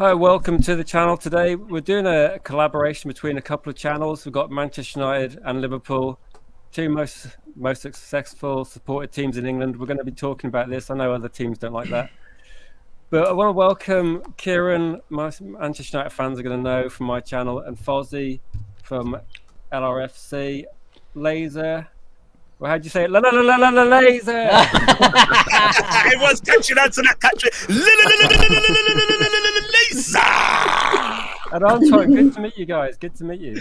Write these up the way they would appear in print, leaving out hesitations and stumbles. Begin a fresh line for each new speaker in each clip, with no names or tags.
Hi, welcome to the channel today. We're doing a collaboration between a couple of channels. We've got Manchester United and Liverpool, two most successful supported teams in England. We're going to be talking about this. I know other teams don't like that. But I want to welcome Kieran, my Manchester United fans are going to know from my channel, and Fozzie from LRFC, Laser. Well, how'd you say it? Laser!
Everyone's catching on to that country. Laser!
And Antoine, good to meet you guys. Good to meet you.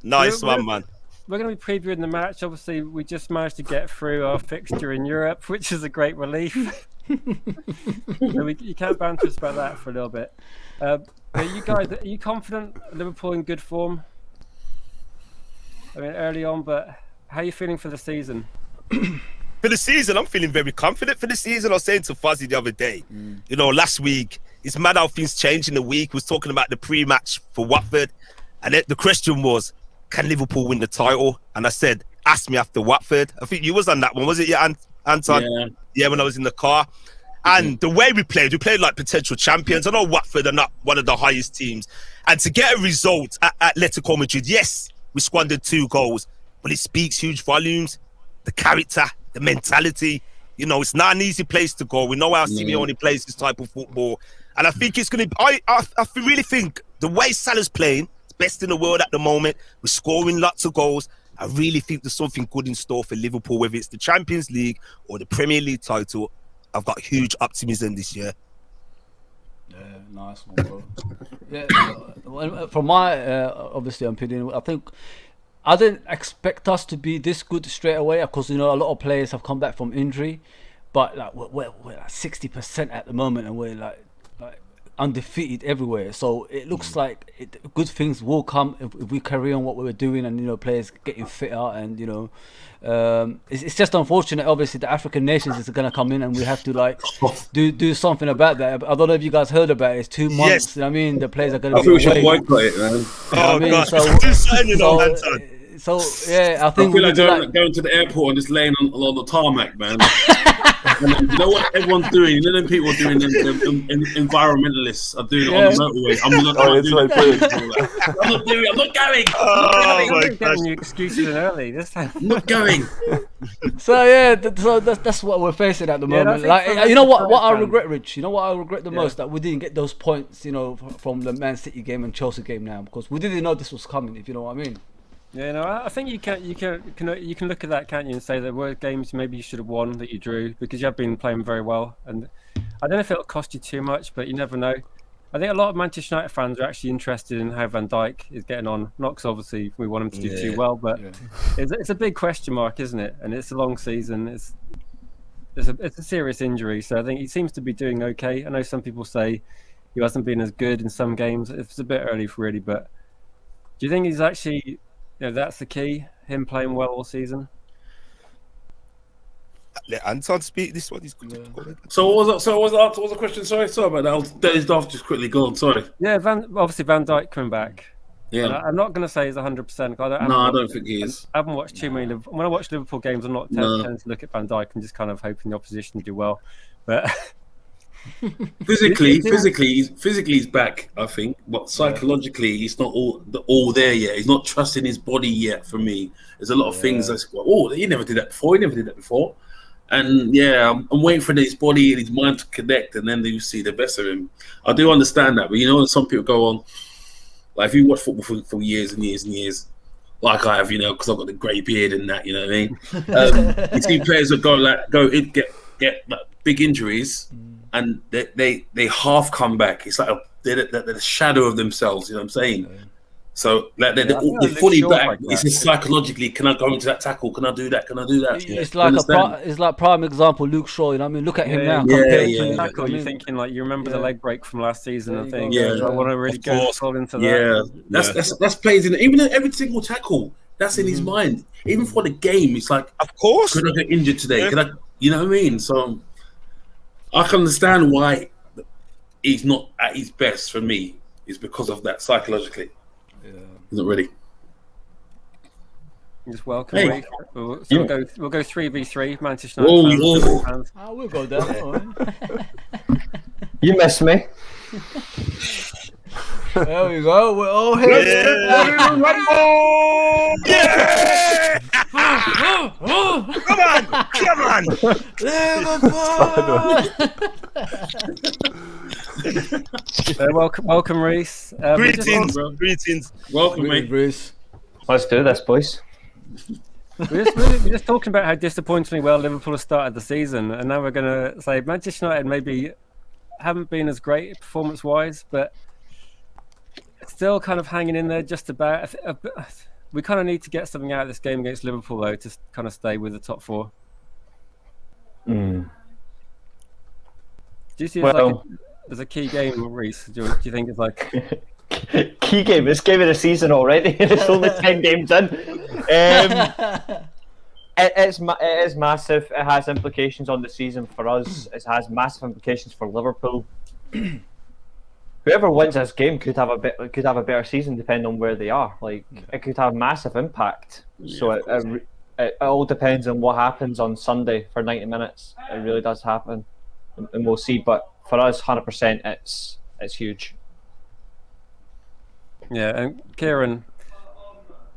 Nice one, man.
We're going to be previewing the match. Obviously, we just managed to get through our fixture in Europe, which is a great relief. So you can't banter us about that for a little bit. But you guys, are you confident Liverpool in good form? I mean, early on, but how are you feeling for the season?
For the season, I'm feeling very confident for the season. I was saying to Fuzzy the other day, you know, last week, it's mad how things change in the week. We was talking about the pre-match for Watford, and the question was, can Liverpool win the title? And I said, ask me after Watford. I think you was on that one, was it? Yeah, Anton? Yeah, when I was in the car. And the way we played like potential champions. I know Watford are not one of the highest teams. And to get a result at Atletico Madrid, yes, we squandered 2 goals, but it speaks huge volumes. The character, the mentality. You know, it's not an easy place to go. We know how Simeone plays this type of football. And I think it's going to be, I really think the way Salah's playing, it's best in the world at the moment. We're scoring lots of goals. I really think there's something good in store for Liverpool, whether it's the Champions League or the Premier League title. I've got huge optimism this year.
Yeah, nice one, bro. Yeah, from my obviously opinion, I think I didn't expect us to be this good straight away, because you know a lot of players have come back from injury, but like we're like 60% at the moment, and we're like undefeated everywhere. So it looks like good things will come if we carry on what we were doing, and you know players getting fitter, and you know it's just unfortunate. Obviously, the African nations is going to come in, and we have to like do something about that. I don't know if you guys heard about it. It's 2 months.
Yes.
You know what I mean, the players are going to
I
be
feel we should
away.
boycott it, man.
Oh,
mean,
God.
So yeah, I think
I feel like
we
going to the airport and just laying on the tarmac, man. And then, you know what everyone's doing? You know them people doing them environmentalists are doing it on the motorway. I'm not going.
Oh, my
Getting
gosh.
you excuses early this time.
I'm not going.
So yeah, so that's what we're facing at the moment. Like, you know what I regret, Rich? You know what I regret the most? That we didn't get those points, you know, from the Man City game and Chelsea game now, because we didn't know this was coming. If you know what I mean.
Yeah, no, I think you can look at that, can't you, and say there were games maybe you should have won that you drew, because you have been playing very well. And I don't know if it'll cost you too much, but you never know. I think a lot of Manchester United fans are actually interested in how Van Dijk is getting on. Not because obviously we want him to do too well, but it's a big question mark, isn't it? And it's a long season. It's a serious injury, so I think he seems to be doing okay. I know some people say he hasn't been as good in some games. It's a bit early for really, but do you think he's actually, you know, that's the key, him playing well all season?
Let Anton speak. This one is good.
Yeah. So what was the question? Sorry about that. I'll dazed off. Just quickly go on. Sorry.
Yeah, obviously Van Dijk coming back.
Yeah.
And I'm not going to say he's 100%.
I don't think he is.
I haven't watched too many. When I watch Liverpool games, I'm not tend to look at Van Dijk and just kind of hoping the opposition do well. But
physically he's back, I think, but psychologically he's not all there yet. He's not trusting his body yet. For me, there's a lot of things that's he never did that before. And I'm waiting for his body and his mind to connect, and then you see the best of him. I do understand that, but you know, some people go on, like if you watch football for years and years and years, like I have, you know, because I've got the grey beard and that, you know what I mean. You see players that get like, big injuries. And they half come back. It's like they're the shadow of themselves. You know what I'm saying? Yeah. So like they're fully back. Like it's just psychologically, can I go into that tackle? Can I do that? Can I do that?
It's like it's like prime example, Luke Shaw. You know what I mean? Look at him now.
Tackle. You're thinking like you remember the leg break from last season. I think. I want to really go into that.
That's plays in even every single tackle. That's in his mind. Even for the game, it's like,
of course,
could I get injured today? Yeah. Can I? You know what I mean? So I can understand why he's not at his best for me. Is because of that psychologically. Yeah. He's not ready.
Just welcome. Hey. We'll go 3v3. Manchester United fans.
We'll go down.
You missed me.
There we go. We're all here.
Yeah! Come on!
Welcome, Reese.
Greetings.
Welcome, mate.
Bruce.
Let's do this, boys.
We're just talking about how disappointingly well Liverpool have started the season, and now we're going to say Manchester United maybe haven't been as great performance-wise, but still kind of hanging in there just about. We kind of need to get something out of this game against Liverpool, though, to kind of stay with the top four. Do you see as a key game, Reese? Do you think it's like
key game? It's game of the season already. It's only 10 games in. It is massive. It has implications on the season for us. It has massive implications for Liverpool. Whoever wins this game could have a better season, depending on where they are. Like it could have massive impact. So it all depends on what happens on Sunday for 90 minutes. It really does happen, and we'll see. But for us, 100%, it's huge.
Yeah, and Kieran,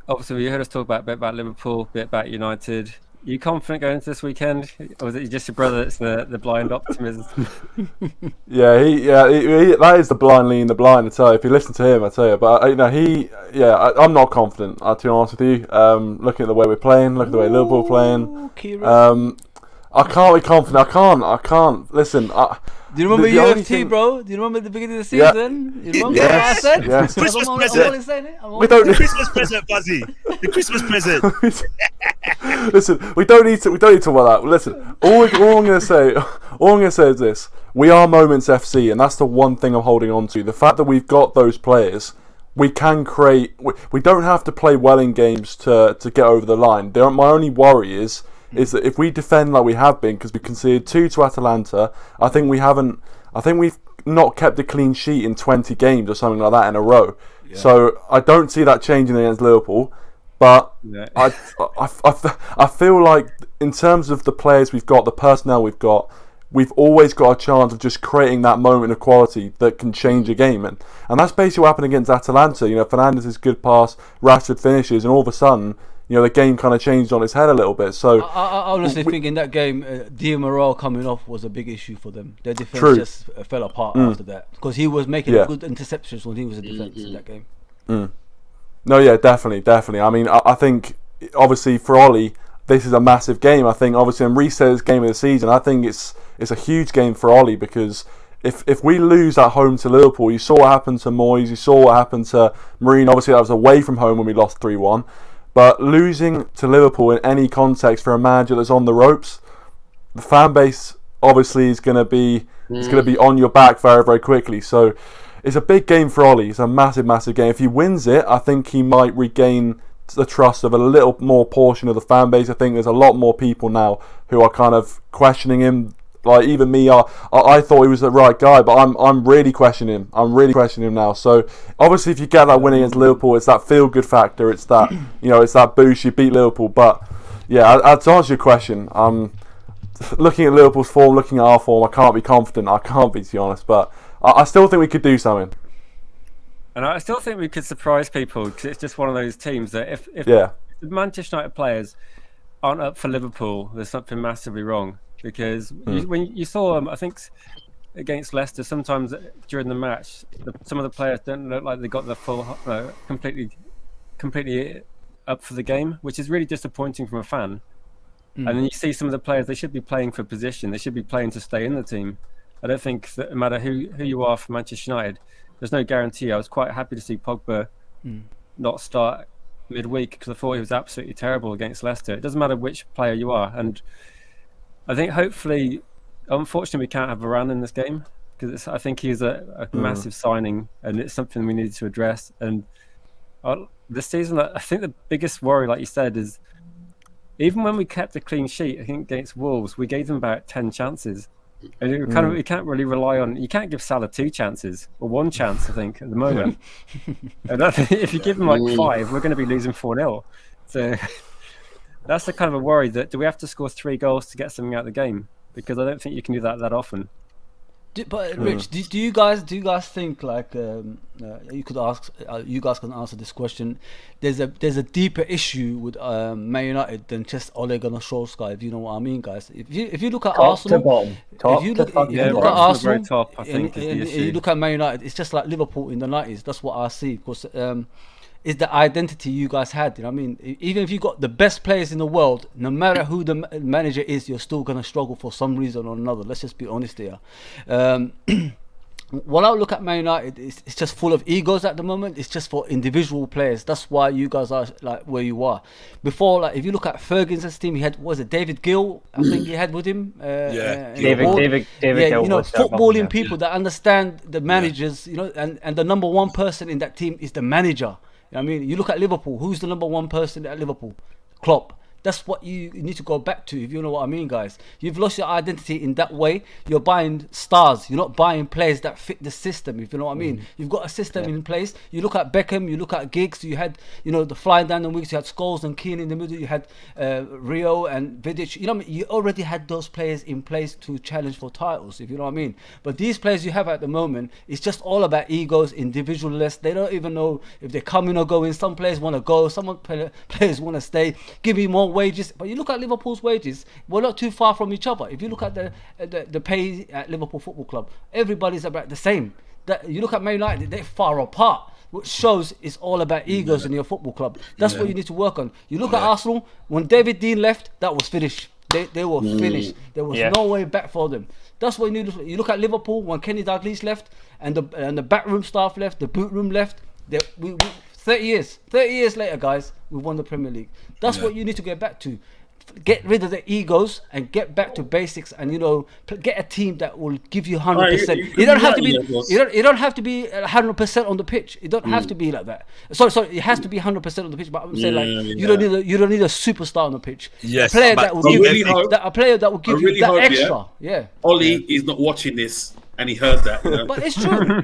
obviously you heard us talk a bit about Liverpool, a bit about United. Are you confident going into this weekend, or is it just your brother that's the blind optimism?
Yeah, he that is the blind leading the blind. I tell you, if you listen to him, I tell you. But I'm not confident. To be honest with you, looking at the way we're playing, looking at the way Liverpool playing, I can't be confident. I can't. Listen.
Do you remember UFT, bro? Do you remember the beginning of the season? You remember what I said?
Yes.
Christmas present.
We don't.
The Christmas present, Buzzy. The Christmas present.
Listen, we don't need to talk about that. Listen, all I'm going to say is this: we are Moments FC, and that's the one thing I'm holding on to. The fact that we've got those players, we can create. We don't have to play well in games to get over the line. My only worry is that if we defend like we have been, because we conceded 2 to Atalanta, I think we've not kept a clean sheet in 20 games or something like that in a row. Yeah. So I don't see that changing against Liverpool. But yeah. I feel like in terms of the players we've got, the personnel we've got, we've always got a chance of just creating that moment of quality that can change a game. And that's basically what happened against Atalanta. You know, Fernandez's good pass, Rashford finishes, and all of a sudden, you know, the game kind of changed on its head a little bit. So
I honestly think in that game, Di Maria coming off was a big issue for them. Their defense just fell apart after that, because he was making good interceptions when he was in defense in that game.
No, yeah, definitely. I mean, I think obviously for Ollie, this is a massive game. I think obviously, and Reece says game of the season. I think it's a huge game for Ollie, because if we lose at home to Liverpool, you saw what happened to Moyes, you saw what happened to Marine. Obviously, that was away from home when we lost 3-1. But losing to Liverpool in any context for a manager that's on the ropes, the fan base obviously is going to be on your back very, very quickly. So it's a big game for Ollie. It's a massive, massive game. If he wins it, I think he might regain the trust of a little more portion of the fan base. I think there's a lot more people now who are kind of questioning him. Like even me, I thought he was the right guy, but I'm really questioning him. I'm really questioning him now. So obviously, if you get that win against Liverpool, it's that feel-good factor. It's that it's that boost. You beat Liverpool, but yeah, to answer your question, looking at Liverpool's form, looking at our form, I can't be confident. I can't be, to be honest, but I still think we could do something.
And I still think we could surprise people, because it's just one of those teams that if the Manchester United players aren't up for Liverpool, there's something massively wrong. Because when you saw them, I think against Leicester, sometimes during the match, some of the players don't look like they got the full, completely up for the game, which is really disappointing from a fan. And then you see some of the players, they should be playing for position. They should be playing to stay in the team. I don't think that no matter who you are for Manchester United, there's no guarantee. I was quite happy to see Pogba not start midweek, because I thought he was absolutely terrible against Leicester. It doesn't matter which player you are. And I think hopefully, unfortunately, we can't have Varane in this game, because I think he's a massive signing, and it's something we need to address. And this season, I think the biggest worry, like you said, is even when we kept a clean sheet, I think against Wolves, we gave them about 10 chances. And we can't really rely on. You can't give Salah 2 chances or 1 chance, I think, at the moment. And if you give them like 5, we're going to be losing 4-0. So that's the kind of a worry, that do we have to score 3 goals to get something out of the game? Because I don't think you can do that often.
But Rich, do you guys think like you could ask? You guys can answer this question. There's a deeper issue with Man United than just Ole Gunnar Solskjaer. If you know what I mean, guys. If you look at Arsenal, if you look at Arsenal,
very top, I think, is the issue.
you look at Man United, it's just like Liverpool in the 90s. That's what I see, because it's the identity you guys had. You know what I mean? Even if you got the best players in the world, no matter who the manager is, you're still gonna struggle for some reason or another. Let's just be honest here. When I look at Man United, it's just full of egos at the moment. It's just for individual players. That's why you guys are like where you are. Before, like if you look at Ferguson's team, he had, what was it, David Gill? I think he had with him.
David
Yeah,
Gill
you know,
was there,
footballing people that understand the managers. You know, and the number one person in that team is the manager. You know what I mean? You look at Liverpool. Who's the number one person at Liverpool? Klopp. That's what you need to go back to, if you know what I mean, guys. You've lost your identity in that way. You're buying stars. You're not buying players that fit the system, if you know what I mean. You've got a system in place. You look at Beckham, you look at Giggs, you had, you know, the flying down the wings, you had Scholes and Keane in the middle, you had Rio and Vidic. You know what I mean? You already had those players in place to challenge for titles, if you know what I mean. But these players you have at the moment, it's just all about egos, individualists. They don't even know if they're coming or going. Some players want to go, some players want to stay. Give me more wages. But you look at Liverpool's wages, we're not too far from each other. If you look at the pay at Liverpool Football Club, everybody's about the same. That you look at Man United, they're far apart, which shows it's all about egos in your football club. That's what you need to work on. You look at Arsenal, when David Dean left, that was finished. They were finished. There was no way back for them. That's what you need to do. You look at Liverpool, when Kenny Dalglish left and the backroom staff left, the boot room left, 30 years later, guys, we won the Premier League. That's what you need to get back to. Get rid of the egos and get back to basics, and you know, get a team that will give you 100%. You don't have to be. You don't have to be 100% on the pitch. It don't have to be like that. Sorry. It has to be 100% on the pitch. But I'm saying you don't need a superstar on the pitch.
Yes,
a player that will give you that extra. Yeah.
Ollie is not watching this. And he heard that. You know?
But it's true.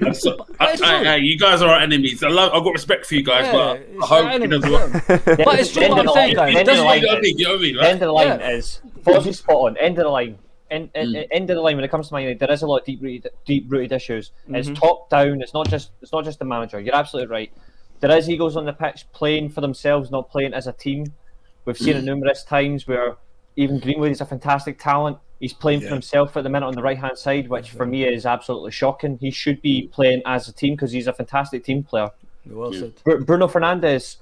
You guys are our enemies. I've got respect for you guys, but I hope he doesn't.
But it's true what I'm saying, guys.
You know what I mean?
Right?
End of the line is Fozzie's spot on. End of the line. End of the line. When it comes to Man United, there is a lot of deep-rooted issues. It's top down. It's not just the manager. You're absolutely right. There is egos on the pitch, playing for themselves, not playing as a team. We've seen it numerous times where even Greenwood is a fantastic talent. He's playing for himself at the minute on the right-hand side, which for me is absolutely shocking. He should be playing as a team because he's a fantastic team player.
Well said.
Bruno Fernandes,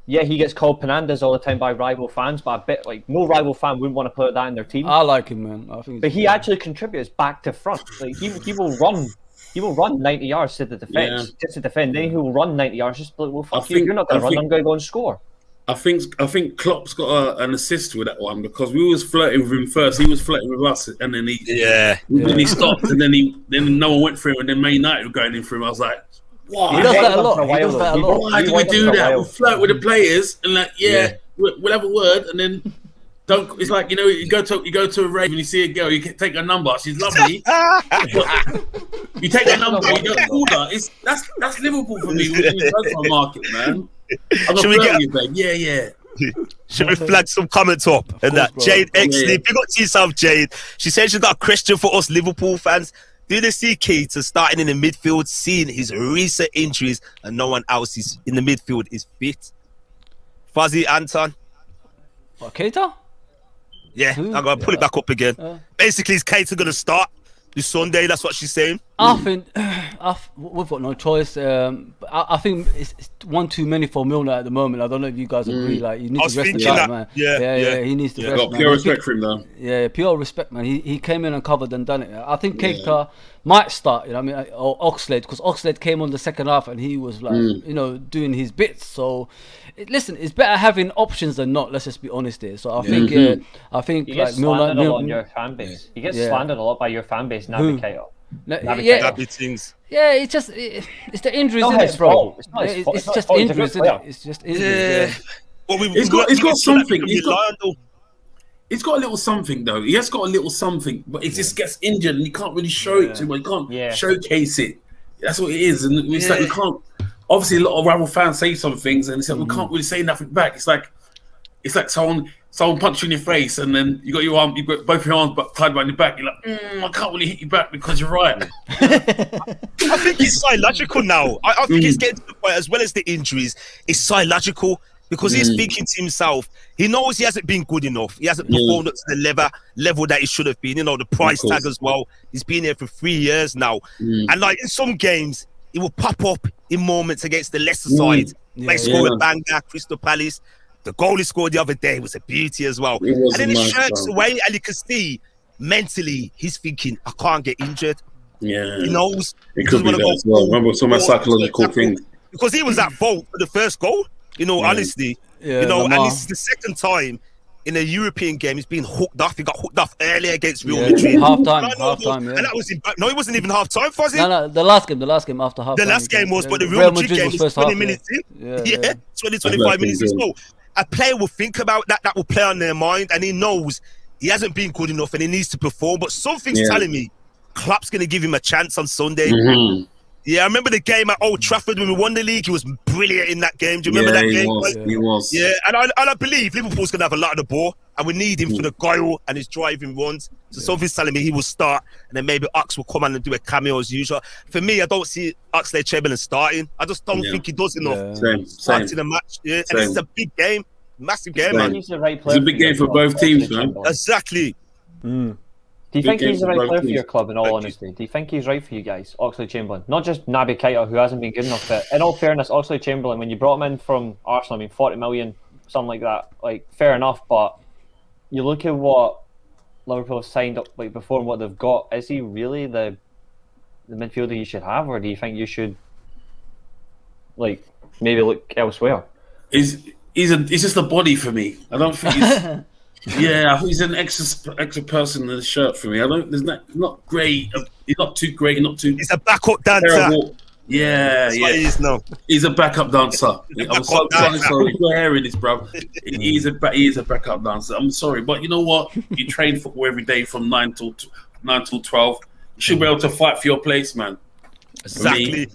he gets called Fernandes all the time by rival fans, but I bet like no rival fan wouldn't want to put that in their team.
I like him, man. I think.
But he actually contributes back to front. Like he will run. He will run 90 yards to the defence, just to defend. Then he will run 90 yards. Just like, well, fuck you. You're not going to run. I'm going to go and score.
I think Klopp's got an assist with that one because we was flirting with him first. He was flirting with us, and then he stopped, and then no one went for him, and then Man United were going in for him. I was like, "Wow!"
He does that a lot.
Why do we do that? We flirt with the players, and like, we'll have a word, and then don't. It's like, you know, you go to a rave and you see a girl, you can take her number. She's lovely. You take her number, you don't call her. That's Liverpool for me. We go for a market, man.
Should we get?
Yeah.
Should we flag some comments up and that? Jade Exley, big up to yourself, Jade. She said she's got a question for us Liverpool fans. Do they see Keita starting in the midfield, seeing his recent injuries and no one else is in the midfield is fit? Fuzzy, Anton.
What, Keita?
Yeah, I'm gonna pull it back up again. Basically, is Keita gonna start this Sunday? That's what she's saying.
I think we've got no choice. I think it's one too many for Milner at the moment. I don't know if you guys agree. Like, you need to rest the guy, man. Yeah. He needs to rest.
Got pure respect for him, though.
Yeah, pure respect, man. He came in and covered and done it. I think Keita might start. You know what I mean? Or Oxlade, because Oxlade came on the second half and he was like, you know, doing his bits. So, listen, it's better having options than not. Let's just be honest here. So I think,
he gets
like
slandered a lot on your fan base. He gets slandered a lot by your fan base. Navigator.
It's just it's the injuries, isn't it, bro? It's just injuries, isn't it? It's just injuries.
Well,
he's got something. He's got a little something though. He has got a little something, but he just gets injured and he can't really show it to him. He can't showcase it. That's what it is, and it's like we can't. Obviously, a lot of rival fans say some things, and it's like we can't really say nothing back. It's like it's like someone punched you in your face, and then you got both your arms tied behind your back. You're like, I can't really hit you back because you're right.
I think it's psychological now. I think it's getting to the point, as well as the injuries, it's psychological because he's thinking to himself, he knows he hasn't been good enough. He hasn't performed up to the level that he should have been. You know, the price tag as well. He's been here for 3 years now. And like in some games, he will pop up in moments against the lesser side. Like score a banger, Crystal Palace. The goal he scored the other day was a beauty as well. And then he shirks away, and you can see mentally he's thinking, I can't get injured.
Yeah,
he knows.
It could be that as well. Remember some of my psychological things.
Because he was at fault for the first goal. You know, honestly, you know, and this is the second time in a European game he's been hooked off. He got hooked off earlier against Real Madrid.
Half time,
and that was no, it wasn't even half time, was it?
No, the last game after half.
The last game was, but the Real Madrid game was 20 minutes in. 20, 25 minutes in. So a player will think about that will play on their mind, and he knows he hasn't been good enough and he needs to perform. But something's telling me Klopp's going to give him a chance on Sunday. Yeah, I remember the game at Old Trafford when we won the league. He was brilliant in that game. Do you remember that game?
He was.
Yeah, and I believe Liverpool's going to have a lot of the ball, and we need him for the guile and his driving runs. So something's telling me he will start, and then maybe Ox will come on and do a cameo as usual. For me, I don't see Oxlade-Chamberlain starting. I just don't think he does enough starting the match. Yeah, and it's a big game, massive game, man.
He's the right player.
It's a big game for both teams, man.
Exactly.
Do you think he's the right player for your club, in all honesty? Do you think he's right for you guys, Oxlade-Chamberlain? Not just Naby Keita, who hasn't been good enough, but in all fairness, Oxlade-Chamberlain, when you brought him in from Arsenal, I mean, 40 million, something like that, like, fair enough, but you look at what Liverpool have signed up like before and what they've got, is he really the midfielder you should have, or do you think you should, like, maybe look elsewhere?
He's just a body for me. I don't think he's... Yeah, I think he's an extra person in the shirt for me. Not great. He's not too great. Not too.
He's a backup dancer.
Terrible. Yeah. He's a backup dancer. I'm sorry for hearing this, bro. He is a backup dancer. I'm sorry, but you know what? You train football every day from 9 till 12. You should be able to fight for your place, man.
Exactly.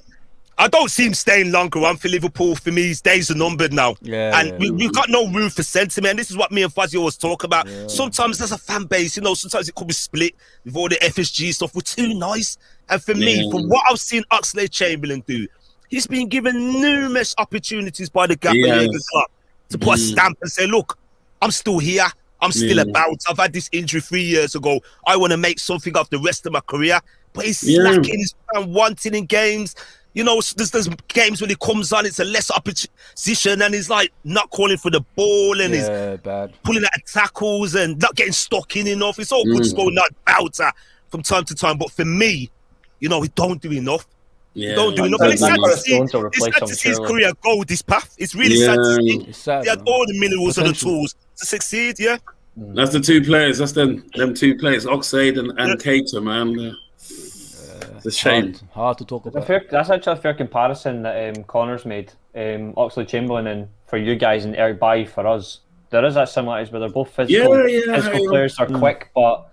I don't see him staying longer on for Liverpool. For me, his days are numbered now. We've got no room for sentiment. This is what me and Fuzzy always talk about. Sometimes there's a fan base, you know, sometimes it could be split with all the FSG stuff. We're too nice. And for me, from what I've seen Oxlade-Chamberlain do, he's been given numerous opportunities by the Gaffer Club to put a stamp and say, look, I'm still here. I'm still about. I've had this injury 3 years ago. I want to make something of the rest of my career. But he's slacking, he's wanting in games. You know, there's games when he comes on, it's a less opposition, and he's like not calling for the ball, and he's pulling out tackles and not getting stuck in enough. It's all good scoring that bouter from time to time, but for me, you know, he don't do enough. He don't do enough. And it's sad to see his career go this path. It's really sad to see. He had all the minerals and the tools to succeed.
That's the two players. That's them two players, Oxlade and Keita, man. It's a shame.
Hard to talk about.
That's actually a fair comparison that Connor's made. Oxlade-Chamberlain and for you guys and Eric Bailly for us. There is that similarities where they're both physical players, are quick, but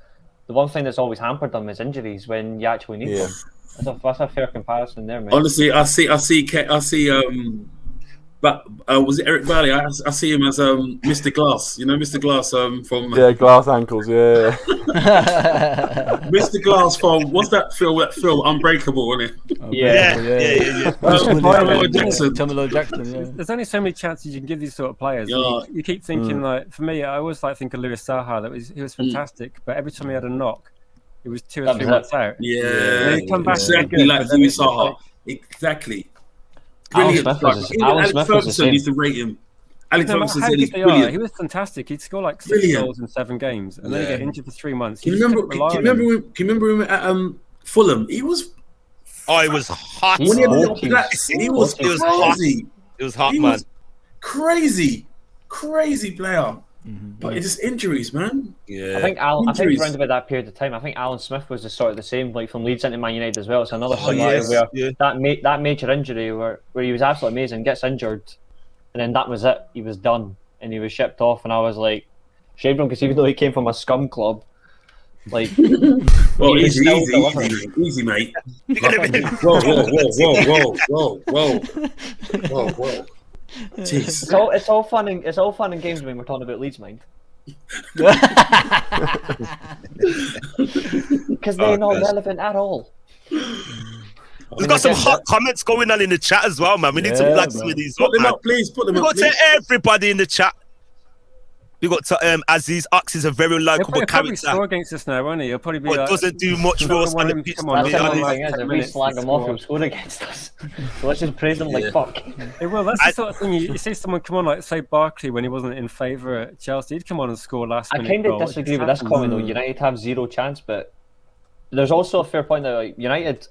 the one thing that's always hampered them is injuries when you actually need them. That's a fair comparison there, man.
Honestly, I see. But was it Eric Bailly? I see him as Mr. Glass. You know, Mr. Glass from
glass ankles. Yeah.
Mr. Glass from what's that film? That film Unbreakable, wasn't it?
Samuel Jackson.
There's only so many chances you can give these sort of players. You keep thinking like, for me, I always like think of Lewis Saha. He was fantastic, but every time he had a knock, it was 2 or 3 months out.
Yeah,
come back
exactly like Lewis Saha. Exactly. Brilliant. Alex Ferguson used to rate him. Alex Ferguson said he's brilliant.
He was fantastic. He'd score like 6 goals in 7 games, and then he get injured for 3 months.
Can you remember him at Fulham? He was.
Oh, he was hot.
When he was crazy.
It was hot, man.
Crazy player. But it's just injuries, man.
Yeah. I think around about that period of time, I think Alan Smith was the same, like from Leeds into Man United as well. It's another scenario where that major injury where he was absolutely amazing, gets injured, and then that was it. He was done and he was shipped off, and I was like, shame on because even though he came from a scum club, like
well, easy, mate. Whoa. Jeez.
It's all fun and games when we're talking about Leeds, mind. Because they're not relevant at all.
We've got some hot comments going on in the chat as well, man. We need to flag some of these
Put them
man.
up, please. Put them
We
up,
got
please.
to everybody in the chat. We got to Aziz. Ox is a very
He'll
likable
probably
character,
score against us now, won't he? He'll probably be
but
like,
doesn't do much for us on the pitch.
Come on,
That's
Yeah,
the
yeah,
only
like
thing is,
10
if we
minutes
slag
to
him off,
score.
he'll score against us. So let's just praise him like fuck.
It will. That's the sort of thing you see someone come on, like say Barkley when he wasn't in favour at Chelsea. He'd come on and score last
I
minute.
kind of
goal. It
disagree
just
with this
happens.
comment though. United have zero chance, but there's also a fair point that like, United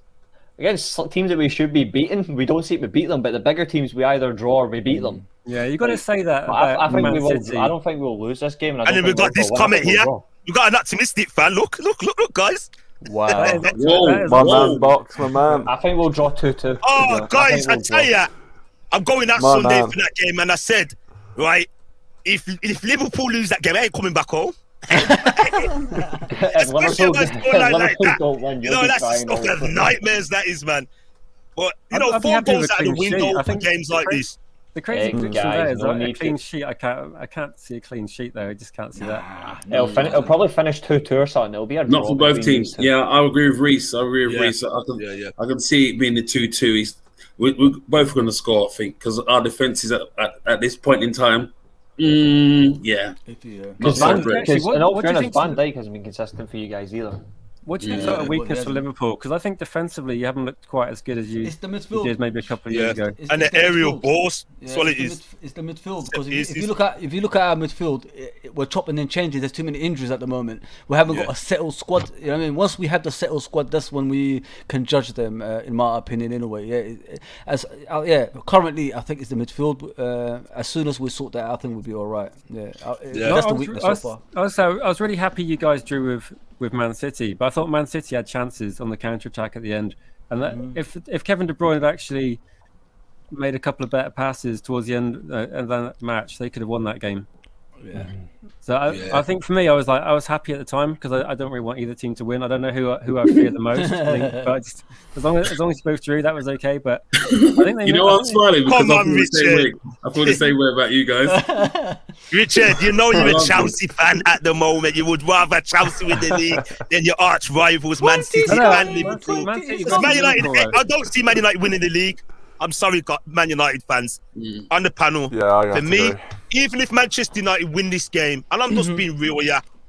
against teams that we should be beating, we don't seem to beat them. But the bigger teams, we either draw or we beat them.
Yeah, you got to say that.
But I
About
think we
Man
will.
City.
I don't think we'll lose this game. And
And then we've got this comment here.
Draw.
We've got an optimistic fan. Look, guys.
Wow.
Whoa,
is
My
whoa.
man, Box, my man.
I think we'll draw 2-2.
Oh, guys, I tell you, I'm going out
My
Sunday
man.
for that game, and I said, right, if Liverpool lose that game, I ain't coming back home.
If
Especially
Liverpool,
if I score like
Liverpool
that.
don't win,
You
you'll
know,
be
that's the
crying all
stuff of
over.
nightmares, that is, man. But, you know,
I'd be
4
happy
goals
with a
out of the
clean sheet.
window
I
for
think
games like this.
The crazy
Hey,
prediction
guys,
there is
no
like a
need
clean
to-
sheet. I can't see a clean sheet there. I just can't see that.
It'll probably finish 2-2 or something. It'll be a
Not
draw
for both
between
teams.
these two.
Yeah, I agree with Reese. I agree with
Yeah.
Reese.
Yeah.
I can see it being the 2-2. We're both going to score, I think, because our defense is at this point in time. Yeah. Not
Because
so great.
Actually, what-
in all
what do you
fairness,
think-
Van Dijk hasn't been consistent for you guys either.
What do you think
Yeah.
sort of weakness
Well,
for
yeah.
Liverpool? Because I think defensively you haven't looked quite as good as you
It's the midfield.
did maybe a couple of
Yeah.
years ago.
And the aerial balls, that's what it is.
It's the midfield because
It's-
if you look at our midfield, we're chopping and changing. There's too many injuries at the moment. We haven't got
Yeah.
a settled squad. You know what I mean? Once we have the settled squad, that's when we can judge them. In my opinion, in a way, currently, I think it's the midfield. As soon as we sort that out, I think we'll be all right. Yeah, that's the weakness so far.
I was really happy you guys drew with Man City, but I thought Man City had chances on the counter attack at the end. And that, if Kevin De Bruyne had actually made a couple of better passes towards the end of that match, they could have won that game.
Yeah.
So I think for me, I was happy at the time because I don't really want either team to win. I don't know who I fear the most, but I just, as long as you both drew, that was okay. But I think
You know, I'm smiling because
Come
I
on,
feel the same way.
Richard.
I feel the same way about you guys.
Richard, you know you're a
love
Chelsea fan at the moment. You would rather Chelsea win the league than your arch rivals, Man City
No,
and
no,
Liverpool.
Man City
Because Man United,
Liverpool,
I don't see Man United winning the league. I'm sorry, Man United fans on the panel.
Yeah, I have
For
to
me,
agree.
even if Manchester United win this game, and I'm just being real,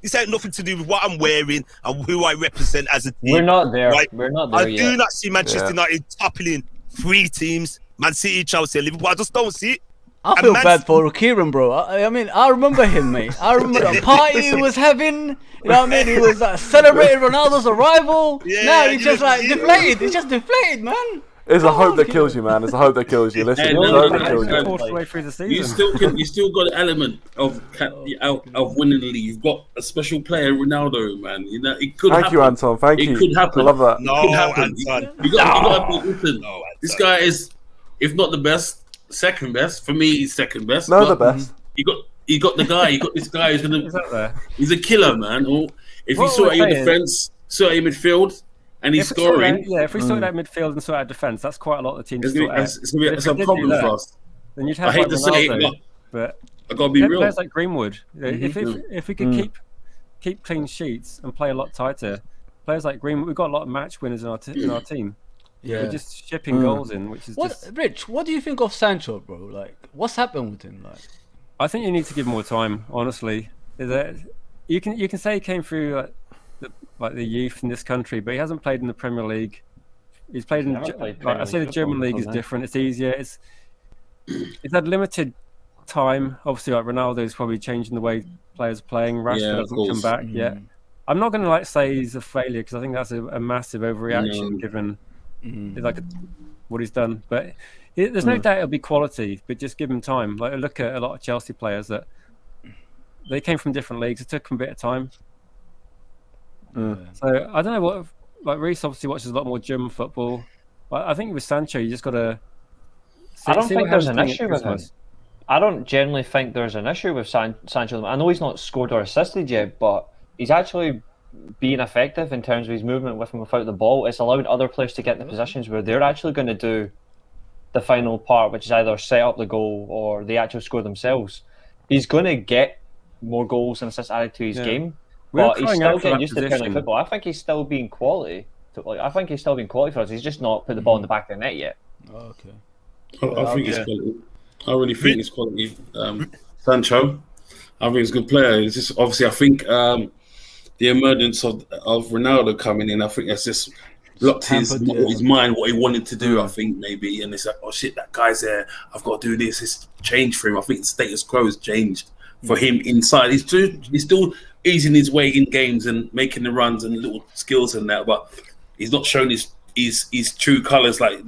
this ain't nothing to do with what I'm wearing and who I represent as a team.
We're not there.
Right.
We're not there
I
yet.
do not see Manchester
Yeah.
United toppling 3 teams: Man City, Chelsea, and Liverpool. I just don't see it.
I
And
feel
Man
bad
City-
for Kieran, bro. I mean, I remember him, mate. I remember the party he was having. You know what I mean? He was celebrating Ronaldo's arrival.
Yeah,
now he's
you
just
never
like
see it.
deflated. He's just deflated, man.
It's a
Come
hope
on,
that
Kieran.
kills you, man. It's a hope that kills you. Listen,
Hey,
it's a
no,
hope
no,
that kills
no,
you.
no.
fourth way through the
You
season.
still got an element of winning the league. You've got a special player, Ronaldo, man. You know, it could
Thank
happen.
you, Anton. Thank
It
you.
could happen.
I love that.
No,
It could happen.
Anton.
You got to be open.
No,
This
Anton.
guy is, if not the best, second best. For me, he's second best.
No, the
but
best.
You got the guy. You got this guy who's
Is
gonna.
that there?
He's a killer, man. Or if
What
you sort
we're
out your
saying-
defense, sort out your midfield, and he's
If we sort
scoring,
out- if we sort out midfield and sort out defence, that's quite a lot of the teams
it's
to sort out.
gonna be
But if
a
we did do
problem
that,
for us.
Then you'd
I
have
hate
like
to say it,
Ronaldo, but
I gotta be real.
players like Greenwood. If we could keep clean sheets and play a lot tighter, players like Greenwood, we've got a lot of match winners in our team.
Yeah.
We're just shipping goals in, which is just.
Rich, what do you think of Sancho, bro? Like, what's happened with him? Like,
I think you need to give him more time. Honestly, you can say he came through the youth in this country, but he hasn't played in the Premier League. He's played in.
never played
I
Premier
say the
League
German
football
league is
before,
different. It's easier. It's had limited time. Obviously, like Ronaldo is probably changing the way players are playing. Rashford
Yeah, of
hasn't come
course.
back yet. I'm not going to say he's a failure because I think that's a massive overreaction given what he's done. But there's no doubt it'll be quality, but just give him time. Like look at a lot of Chelsea players that they came from different leagues. It took them a bit of time. So I don't know what. Like Reece obviously watches a lot more German football. But I think with Sancho, you just got to.
I don't think there's an issue with him. I don't generally think there's an issue with Sancho. I know he's not scored or assisted yet, but he's actually being effective in terms of his movement with and without the ball. It's allowed other players to get in the positions where they're actually going to do the final part, which is either set up the goal or the actual score themselves, he's going to get more goals and assists added to his game. But he's still getting used to Premier League football. I think he's still being quality. I think he's still being quality for us. He's just not put the ball in the back of the net yet.
Okay.
I think it's quality. I really think it's quality. Sancho, I think he's a good player. It's just obviously I think the emergence of Ronaldo coming in, I think that's just blocked his mind, what he wanted to do, I think, maybe. And it's like, oh shit, that guy's there. I've got to do this. It's changed for him. I think the status quo has changed for him inside. He's still easing his way in games and making the runs and little skills and that, but he's not shown his true colours, like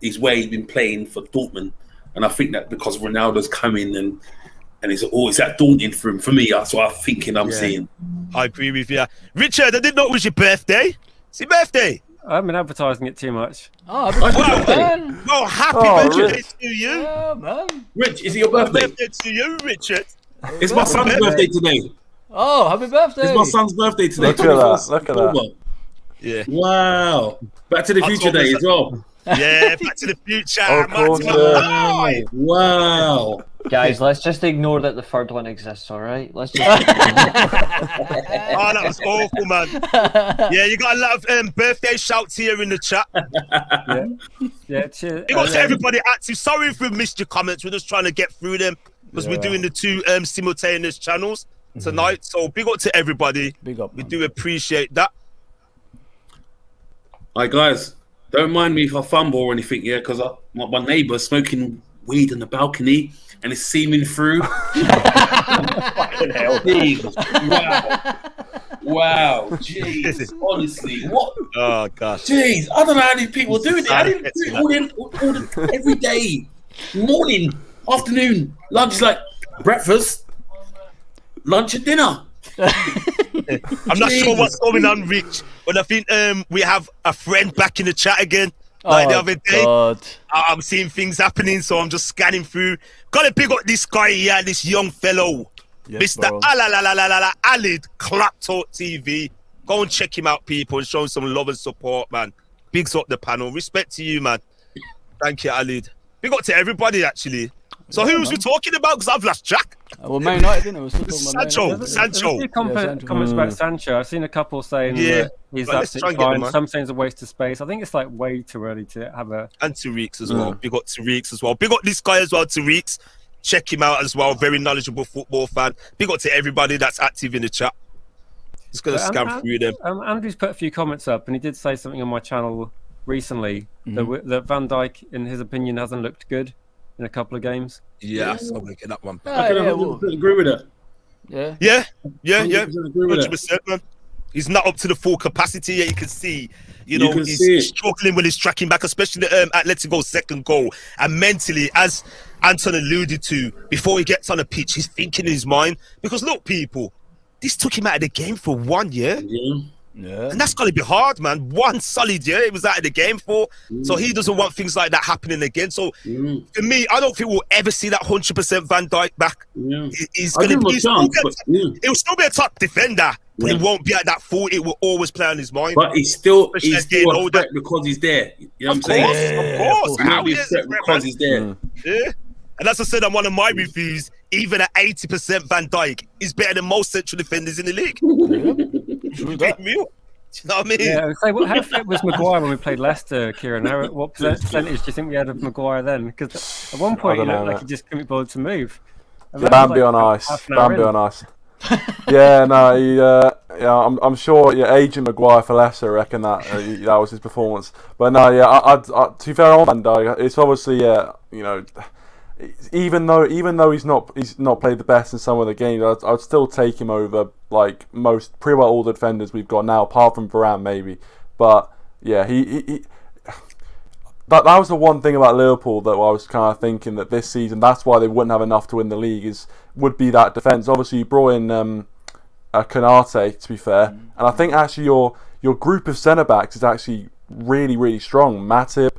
his way he's been playing for Dortmund. And I think that because Ronaldo's coming and it's that daunting for him. For me, that's what I'm thinking I'm seeing.
I agree with you. Richard, I didn't know it was your birthday. It's your birthday.
I haven't been advertising it too much.
Oh, happy birthday, man.
Well, happy birthday to you.
Yeah, man.
Rich, is it your birthday?
Happy birthday to you, Richard.
It's my son's birthday today.
Oh, happy birthday.
It's my son's birthday today.
Look at that. Look at that.
Yeah.
Wow. Back to the Future Day as well.
Yeah, Back to the Future.
Of course,
Wow.
Guys, let's just ignore that the third one exists, all right? Let's just...
Oh, that was awful, man. Yeah, you got a lot of birthday shouts here in the chat.
Yeah, cheers.
Big up to everybody active. Sorry if we missed your comments. We're just trying to get through them because we're doing the two simultaneous channels tonight. So big up to everybody.
Big up,
we
man.
do appreciate that.
Hi, guys. Don't mind me if I fumble or anything, because my neighbour's smoking weed on the balcony and it's seaming through. Fucking hell. Wow. Jeez. Honestly, what?
Oh, gosh.
Jeez, I don't know how many people do it. I didn't do it all every day. Morning, afternoon, lunch, like breakfast, lunch and dinner.
I'm not sure what's going on, Rich, but I think we have a friend back in the chat again. Like the other day, I'm seeing things happening, so I'm just scanning through. Gotta pick up this guy here, this young fellow, Mr. Alid Clap Talk TV. Go and check him out, people, and show him some love and support, man. Bigs up the panel. Respect to you, man. Thank you, Alid. Big up to everybody, actually. So who was we talking about? Because I've lost track.
Well, Man United, didn't it? We're still talking about
Sancho.
There's a few comments about Sancho. I've seen a couple saying that he's absolutely fine. Some saying it's a waste of space. I think it's like way too early to have a...
And Tariq as well. Big up Tariq as well. Big up this guy as well, Tariq. Check him out as well. Very knowledgeable football fan. Big up to everybody that's active in the chat. Just going to scan through them.
Andrew's put a few comments up, and he did say something on my channel recently that Van Dijk, in his opinion, hasn't looked good in a couple of games.
Yes, I'll make it that one.
I can agree with that.
Yeah. 100%, man. He's not up to the full capacity yet. You can see, he's struggling when he's tracking back, especially the Atletico second goal. And mentally, as Anton alluded to, before he gets on the pitch, he's thinking in his mind. Because look, people, this took him out of the game for 1 year.
Yeah.
And that's got to be hard, man. 1 solid year he was out of the game for. So he doesn't want things like that happening again. So for me, I don't think we'll ever see that 100% Van Dijk back. He's going to be... He'll still be a top defender, but it won't be at that full. It will always play on his mind.
But he's still a threat because he's there. You know what I'm saying?
Of course.
He'll be a threat because he's there.
Yeah. And as I said on one of my reviews, even at 80% Van Dijk is better than most central defenders in the league. Do you know what I mean?
Yeah, so how fit was Maguire when we played Leicester, Kieran? What percentage do you think we had of Maguire then? Because at one point, he looked like he just couldn't be bothered to move.
Bambi on ice. Bambi on ice. I'm sure. Agent Maguire for Leicester, I reckon that was his performance. But no, I to be fair on Van Dijk, it's obviously even though he's not played the best in some of the games, I'd still take him over like pretty well all the defenders we've got now, apart from Varane maybe. But yeah, that was the one thing about Liverpool that I was kind of thinking that this season, that's why they wouldn't have enough to win the league, would be that defence. Obviously, you brought in Konate, to be fair, and I think actually your group of centre-backs is actually really, really strong. Matip,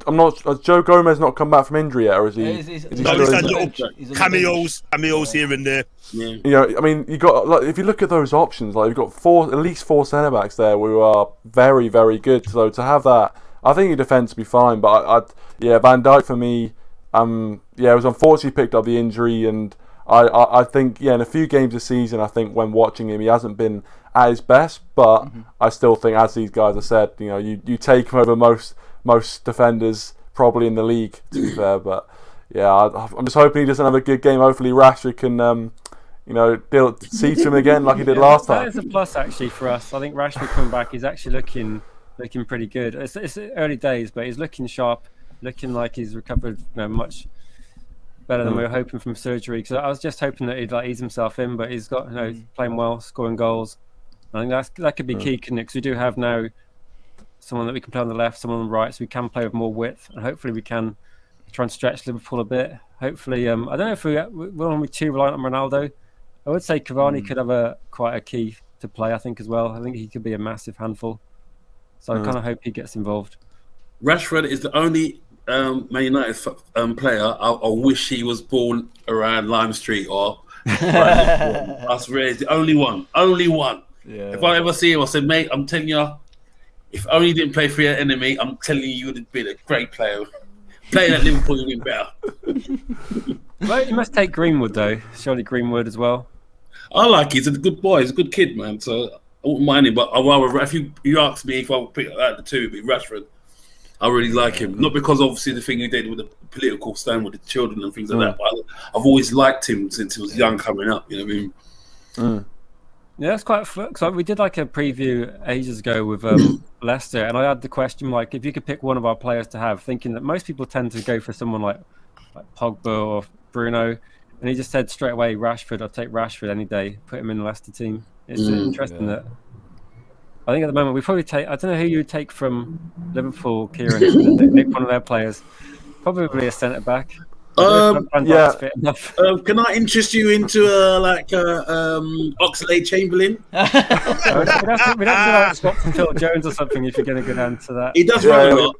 has Joe Gomez not come back from injury yet, or is he?
He's had little cameos here and there.
Yeah. I mean, you got if you look at those options, like you've got at least four centre backs there who are very, very good. So to have that, I think your defence will be fine. But yeah, Van Dijk for me, yeah, it was unfortunately picked up the injury, and I think in a few games this season, I think when watching him, he hasn't been at his best. But I still think, as these guys have said, you take him over most defenders probably in the league. To be fair, but yeah, I'm just hoping he doesn't have a good game. Hopefully, Rashford can. See to him again like he did last time.
That is a plus actually for us. I think Rashford coming back is actually looking pretty good. It's early days, but he's looking sharp, looking like he's recovered much better than we were hoping from surgery. Because I was just hoping that he'd ease himself in, but he's got playing well, scoring goals. I think that could be key, because we do have now someone that we can play on the left, someone on the right, so we can play with more width, and hopefully we can try and stretch Liverpool a bit. Hopefully, I don't know if we're going to be too reliant on Ronaldo. I would say Cavani could have quite a key to play, I think, as well. I think he could be a massive handful. So I kind of hope he gets involved.
Rashford is the only Man United player I wish he was born around Lime Street or I swear, he's the only one. Only one. Yeah. If I ever see him, I said, mate, I'm telling you, if only you didn't play for your enemy, I'm telling you would have been a great player. Playing at Liverpool, you'd be better.
Well, you must take Greenwood, though. Surely Greenwood as well.
I like him. He's a good boy. He's a good kid, man. So I wouldn't mind him. But I'd rather, if you ask me if I would pick out the two, it'd be Rashford. I really like him. Not because obviously the thing he did with the political stand with the children and things like that. But I've always liked him since he was young coming up. You know what I mean?
Yeah, that's quite. So we did a preview ages ago with Leicester, and I had the question if you could pick one of our players to have, thinking that most people tend to go for someone like Pogba or Bruno. And he just said straight away, Rashford. I'll take Rashford any day. Put him in the Leicester team. It's interesting that. I think at the moment we probably take. I don't know who you would take from Liverpool, Kieran. Nick one of their players. Probably a centre back.
Can I interest you into Oxlade Chamberlain?
We'd have to swap for Phil Jones or something if you're going to go down to that.
He does run a lot.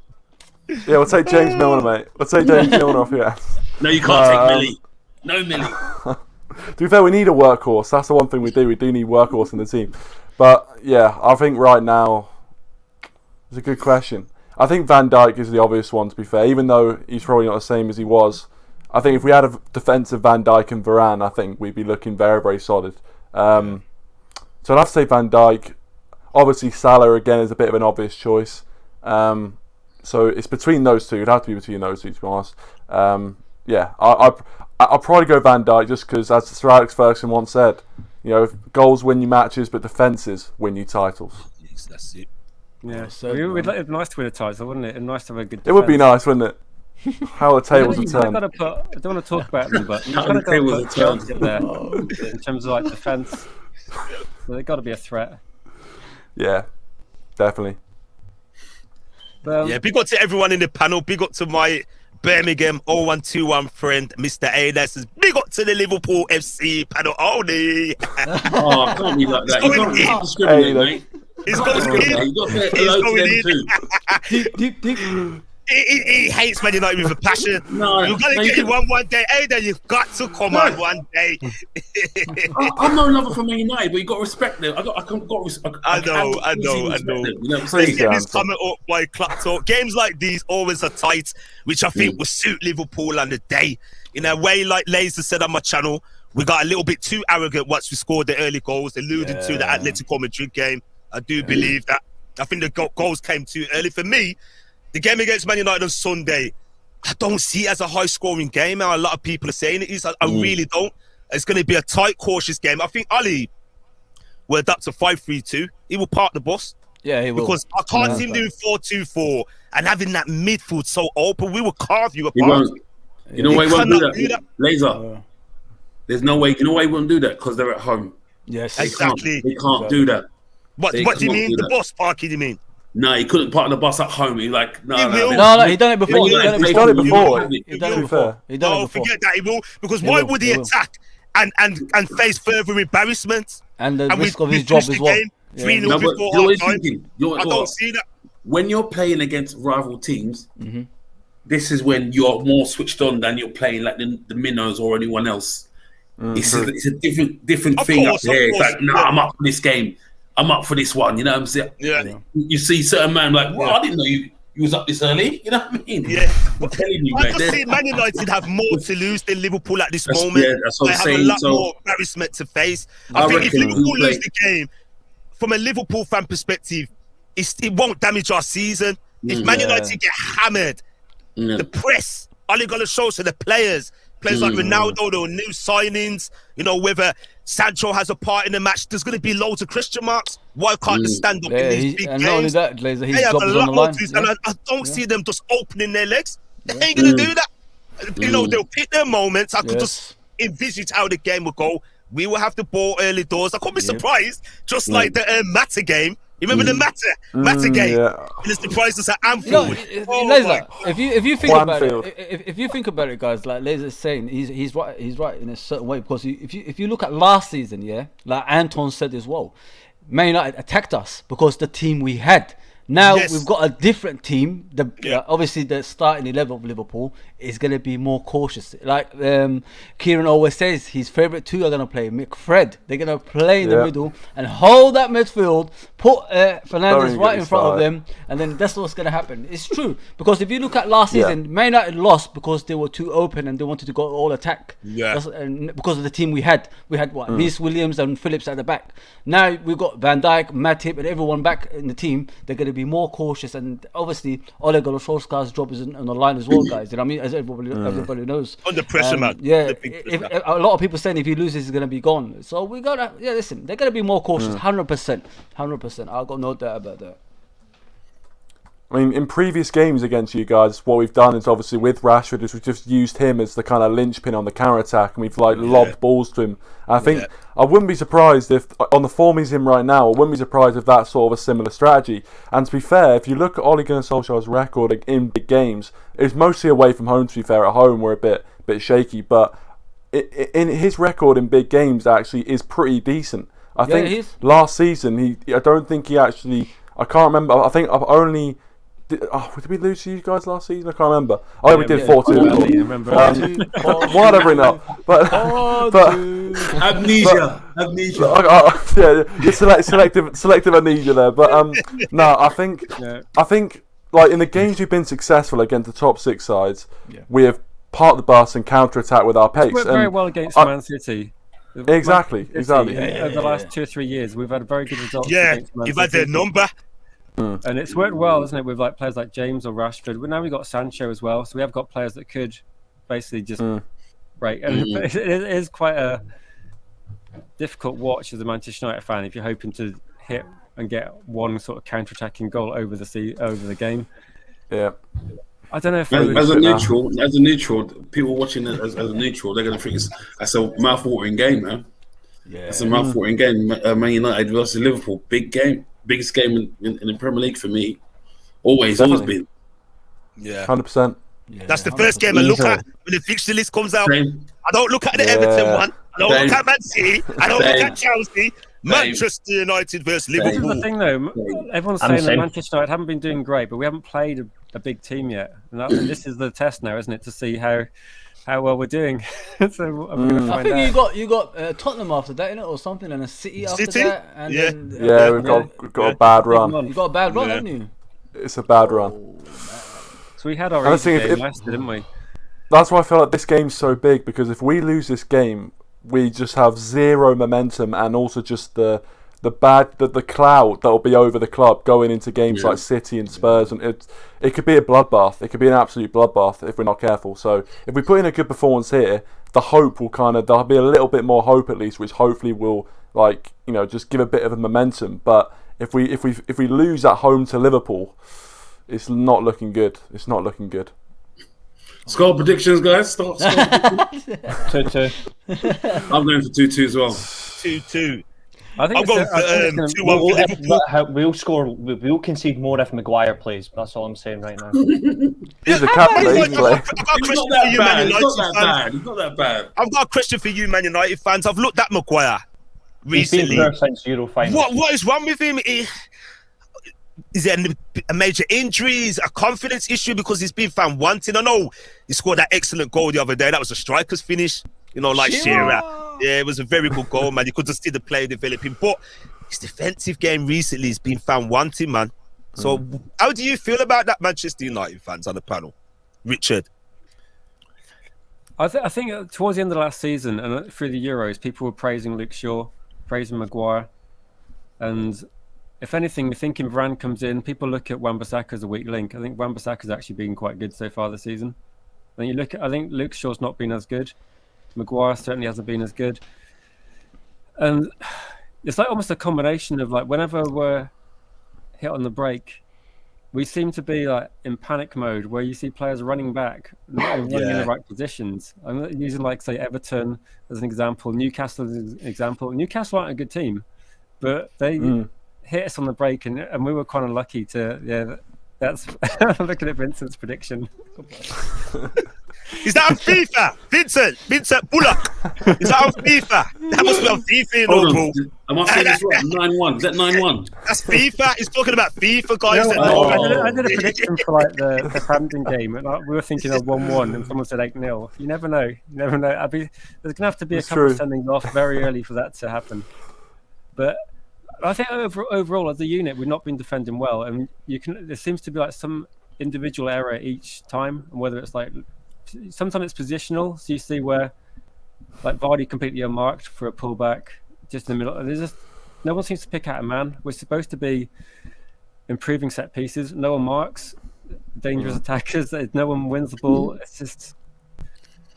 Yeah, we'll take James Milner, mate. We'll take James Milner off here.
No, you can't take Millie. No Millie.
To be fair, we need a workhorse. That's the one thing we do. We do need workhorse in the team. But yeah, I think right now it's a good question. I think Van Dijk is the obvious one, to be fair, even though he's probably not the same as he was. I think if we had a defensive Van Dijk and Varane, I think we'd be looking very, very solid. So I'd have to say Van Dijk. Obviously, Salah again is a bit of an obvious choice. So it's between those two. It'd have to be between those two, to be honest. I'll probably go Van Dijk just because, as Sir Alex Ferguson once said, goals win you matches, but defences win you titles.
Yes, that's it.
Yeah, so it'd be nice to win a title, wouldn't it? It'd be nice to have a good defense.
It would be nice, wouldn't it? How the tables would turn.
I don't want to talk about them, but you've got to put Chelsea up there in terms of defence. So they've got to be a threat.
Yeah, definitely.
Big up to everyone in the panel. Big up to my Birmingham 0121 friend, Mr. A. Says big up to the Liverpool FC panel only.
Oh, can't be like that. You can't discriminate, mate.
He's going in. He hates Man United with a passion.
No,
you're gonna get it one day. Hey, then you've got to come on one day.
I'm no lover for Man United, but you got to respect them. I know.
Let's get this comment up by Club Talk. Games like these always are tight, which I think will suit Liverpool on the day. In a way, like Laser said on my channel, we got a little bit too arrogant once we scored the early goals, alluding to the Atletico Madrid game. I do believe that. I think the goals came too early for me. The game against Man United on Sunday, I don't see it as a high-scoring game. A lot of people are saying it is. I really don't. It's going to be a tight, cautious game. I think Ali will adapt to 5-3-2. He will park the bus.
Yeah, he will.
Because I can't see him doing 4-2-4 and having that midfield so open. We will carve you apart.
He won't. You know why he won't do that? Laser. There's no way. You know why he won't do that? Because they're at home.
Yes,
exactly.
They can't do that.
What do you mean? The bus parking, you mean?
No, he couldn't park the bus at home. He
no, he done it before.
He's done it before.
Forget that he will, because why would he attack and face further embarrassment?
And the risk of his job as well.
3-0 before half time. I don't see that.
When you're playing against rival teams, this is when you're more switched on than you're playing like the Minnows or anyone else. It's a different thing up there. It's like, I'm up for this game. I'm up for this one, you know what I'm saying?
Yeah.
You see certain man like, well, I didn't know you. you was up this early. You know what I mean?
Yeah.
I'm telling you,
I
mate.
just see Man United have more to lose than Liverpool at this
That's-
moment.
yeah, that's what
They
I'm
have a
saying.
lot
So-
more embarrassment to face.
I
I think if
reckon
Liverpool
we'll
lose
play-
the game, from a Liverpool fan perspective, it won't damage our season. If Man United get hammered, the press, Ole Gunnar Solskjaer, the players like Ronaldo, the new signings, you know, whether Sancho has a part in the match, there's going to be loads of question marks. Why can't they stand up in these big
and
games?
not only that, Glazer,
They
his
have
job
a
is
lot
on the
more
line.
to lose,
Yeah.
and I don't see them just opening their legs. They ain't going to do that. You know, they'll pick their moments. I could just envisage how the game would go. We will have the ball early doors. I couldn't be surprised, just like the Matter game. You remember the Matter game?
Yeah.
And it surprised us at Anfield.
No,
Oh
Laser,
my-
if you think about
Wanfield.
it, if you think about it, guys, like Laser's saying, he's right in a certain way, because if you look at last season, yeah, like Anton said as well, Man United attacked us because the team we had. Now
Yes.
we've got a different team. Obviously the starting 11 of Liverpool is going to be more cautious. Like Kieran always says, his favourite two are going to play McFred. They're going to play in the middle and hold that midfield, put Fernandes right in front of them, and then that's what's going to happen. It's true, because if you look at last season, Man United lost because they were too open and they wanted to go all attack. And because of the team we had what, Reece Williams and Phillips at the back. Now we've got Van Dijk, Matip, and everyone back in the team. They're going to be more cautious, and obviously Ole Gunnar Solskjaer's job is on the line as well, guys. You know what I mean? As everybody knows.
Under pressure, man.
Yeah,
The big pressure.
if a lot of people saying if he loses, he's going to be gone. So we gotta, listen, they're going to be more cautious, 100%. I've got no doubt about that.
I mean, in previous games against you guys, what we've done is obviously with Rashford is we've just used him as the kind of linchpin on the counter attack, and we've lobbed balls to him. And I think I wouldn't be surprised if on the form he's in right now, I wouldn't be surprised if that's sort of a similar strategy. And to be fair, if you look at Ole Gunnar Solskjaer's record in big games, it's mostly away from home. To be fair, at home we're a bit shaky, but in his record in big games actually is pretty decent. I think last season I don't think he actually. I can't remember. I think I've only. Did we lose to you guys last season? I can't remember. Oh, yeah, we did 4-2. Whatever enough. But
amnesia.
Selective amnesia there. But no, I think like in the games we've been successful against the top six sides, we have parked the bus and counter attack with our pace.
It's worked very well against Man City.
Exactly.
Over the last 2 or 3 years, we've had a very good result.
Yeah, you've had their number.
And it's worked well, isn't it, with like players like James or Rashford. But now we've got Sancho as well, so we have got players that could basically just break. And it is quite a difficult watch as a Manchester United fan if you're hoping to hit and get one sort of counter-attacking goal over the game.
Yeah.
I don't know if
as a neutral, people watching it as a neutral, they're going to think that's a mouth-watering game, man. Yeah, it's a mouth-watering game. Man United versus Liverpool, big game. Biggest game in the Premier League for me. Always been.
Yeah,
100%.
That's the first game I look at when the fixture list comes out. I don't look at the Everton one. I don't look at Man City. I don't look at Chelsea. Manchester United versus Liverpool.
This is the thing, though. Everyone's saying that Manchester United haven't been doing great, but we haven't played a big team yet. And this is the test now, isn't it, to see how well we're doing. So I'm gonna
I
find
think
out.
you got Tottenham after that, innit, or something, and a City after that. And then,
we've got a bad run.
You got a bad run, haven't you?
It's a bad run.
So we had our easy game last, didn't we?
That's why I feel like this game's so big, because if we lose this game, we just have zero momentum, and also just the cloud that will be over the club going into games like City and Spurs, and it could be a bloodbath. It could be an absolute bloodbath if we're not careful. So if we put in a good performance here, the hope will there'll be a little bit more hope at least, which hopefully will just give a bit of a momentum. But if we lose at home to Liverpool, it's not looking good. It's not looking good.
Score predictions, guys. Start.
2-2.
I'm going for 2-2 as well.
2-2.
I think
I'm going for 2-1.
We'll concede more if Maguire plays. That's all I'm saying right now.
He's a captain.
I've got a question for you, Man United fans.
He's not that bad.
I've got a question for you, Man United fans. I've looked at Maguire recently.
He's been there since Euro final.
What is wrong with him? Is there a major injuries, a confidence issue? Because he's been found wanting. I know he scored that excellent goal the other day. That was a striker's finish, like Shearer. Yeah, it was a very good goal, man. You could just see the player developing. But his defensive game recently has been found wanting, man. So, how do you feel about that, Manchester United fans on the panel, Richard?
I think towards the end of last season and through the Euros, people were praising Luke Shaw, praising Maguire, and if anything, thinking Varane comes in, people look at Wan-Bissaka as a weak link. I think Wan-Bissaka's actually been quite good so far this season. I think Luke Shaw's not been as good. Maguire certainly hasn't been as good, and it's like almost a combination of like whenever we're hit on the break, we seem to be like in panic mode where you see players running back, not running in the right positions. I'm using like say Everton as an example, Newcastle as an example. Newcastle aren't a good team, but they hit us on the break, and we were kind of lucky to. That's looking at Vincent's prediction.
Is that on FIFA? Vincent Bullock. Is that on FIFA? That must be on FIFA, you know, bro.
Am I saying this right? 9-1. Is that 9-1?
That's FIFA. He's talking about FIFA, guys.
I did a prediction for like the Hampton game, and we were thinking of 1-1, and someone said 8-0. You never know. There's going to have to be a couple of sendings off very early for that to happen. But I think overall, as a unit, we've not been defending well, and there seems to be like some individual error each time, and whether it's like sometimes it's positional. So you see where like Vardy completely unmarked for a pullback just in the middle. There's just no one seems to pick out a man. We're supposed to be improving set pieces. No one marks dangerous attackers. No one wins the ball. It's just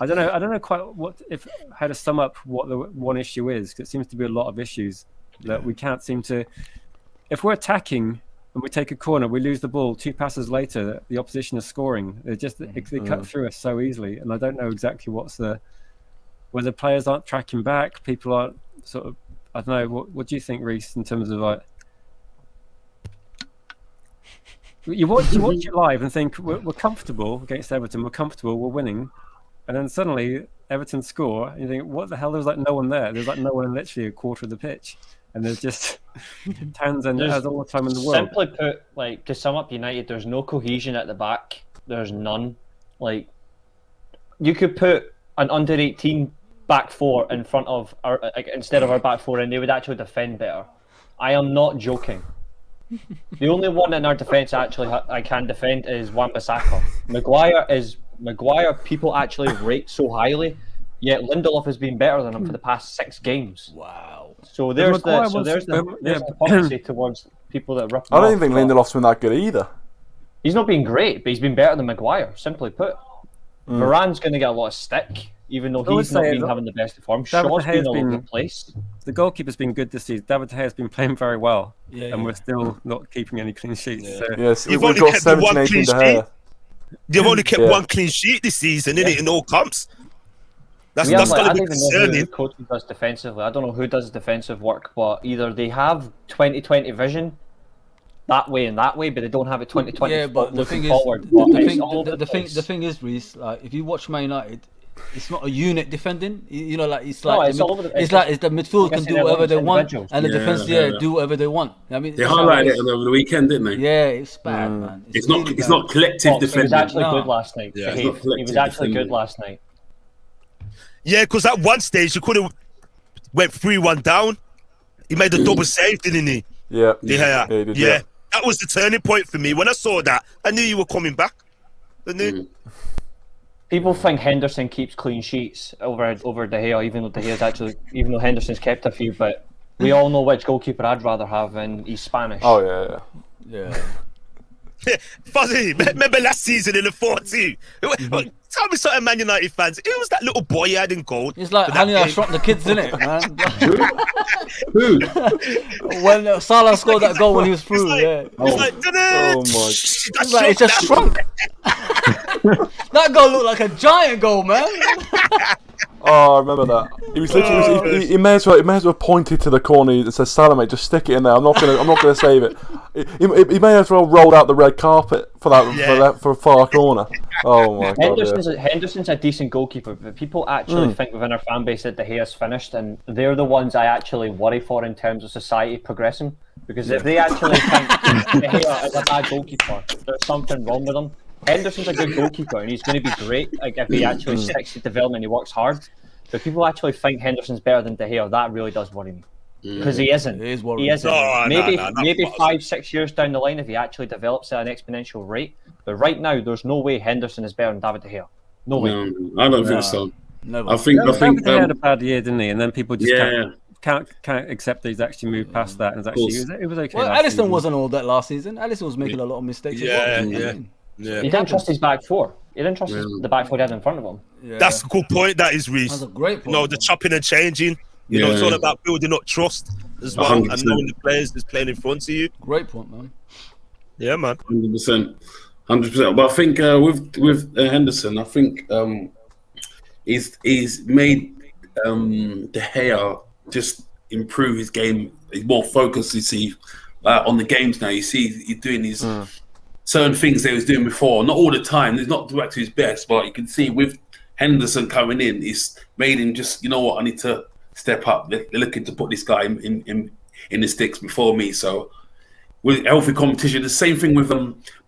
I don't know quite how to sum up what the one issue is, because it seems to be a lot of issues that we can't seem to. If we're attacking and we take a corner, we lose the ball. 2 passes later, the opposition is scoring. They cut through us so easily, and I don't know exactly whether players aren't tracking back, people aren't sort of. I don't know. What do you think, Reece, in terms of like? You watch it live and think we're comfortable against Everton. We're comfortable. We're winning, and then suddenly Everton score, and you think, what the hell? There's like no one there. There's like no one in literally a quarter of the pitch. And there's just Townsend has all the time in the world.
Simply put, like to sum up United, there's no cohesion at the back. There's none. Like you could put an under-18 back four in front of instead of our back four, and they would actually defend better. I am not joking. The only one in our defence actually I can defend is Wan-Bissaka. Maguire. People actually rate so highly, yet Lindelof has been better than him for the past 6 games.
Wow.
So there's the policy towards people that rip him
I don't
off,
think Lindelof's been that good either.
He's not been great, but he's been better than Maguire, simply put. Varane's going to get a lot of stick, even though he's not been having the best of form. Shaw's been all over the place.
The goalkeeper's been good this season. David De Gea's been playing very well, and we're still not keeping any clean sheets.
Yeah.
So.
Yes,
You've
we've
only
got
kept
17,
one
18
clean
De
sheet.
Gea.
You've only kept one clean sheet this season, innit? In all comps. That's
I
got to
don't
be
even know who
concerning.
coach does defensively. I don't know who does defensive work, but either they have 20/20 vision that way and that way, but they don't have it 20/20
Yeah, but the thing is,
forward.
the thing is, Reece, like if you watch Man United, it's not a unit defending. You know, like it's like
it's all over the-
it's the midfield can do whatever they want,
individuals.
and the defense do whatever they want. I mean,
They highlighted it over the weekend, didn't they?
Yeah, it's bad, man.
It's
really
not
bad.
collective
He was
defending.
actually
No.
good last night.
Yeah,
De
it's not
Gea. He
collective
was actually
defending.
good last night.
Yeah, because at one stage you could have went 3-1 down. He made a double save, didn't he?
Yeah.
Yeah,
he did,
yeah. That was the turning point for me. When I saw that, I knew you were coming back. I knew.
People think Henderson keeps clean sheets over De Gea, even though Henderson's kept a few. But we all know which goalkeeper I'd rather have, and he's Spanish.
Oh yeah.
Fuzzy, remember last season in the 4-2? Tell me something, Man United fans. It was that little boy he had in goal.
It's like
for that
Honey, I
game.
Shrunk the Kids, isn't it, man?
Who?
When Salah scored that goal when he was through,
It's like,
Oh my.
It's like it just shrunk. That goal looked like a giant goal, man.
Oh, I remember that. He was literally he may as well have pointed to the corner and said, "Salah, mate, just stick it in there. I'm not gonna save it." He may as well rolled out the red carpet for a far corner. Oh my god.
Henderson's a decent goalkeeper, but people actually think within our fan base that De Gea's finished, and they're the ones I actually worry for in terms of society progressing. Because if they actually think De Gea is a bad goalkeeper, there's something wrong with him. Henderson's a good goalkeeper, and he's going to be great if he actually sticks to development and he works hard. But people actually think Henderson's better than De Gea. That really does worry me. because he isn't.
It is worrying.
He isn't.
No,
maybe
not
maybe
much.
5-6 years down the line if he actually develops at an exponential rate. But right now, there's no way Henderson is better than David De Gea. No way.
No, I don't think so.
Never.
I think
David De Gea had a bad year, didn't he? And then people just
yeah.
can't accept that he's actually moved past that. And it's actually it was okay.
Well,
last
Alisson
season.
wasn't all that last season. Alisson was making a lot of mistakes.
Yeah,
as well.
yeah.
I mean,
Yeah.
He didn't trust his back four. He didn't trust the back four he had in front of him.
yeah.
That's a good point. That is Reece.
That's a great point.
You know, the chopping and changing. You know, it's all about building up trust as well,
100%.
and knowing the players that's playing in front of you.
Great point, man.
Yeah, man.
100%. But I think with Henderson, I think he's made De Gea just improve his game. He's more focused. You see on the games now. You see he's doing these certain things that he was doing before. Not all the time. He's not back to his best, but you can see with Henderson coming in, it's made him just, you know what, I need to step up. They're looking to put this guy in the sticks before me. So with healthy competition, the same thing with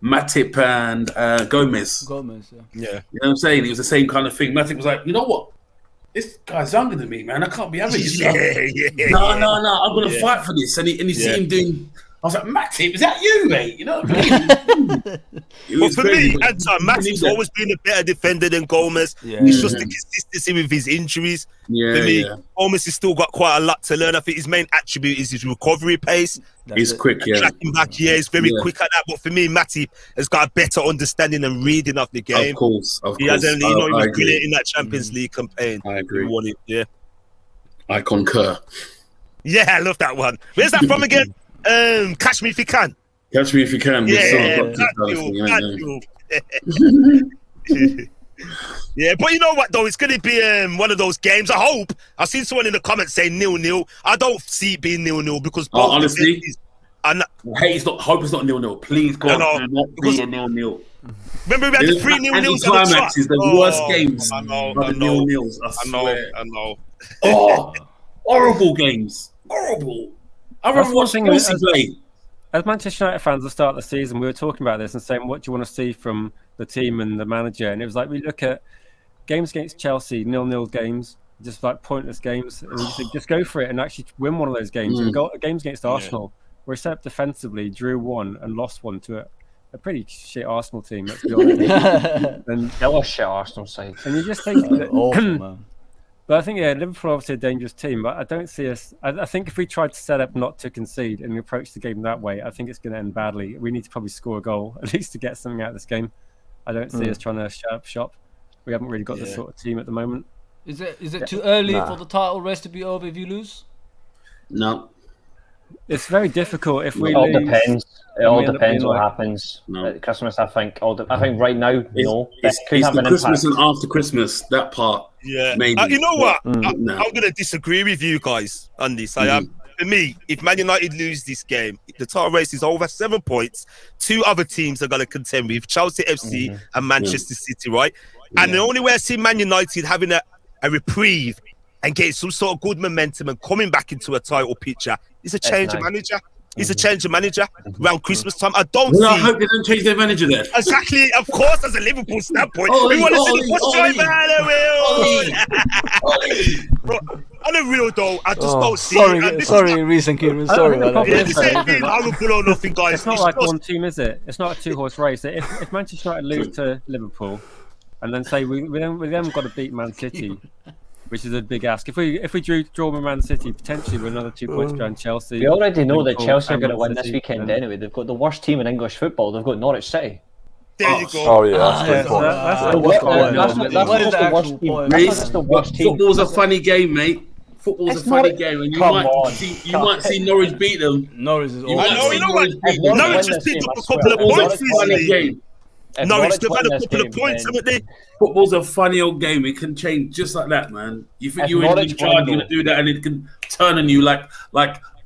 Matip and Gomez.
Gomez, yeah.
Yeah.
You know what I'm saying? It was the same kind of thing. Matip was like, you know what? This guy's younger than me, man. I can't be having this.
Yeah.
No, I'm going to fight for this. And you see him doing... I was like, Matip, is that you, mate? You know what I mean?
Well, for me, Matip's always been a better defender than Gomez.
Yeah.
It's just the consistency with his injuries. For me, Gomez has still got quite a lot to learn. I think his main attribute is his recovery pace.
He's quick,
Tracking back, he's very quick at that. But for me, Matip has got a better understanding and reading of the game.
Of course.
He was brilliant in that Champions League campaign.
I agree.
He won it, yeah.
I concur.
Yeah, I love that one. Where's that from again? Catch Me If You Can.
Catch Me If You Can.
Yeah, yeah, but you know what though? It's going to be one of those games. I hope. I've seen someone in the comments saying 0-0. I don't see it being 0-0 because both
honestly,
I
hope it's not 0-0. Please, God, do not be a 0-0.
Remember we had the 3 0-0s
at the climax is the worst games.
I know.
The 0-0s.
I know.
Oh, horrible games. Horrible. I remember watching Chelsea play.
As Manchester United fans at the start of the season, we were talking about this and saying, what do you want to see from the team and the manager? And it was like, we look at games against Chelsea, 0-0 games, just like pointless games. And just go for it and actually win one of those games. And games against Arsenal, we're set up defensively, drew one and lost one to a pretty shit Arsenal team, let's be honest. And
Killer shit Arsenal side.
And you just think that,
awful, man.
But I think, Liverpool are obviously a dangerous team, but I don't see us... I think if we tried to set up not to concede and approach the game that way, I think it's going to end badly. We need to probably score a goal, at least to get something out of this game. I don't see us trying to shut up shop. We haven't really got this sort of team at the moment.
Is it too early for the title race to be over if you lose?
No.
It's very difficult if we
It all
lose.
depends. It all depends what happens
No.
at Christmas. I think right now, no.
It's the Christmas and after Christmas, that part.
Yeah.
Maybe.
You know what?
No.
I'm going to disagree with you guys on this. For me, if Man United lose this game, the title race is over 7 points. 2 other teams are going to contend with Chelsea FC and Manchester City, right? And the only way I see Man United having a reprieve and getting some sort of good momentum and coming back into a title picture is a change of manager. It's a change of manager around Christmas time. I don't see.
I hope they don't change their manager then.
Exactly, of course, as a Liverpool standpoint, we want to see the push driver. On the real though, I just don't see.
Sorry, Reece and Kieran. Sorry about that.
Yeah, the same thing. Horrible or nothing, guys.
It's not like one team, is it? It's not a 2-horse race. If Manchester United lose to Liverpool, and then say we then got to beat Man City, which is a big ask. If we draw with Man City, potentially we're another 2 points behind Chelsea.
We already know that Chelsea are going to win
City,
this weekend anyway. They've got the worst team in English football. They've got Norwich City.
There you go.
Oh yeah, that's
the worst team.
Football's a funny game, mate. Football's a funny game, and you might see Norwich beat them.
Norwich is
I know, you know what? Norwich just picked up a couple of points recently. Norwich, they've had a couple of points, haven't they?
Football's a funny old game. It can change just like that, man. You think you're in charge, you're gonna do that, and it can turn on you like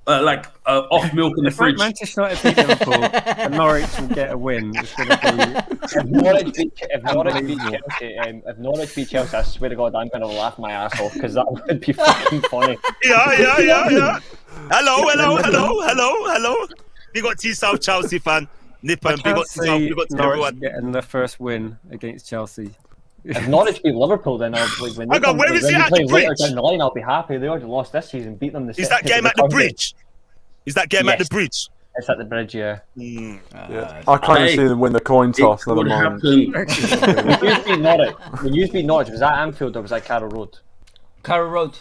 off milk in the fridge.
Manchester United beat Liverpool and Norwich will get a win. It's gonna be...
If Norwich beat Chelsea, I swear to God, I'm going to laugh my ass off because that would be fucking funny.
Yeah. Hello. We got T-South Chelsea fan. Nipper and big up to South. Big up to everyone.
Getting their first win against Chelsea.
If Norwich beat Liverpool, then I'll like when they
Hang on, where is it at the
play later
bridge?
down the line, I'll be happy. They already lost this season, beat them.
Is that game at the bridge? Is that game at the
Yes.
bridge?
It's at the bridge, yeah.
Yeah. I can't even
Hey,
see them win the coin toss. Never
What
mind.
happened?
When you beat Norwich, was that Anfield or was that Carroll Road?
Carroll Road.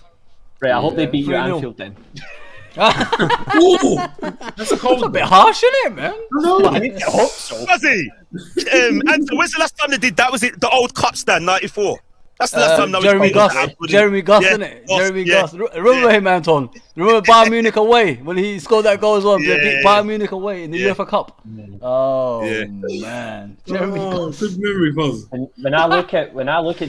Right, I hope they beat you at
3-0.
Anfield then.
Ooh, that's a cold.
A bit harsh, isn't it, man?
I hope so.
Fuzzy, Anthony, when's the last time they did that? Was it the old cup stand '94? That's the last time.
Jeremy Goss. Jeremy Goss,
Yeah,
isn't it?
Goss,
Jeremy
yeah.
Goss. Remember him, Anton? Remember Bayern Munich away when he scored that goal as well?
Yeah,
They beat
yeah.
Bayern Munich away in the UEFA Cup. Oh
Yeah.
man, Jeremy Goss.
Good memory, Buzz.
And when I look at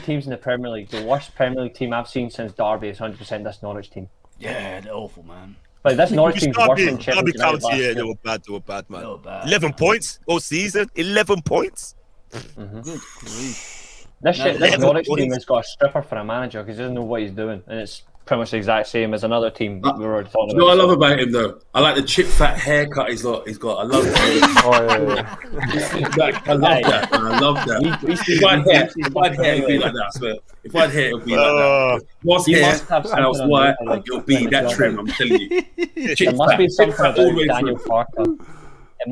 teams in the Premier League, the worst Premier League team I've seen since Derby is 100% this Norwich team.
Yeah, they're awful, man.
Like this Norwich team's worse than Sheffield United
County,
last
yeah,
year.
they were bad, man.
They were bad.
11 points all season. 11 points.
Good grief.
This
Yeah,
Norwich
but
team has got a stripper for a manager because he doesn't know what he's doing, and it's pretty much the exact same as another team we were already talking
You know what I
about.
love about him though? I like the chip fat haircut he's got. I love that.
Oh yeah.
I love that. Man. I love that. If I had hair, it'd be like that. I swear. If I had hair, it'd be like that. What's
He
hair?
must have
And I was
something
white.
on
It'll be that trim. I'm telling you.
There
Chip
must be
fat,
something
chip fat all the
about
way
Daniel
through.
Parker. It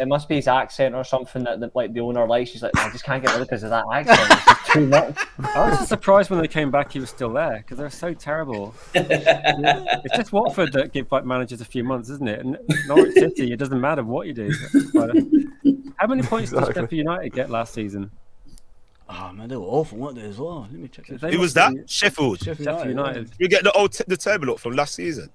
must be his accent or something that like the owner likes. She's like, I just can't get rid of it because of that accent. It's just too much.
I was just surprised when they came back he was still there because they're so terrible. It's just Watford that give like managers a few months, isn't it? And Norwich City, it doesn't matter what you do. How many points did
Exactly.
Sheffield United get last season?
Oh man, they were awful, weren't they as well? Let me check this.
They
Who was
must
that?
be-
Sheffield.
Sheffield United.
You get the table up from last season.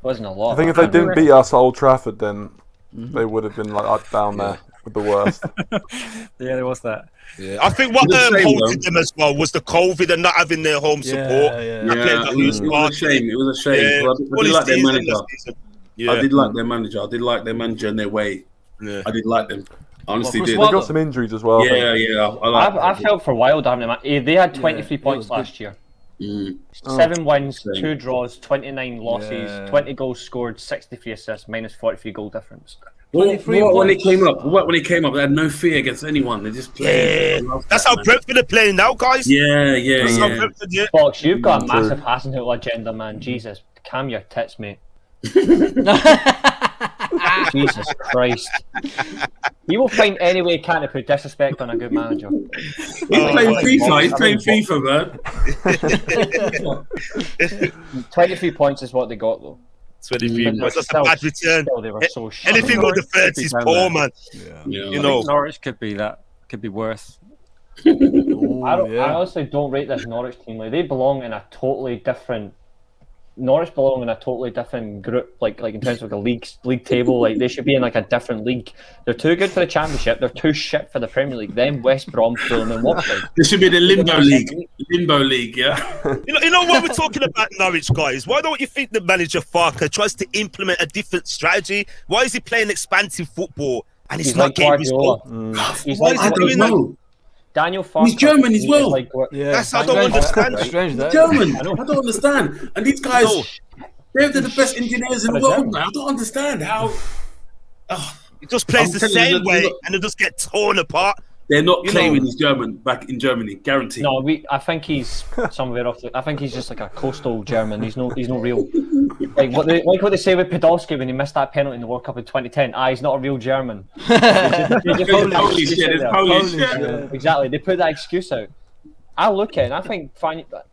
Wasn't a lot.
I think if they didn't beat us at Old Trafford, then they would have been like up down there with the worst.
Yeah, there was that.
Yeah, I think what
It's a shame,
halted them as well was the COVID and not having their home support.
Yeah.
That played
Yeah,
a
it
huge
was
part.
a shame. It was a shame.
Yeah,
I did like their manager.
Yeah.
I did like their manager. I did like their manager and their way.
Yeah.
I did like them. I honestly
Well,
did.
They got some injuries as well. I think.
Yeah. I like.
I felt for Wild having him. They had 23 points last year.
Mm.
7 wins,
Same.
2 draws, 29 losses,
Yeah.
20 goals scored, 63 assists, minus 43 goal difference.
What,
23
when they
points.
came up? What when they came up? They had no fear against anyone. They just played. I love
That's
that,
how
man.
Brentford are playing now, guys.
Yeah.
That's how Brentford, yeah.
Fox, you've got a
True.
massive Hasenhüttl agenda, man. Jesus, calm your tits, mate. Jesus Christ. He will find any way he can to put disrespect on a good manager.
He's playing FIFA. He's playing FIFA, man.
23 points is what they got, though.
23
But
points. That's a
still-
bad return.
still they were so shit.
Anything under 30 is poor, man.
Yeah.
You know.
Norwich could be that. Could be worse.
Ooh,
I
yeah.
honestly don't rate this Norwich team. Like, they belong in a totally different. Norwich belong in a totally different group, like in terms of the league table. Like they should be in like a different league. They're too good for the Championship. They're too shit for the Premier League. Then West Brom, Fulham, and Watford.
This should be the Limbo League. Limbo League, yeah.
You know what we're talking about Norwich, guys? Why don't you think the manager Farker tries to implement a different strategy? Why is he playing expansive football and he's not
like
getting
Guardiola.
results?
He's
Why
like
is he
I don't
doing that?
know.
Daniel Farker.
He's German as
he
well.
is like,
Yeah,
That's- I don't understand.
Strange that.
German. I don't understand. And these guys,
No.
they're the best engineers in the
But
world,
German.
man. I don't understand how.
He just plays
I'm
the
telling you,
same way
look-
and it just get torn apart.
They're not
You
claiming
know-
he's German back in Germany, guaranteed.
no, I think he's somewhere off. I think he's just like a coastal German. He's no real. Like what they say with Podolski when he missed that penalty in the World Cup in 2010. He's not a real German. They just put that
Polish,
excuse
yeah,
out
there's
there.
Polish.
Yeah.
Exactly. They put that excuse out. I look at it and I think,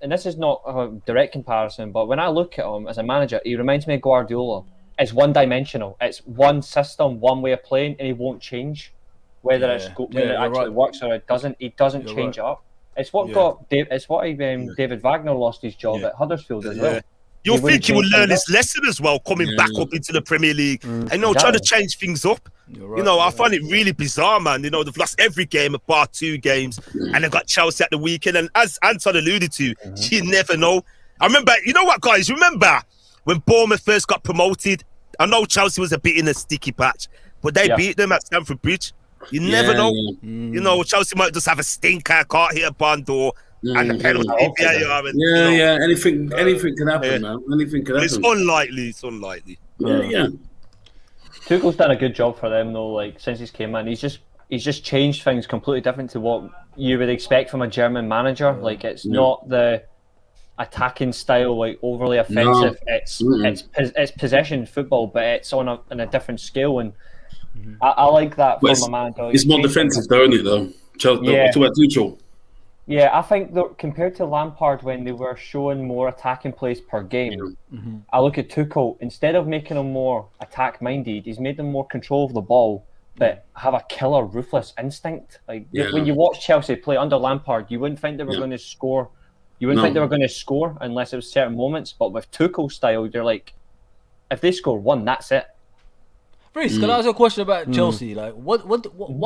and this is not a direct comparison, but when I look at him as a manager, he reminds me of Guardiola. It's one-dimensional. It's one system, one way of playing, and he won't change. Whether
Yeah.
it
Yeah, you're
actually
right.
works or it doesn't, he doesn't
You're
change
right.
it up. It's what David Wagner lost his job at Huddersfield as well.
You'll
He wouldn't
think he will
change
learn
things
his lesson as well, coming back up into the Premier League. And trying to
Exactly.
change things up.
You're right,
You know, I
you're
find it really bizarre, man. You know, they've lost every game apart 2 games, and they've got Chelsea at the weekend. And as Anton alluded to, you never know. I remember, you know what, guys? Remember when Bournemouth first got promoted? I know Chelsea was a bit in a sticky patch, but they beat them at Stamford Bridge. You never know. You know, Chelsea might just have a stinker, can't hit a band or and the penalty. VAR and, you know,
Yeah. Anything can happen, man. Anything can
but it's
happen.
unlikely. It's unlikely.
Yeah.
Tuchel's done a good job for them though. Like since he's came in, he's he's just changed things completely different to what you would expect from a German manager. Like it's not the attacking style, like overly offensive. It's possession football, but it's on a different scale, and I like that
But
from a manager.
It's more defensive, though, isn't it? Though,
Yeah.
Talk about Tuchel.
Yeah, I think that compared to Lampard when they were showing more attacking plays per game, I look at Tuchel, instead of making them more attack-minded, he's made them more control of the ball, but have a killer, ruthless instinct. Like when you watch Chelsea play under Lampard, you wouldn't think they were going to score. You wouldn't think they were going to score unless it was certain moments. But with Tuchel's style, you're like, if they score one, that's it.
Reece, can I ask you a question about Chelsea? Like, what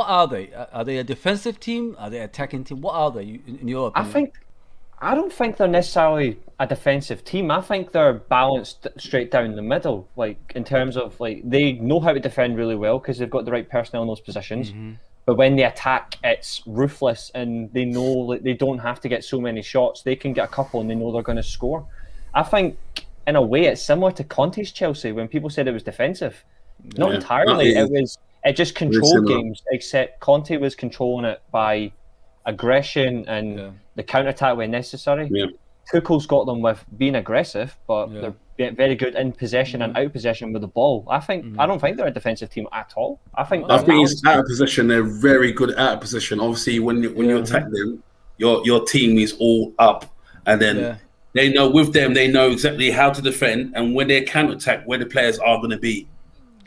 are they? Are they a defensive team? Are they an attacking team? What are they, in your opinion?
I don't think they're necessarily a defensive team. I think they're balanced straight down the middle. Like in terms of like they know how to defend really well because they've got the right personnel in those positions. But when they attack, it's ruthless, and they know like they don't have to get so many shots. They can get a couple, and they know they're going to score. I think in a way it's similar to Conte's Chelsea when people said it was defensive. Not entirely. It just controlled games, except Conte was controlling it by aggression and the counter-attack when necessary. Tuchel's got them with being aggressive, but they're very good in possession and out of possession with the ball. I don't think they're a defensive team at all. I think
it's out of possession. They're very good out of possession. Obviously, when you attack them, your team is all up, and then they know with them they know exactly how to defend, and when they counter-attack, where the players are going to be.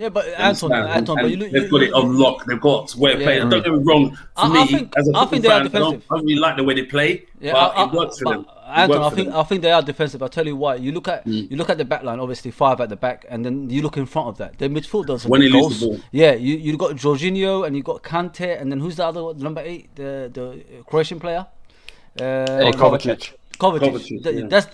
Yeah, but Anton, but
they've got it on lock. They've got where players. Don't get me wrong. I think they are defensive. I don't really like the way they play, but it works for them.
Anton, I think they are defensive. I'll tell you why. You look at the back line, obviously 5 at the back, and then you look in front of that. The midfield doesn't
when he
goals.
loses the ball.
Yeah, you got Jorginho and you got Kante, and then who's the other one? Number 8, the Croatian player,
Kovacic.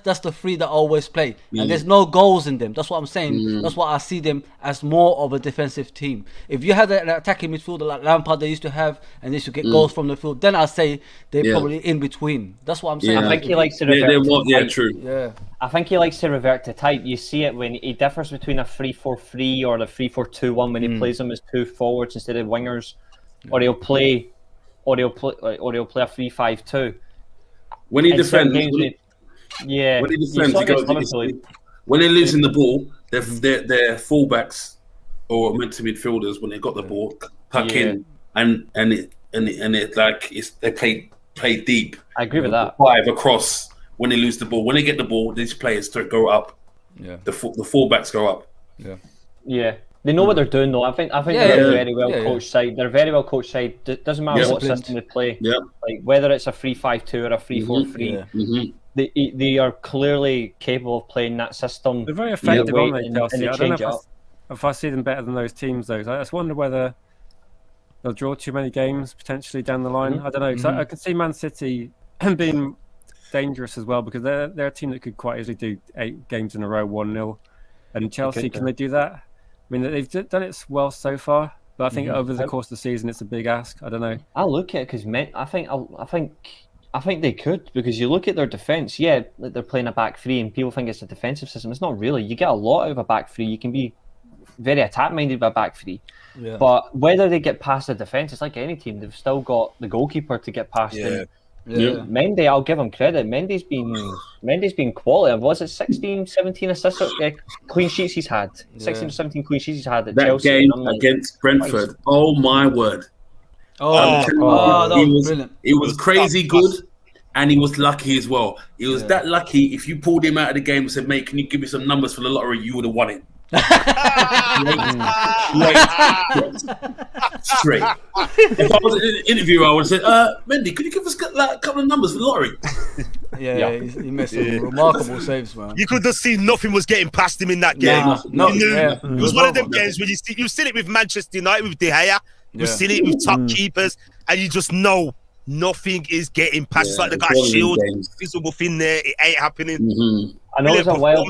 That's the 3 that always play, and there's no goals in them. That's what I'm saying. That's why I see them as more of a defensive team. If you had an attacking midfielder like Lampard they used to have, and they used to get goals from the field, then I say they're probably in between. That's what I'm saying.
I think he likes to revert.
True.
Yeah.
I think he likes to revert to type. You see it when he differs between a 3-4-3 or the 3-4-2-1 when he plays them as 2 forwards instead of wingers, or he'll play a 3-5-2.
When he defends, when he losing the ball, their fullbacks or mental midfielders when they got the ball tuck in and it like they play deep.
I agree with that.
5 across when they lose the ball. When they get the ball, these players go up. Yeah, the fullbacks go up.
Yeah. They know what they're doing, though. I think they're a very well coached side. They're a very well coached side. Doesn't matter what system they play. Yeah. Like whether it's a 3-5-2 or a 3-4-3. They are clearly capable of playing that system.
They're very effective, aren't they, Chelsea? I don't know if I see them better than those teams, though. I just wonder whether they'll draw too many games potentially down the line. I don't know. Because I can see Man City being dangerous as well, because they're a team that could quite easily do 8 games in a row 1-0. And Chelsea, can they do that? I mean, they've done it well so far, but I think over the course of the season, it's a big ask. I don't know.
I look at it because I think they could, because you look at their defence. Yeah, they're playing a back 3, and people think it's a defensive system. It's not really. You get a lot out of a back 3. You can be very attack-minded by back 3. Yeah. But whether they get past the defence, it's like any team. They've still got the goalkeeper to get past them. Mendy, I'll give him credit. Mendy's been quality. Was it 16, 17 assists, clean sheets he's had? 16 or 17 clean sheets he's had at
that
Chelsea.
Game against Brentford. Oh my word!
That was brilliant.
He was crazy good, and he was lucky as well. He was that lucky. If you pulled him out of the game and said, "Mate, can you give me some numbers for the lottery?" you would have won it. Straight. If I was in an interview, I would have said, Mendy, could you give us a couple of numbers for the lottery?
He made some remarkable saves, man.
You could just see nothing was getting past him in that game. It was one of them games where you've seen it with Manchester United, with De Gea. You've seen it with top keepers, and you just know nothing is getting past. It's like the guy's shield, visible thing there. It ain't happening.
I know it was a while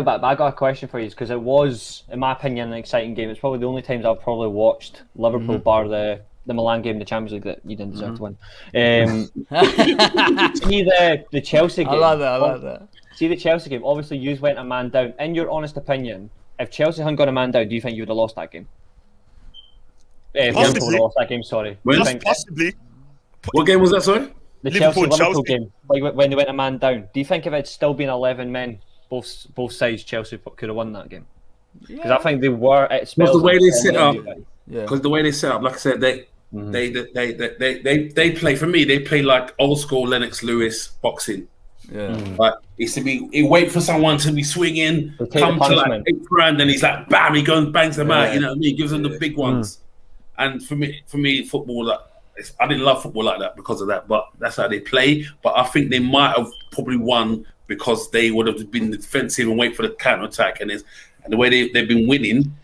back. But I got a question for you, because it was, in my opinion, an exciting game. It's probably the only times I've probably watched Liverpool, bar the Milan game in the Champions League that you didn't deserve to win. See the Chelsea game.
I like that.
See the Chelsea game. Obviously, you went a man down. In your honest opinion, if Chelsea hadn't got a man down, do you think you would have lost that game? Liverpool lost that game. Sorry.
When?
I think
Possibly.
What game was that? Sorry.
the
Liverpool
Liverpool
Chelsea.
game, like when they went a man down. Do you think if it had still been 11 men, both sides, Chelsea could have won that game? Because I think they were. Because
the way they set up.
Yeah.
Because the way they set up, like I said, they play, for me, they play like old school Lennox Lewis boxing.
Yeah.
Like he wait for someone to be swinging,
They take
come
the
to like
punishment.
8 grand, and he's like bam, he goes and bangs them out.
Yeah.
You know what I mean? Gives them the big ones. And for me, football, like, I didn't love football like that because of that. But that's how they play. But I think they might have probably won because they would have been defensive and wait for the counter attack, and the way they've been winning.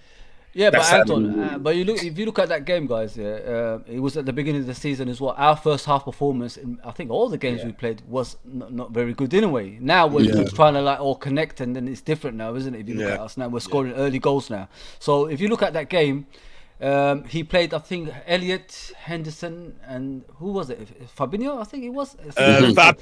Yeah, but
That's how
Anton, but if you look at that game, guys, it was at the beginning of the season as well. Our first half performance, in, I think all the games we played was not very good anyway. Now we're trying to like all connect, and then it's different now, isn't it? If you look at us now, we're scoring early goals now. So if you look at that game, he played, I think, Elliot, Henderson, and who was it? Fabinho, I think it was.
Fab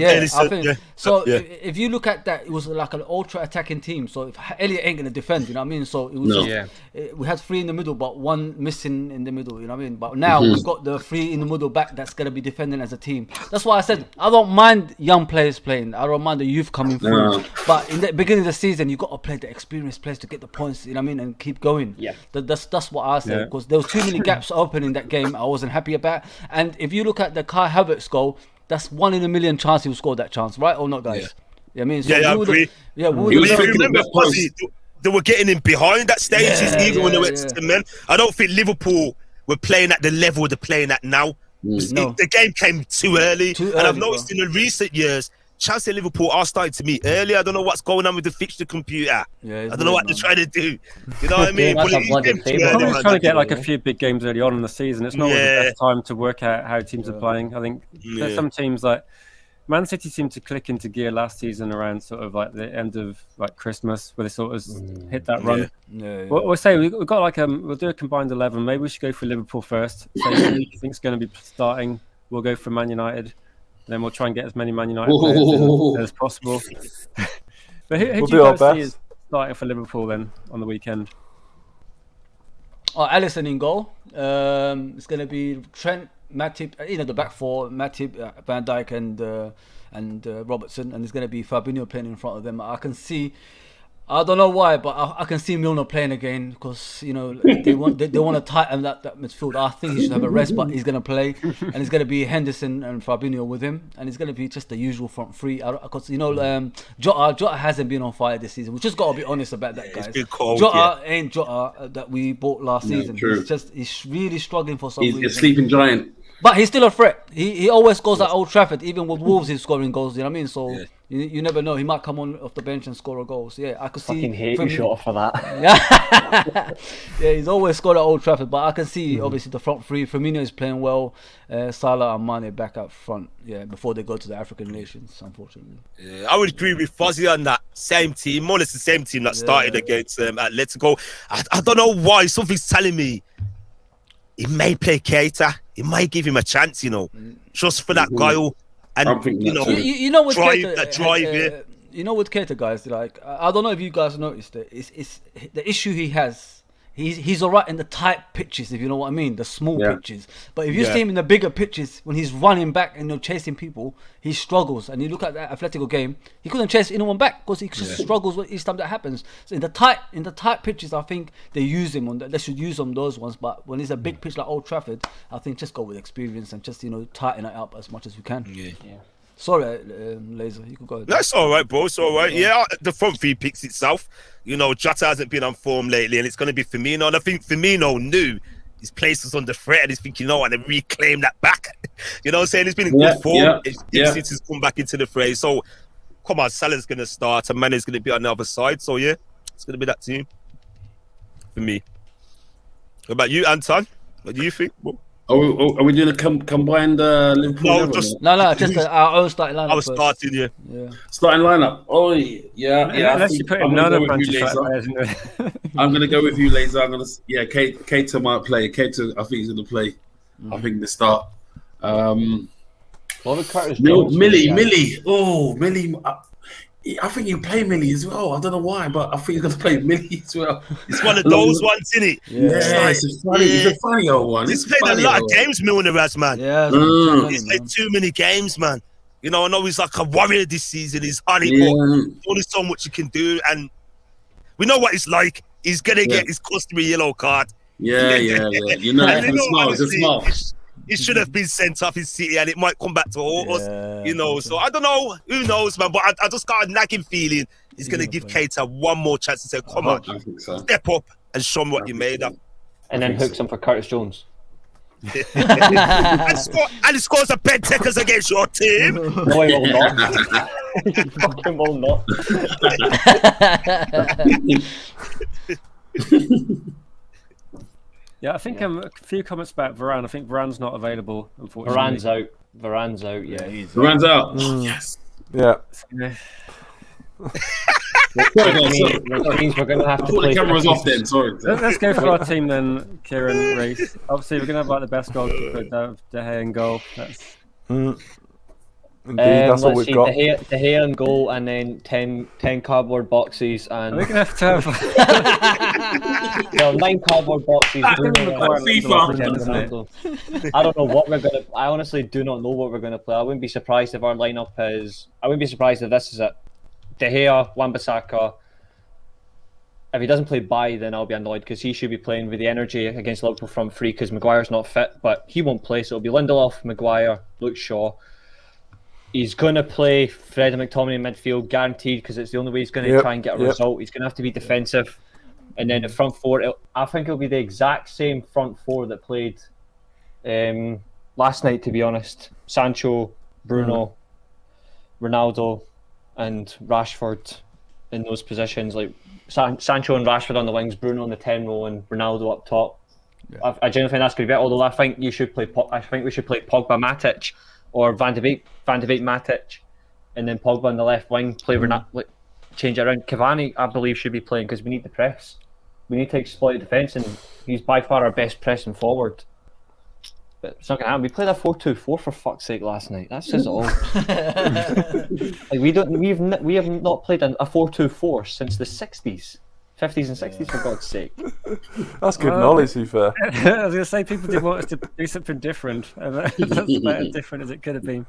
Ellison,
I think. So if you look at that, it was like an ultra attacking team. So if Elliot ain't gonna defend, you know what I mean? So it was we had 3 in the middle, but 1 missing in the middle, you know what I mean? But now we've got the 3 in the middle back that's gonna be defending as a team. That's why I said I don't mind young players playing. I don't mind the youth coming through. But in the beginning of the season, you got to play the experienced players to get the points, you know what I mean, and keep going.
Yeah.
That's what I said, because there was too many gaps open in that game. I wasn't happy about. And if you look at the Kai Havertz goal, that's 1 in a million chance he will score that chance, right or not, guys? Yeah, I mean, so
I agree.
Yeah,
He was thinking
remember,
of that post.
they were getting in behind that stages, even when they went to 10 men. I don't think Liverpool were playing at the level they're playing at now. The game came too early. And I've noticed in the recent years, Chelsea and Liverpool are starting to meet early. I don't know what's going on with the fixture computer. I don't know what they're trying to do. You know what I mean?
That's a bloody favour.
Probably trying to get like a few big games early on in the season. It's not always the best time to work out how teams are playing. I think there's some teams like Man City seemed to click into gear last season around sort of like the end of like Christmas, where they sort of hit that run. We'll say we've got like we'll do a combined 11. Maybe we should go for Liverpool first. So who you think's going to be starting? We'll go for Man United. Then we'll try and get as many Man United players as possible. But who do you guys see as starting for Liverpool then on the weekend?
Alisson in goal. It's going to be Trent, Matip, the back 4, Matip, Van Dijk, and Robertson, and it's going to be Fabinho playing in front of them. I can see. I don't know why, but I can see Milner playing again because they want to tighten that midfield. I think he should have a rest, but he's going to play, and it's going to be Henderson and Fabinho with him, and it's going to be just the usual front 3. Because Jota hasn't been on fire this season. We just got to be honest about that, guys.
It's been cold,
Jota ain't Jota that we bought last season.
True.
He's really struggling for some reason.
He's a sleeping giant.
But he's still a threat. He always goes at Old Trafford. Even with Wolves, he's scoring goals. You know what I mean? So you never know. He might come on off the bench and score a goal. So I could see.
Fucking hate you, Shota, for that.
He's always scored at Old Trafford. But I can see obviously the front 3. Firmino is playing well. Salah and Mane back up front. Before they go to the African nations, unfortunately.
I would agree with Fuzzy on that. Same team, more or less the same team that started against Atletico. I don't know why. Something's telling me he may play Keita. He might give him a chance, just for that guile and
with
drive
Keita,
that drive.
With Keita, guys, like I don't know if you guys noticed it. It's the issue he has. He's alright in the tight pitches, if you know what I mean, the small pitches. But if you see him in the bigger pitches, when he's running back and chasing people, he struggles. And you look at that Atletico game, he couldn't chase anyone back because he just struggles each time that happens. So in the tight pitches, I think they use him on that. They should use him those ones. But when it's a big pitch like Old Trafford, I think just go with experience and just tighten it up as much as we can. Sorry, Laser, you could go ahead.
That's all right, bro. It's all right. The front 3 picks itself. Jota hasn't been on form lately, and it's going to be Firmino. And I think Firmino knew his place was under threat, and he's thinking, I want to reclaim that back. You know what I'm saying? He's been in good form. Since he's come back into the fray. So, come on, Salah's going to start, and Mane's going to be on the other side. So, it's going to be that team for me. What about you, Anton? What do you think?
Are we doing a combined Liverpool?
No, just
our own starting lineup.
I was starting,
starting lineup. Oh, yeah.
Unless you put in another bunch of players.
I'm going to go with you, Laser. Keita might play. Keita, I think he's going to play. I think the start.
What would Curtis
Millie. Oh, Millie. I think you play Millie as well. I don't know why, but I think he's going to play Millie as well.
It's one of those ones, isn't it?
Yeah, it's a funny old one.
He's played a lot of games, Milner has, man.
Yeah,
He's played too many games, man. You know, I know he's like a warrior this season. He's on it, but only so much he can do. And we know what it's like. He's going to get his customary yellow card.
Yeah. You know, it's smart.
He should have been sent off his City, and it might come back to haunt us, you know. So I don't know. Who knows, man? But I just got a nagging feeling he's going to give Keita one more chance and say, come on, step up and show him what you're made of.
And then hooks him for Curtis Jones.
and he scores a pen takers against your team.
No, he will not. He fucking will not.
Yeah, I think a few comments about Varane. I think Varane's not available, unfortunately.
Varane's out. Yeah,
Varane's out. Yes.
Yeah.
Which means we're going to have to play.
The camera's off then. Sorry.
Let's go for our team then, Kieran, Reece. Obviously, we're going to have like the best goalkeeper, De Gea in goal. That's...
Indeed, that's all we've got.
De Gea in goal, and then 10 cardboard boxes, and
we're going to have
9 cardboard boxes. I don't know what we're going to. I honestly do not know what we're going to play. I wouldn't be surprised if our lineup is. I wouldn't be surprised if this is it. De Gea, Wan-Bissaka. If he doesn't play Bailly, then I'll be annoyed because he should be playing with the energy against Liverpool front three because Maguire's not fit, but he won't play, so it'll be Lindelof, Maguire, Luke Shaw. He's going to play Fred and McTominay in midfield, guaranteed, because it's the only way he's going to try and get a result. He's going to have to be defensive. And then the front four, I think it'll be the exact same front four that played last night, to be honest. Sancho, Bruno, Ronaldo, and Rashford in those positions. Like Sancho and Rashford on the wings, Bruno on the 10 row, and Ronaldo up top. Yeah. I genuinely think that's going to be it, although I think we should play Pogba, Matic, or Van de Beek, Matic, and then Pogba on the left wing, change it around. Cavani, I believe, should be playing because we need the press. We need to exploit the defence, and he's by far our best pressing forward. But it's not going to happen. We played a 4-2-4 for fuck's sake last night. That says it all. Like we have not played a 4-2-4 since the 60s. 50s and 60s, for God's sake.
That's good knowledge, to be fair.
I was going to say, people did want us to do something different, and that's about as different as it could have been.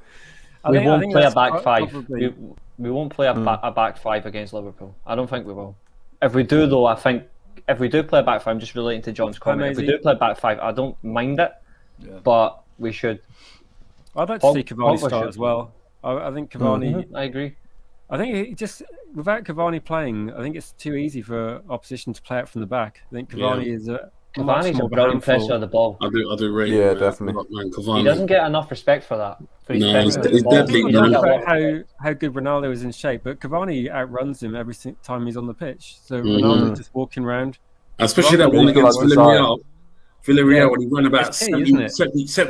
We won't play a back five. We won't play a back five against Liverpool. I don't think we will. If we do, though, I think if we do play a back five, I'm just relating to John's comment. If we do play a back five, I don't mind it, but we should.
I'd like to see Cavani start as well. I think Cavani.
I agree.
I think without Cavani playing, I think it's too easy for opposition to play it from the back. I think Cavani is
Cavani's a brilliant presser of the ball.
I do rate him.
Yeah, definitely.
He doesn't get enough respect for that.
No, he's deadly.
How good Ronaldo is in shape, but Cavani outruns him every time he's on the pitch. So Ronaldo's just walking around.
Especially that one against Villarreal when he ran about 70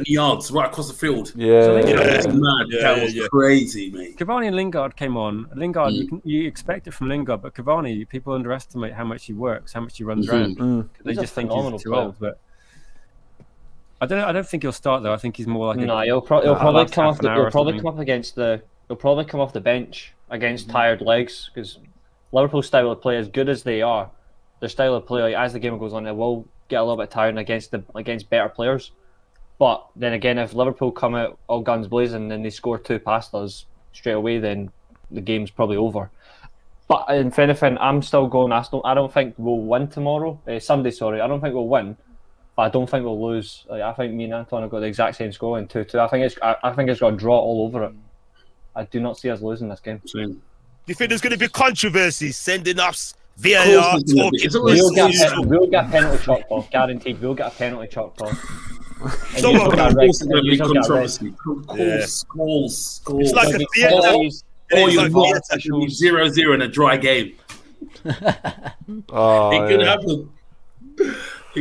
yards right across the field. That's mad. That was crazy, mate.
Cavani and Lingard came on. Lingard, you expect it from Lingard, but Cavani, people underestimate how much he works, how much he runs around. They just think he's too old. But I don't think he'll start though. I think he's more like
he'll probably come off the bench against tired legs because Liverpool's style of play, as good as they are, their style of play, like, as the game goes on, it will get a little bit tired against better players. But then again, if Liverpool come out all guns blazing and they score 2 past us straight away, then the game's probably over. But if anything, I'm still going Arsenal. I don't think we'll win tomorrow. Sunday, sorry. I don't think we'll win, but I don't think we'll lose. Like, I think me and Anton have got the exact same score in 2-2. I think it's got a draw all over it. I do not see us losing this game.
Do you think there's going to be controversy sending us VAR talking?
We'll get a penalty chalked off, guaranteed. We'll get a penalty chalked off.
Someone will be controversy. Scores.
It's like a theatre.
Or you're not 0-0 in a dry game. It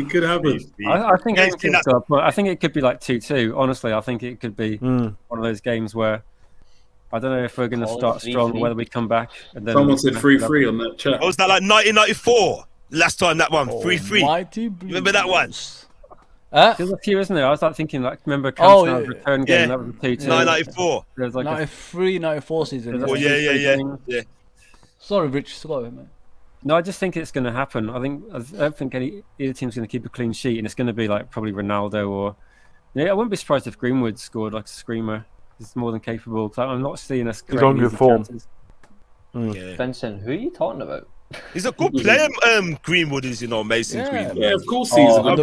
could happen.
I think I think it could be like 2-2. Honestly, I think it could be one of those games where I don't know if we're going to start strong, whether we come back. And then
someone said 3-3 on that chat.
Oh, was that like 1994? Last time that one, 3-3. Remember that one?
There's a few, isn't there? I was like thinking, remember Cancelo's return game? That was 2-2.
1994.
There's like
93, 94 season.
Yeah.
Sorry, Rich. Go ahead, man.
No, I just think it's going to happen. I don't think either team's going to keep a clean sheet, and it's going to be like probably Ronaldo or. I wouldn't be surprised if Greenwood scored like a screamer. He's more than capable. I'm not seeing us.
He's on good form.
Yeah.
Vincent, who are you talking about?
He's a good player. Greenwood is, Mason Greenwood.
Yeah, of course he's.
I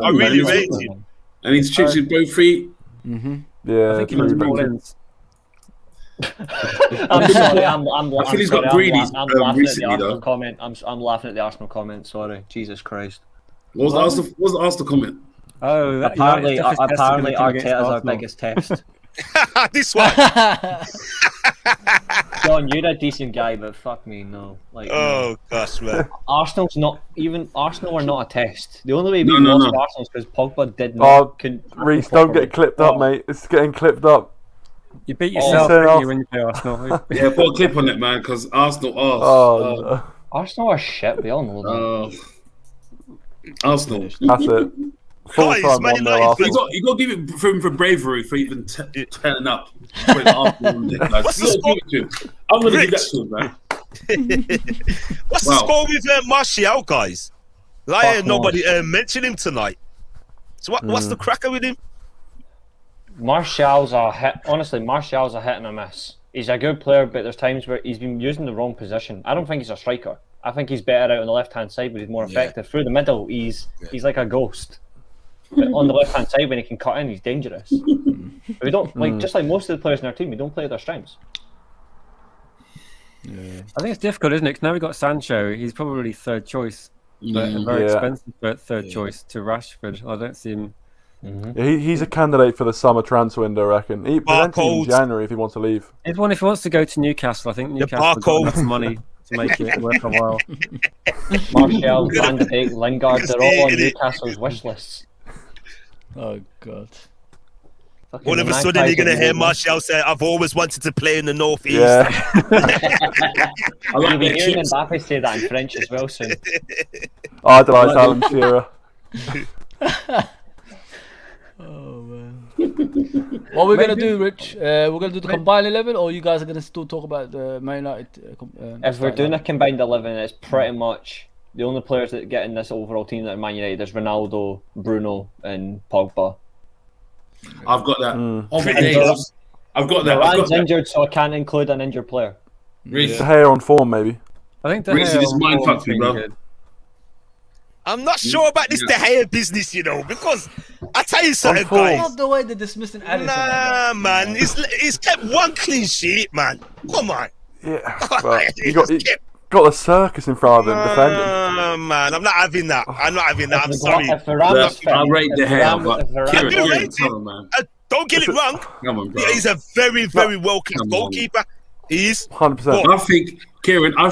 really rate him.
And he's tricks with both feet.
Yeah,
I think he needs more ins.
I'm sorry. I'm
I feel he's got greedy
laughing at the
recently,
Arsenal
though.
comment. I'm laughing at the Arsenal comment. Sorry, Jesus Christ.
What was the Arsenal comment?
Oh,
Apparently Arteta's our biggest test.
This one.
John, you're a decent guy, but fuck me, no. Like,
Oh gosh, man.
Arsenal are not a test. The only way we lost to Arsenal is because Pogba did not.
Oh, Reece, don't get clipped up, mate. It's getting clipped up.
You beat yourself didn't you, when you play Arsenal.
Yeah, put a clip on it, man, because Arsenal.
No.
Arsenal are shit. We all know that.
Arsenal.
That's it. Full
Guys,
time
Man
on there,
United
Arsenal.
You got to give it for him for bravery for even turning up. What's
the score?
I'm going to give that to him, man.
What's the score with Martial, guys? Like, nobody mentioned him tonight. So what's the cracker with him?
Martial's a hit. Honestly, Martial's a hit and a miss. He's a good player, but there's times where he's been using the wrong position. I don't think he's a striker. I think he's better out on the left-hand side, but he's more effective. Through the middle, he's like a ghost. But on the left-hand side, when he can cut in, he's dangerous. But we don't just like most of the players in our team. We don't play their strengths.
I think it's difficult, isn't it? 'Cause now we've got Sancho. He's probably third choice, but a very expensive third choice to Rashford. I don't see him.
Yeah, he's a candidate for the summer transfer window, I reckon. He potentially in January if he wants to leave.
If he wants to go to Newcastle, I think Newcastle's got enough money to make it worth a while.
Martial, Van de Beek, Lingard, they're all on Newcastle's wish lists.
Oh God.
All of a sudden, you're going to hear Martial say, I've always wanted to play in the North East.
Yeah.
You'll be hearing Mbappe say that in French as well soon.
I idolise Alan Shearer.
Oh man. What we're gonna do, Rich? We're gonna do the combined 11, or you guys are gonna still talk about the Man United?
If we're doing a combined 11, it's pretty much the only players that get in this overall team that are Man United. There's Ronaldo, Bruno, and Pogba.
I've got that. I've got that.
Varane's injured, so I can't include an injured player.
Reece,
The hair on form, maybe.
I think
Reece, this mind fucked me, bro.
good.
I'm not sure about this De Gea business, because I tell you something,
form.
guys.
Not the way they're dismissing Alisson.
Nah, man. He's kept one clean sheet, man. Come on.
Yeah. But he got the circus in front of him defending.
Man, I'm not having that. I'm
If
sorry.
Varane was fit,
I rate
if
the hair,
Varane-
but
if Varane-
I do
Kieran,
rate
come
him.
on, man.
Don't get it wrong.
Come on, bro.
He's a very, very well-kept
Come on.
goalkeeper. He is.
100%.
I think, Kieran, I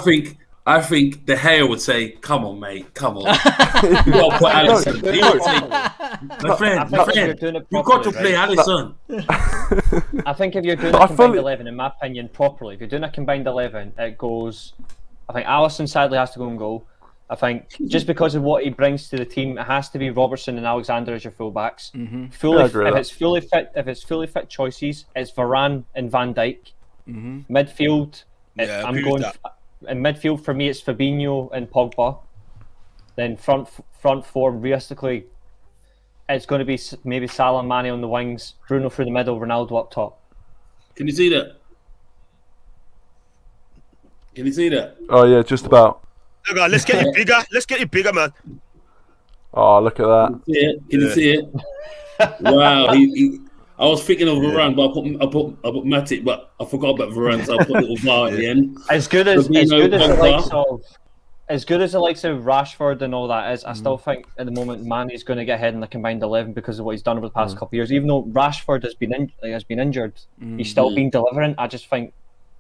think De Gea would say, "Come on, mate, come on." You got to put Alisson. He would say, "My friend, you've got to play Alisson."
I think if you're doing a combined 11, in my opinion, properly, if you're doing a combined 11, it goes. I think Alisson sadly has to go and goal. I think just because of what he brings to the team, it has to be Robertson and Alexander as your fullbacks. If it's fully fit choices, it's Varane and Van Dijk. Midfield, I'm going. In midfield for me, it's Fabinho and Pogba. Then front four, realistically, it's going to be maybe Salah, Mane on the wings, Bruno through the middle, Ronaldo up top.
Can you see that? Can you see that?
Oh, yeah, just about.
Look, let's get you bigger. Let's get you bigger, man.
Oh, look at that.
Can you see it? Wow. I was thinking of Varane, but I put Matic, but I forgot about Varane, so I put a little VAR at the end.
As good as the likes of Rashford and all that is, I still think at the moment Mane's going to get ahead in the combined 11 because of what he's done over the past couple of years. Even though Rashford has been injured, he's still been delivering. I just think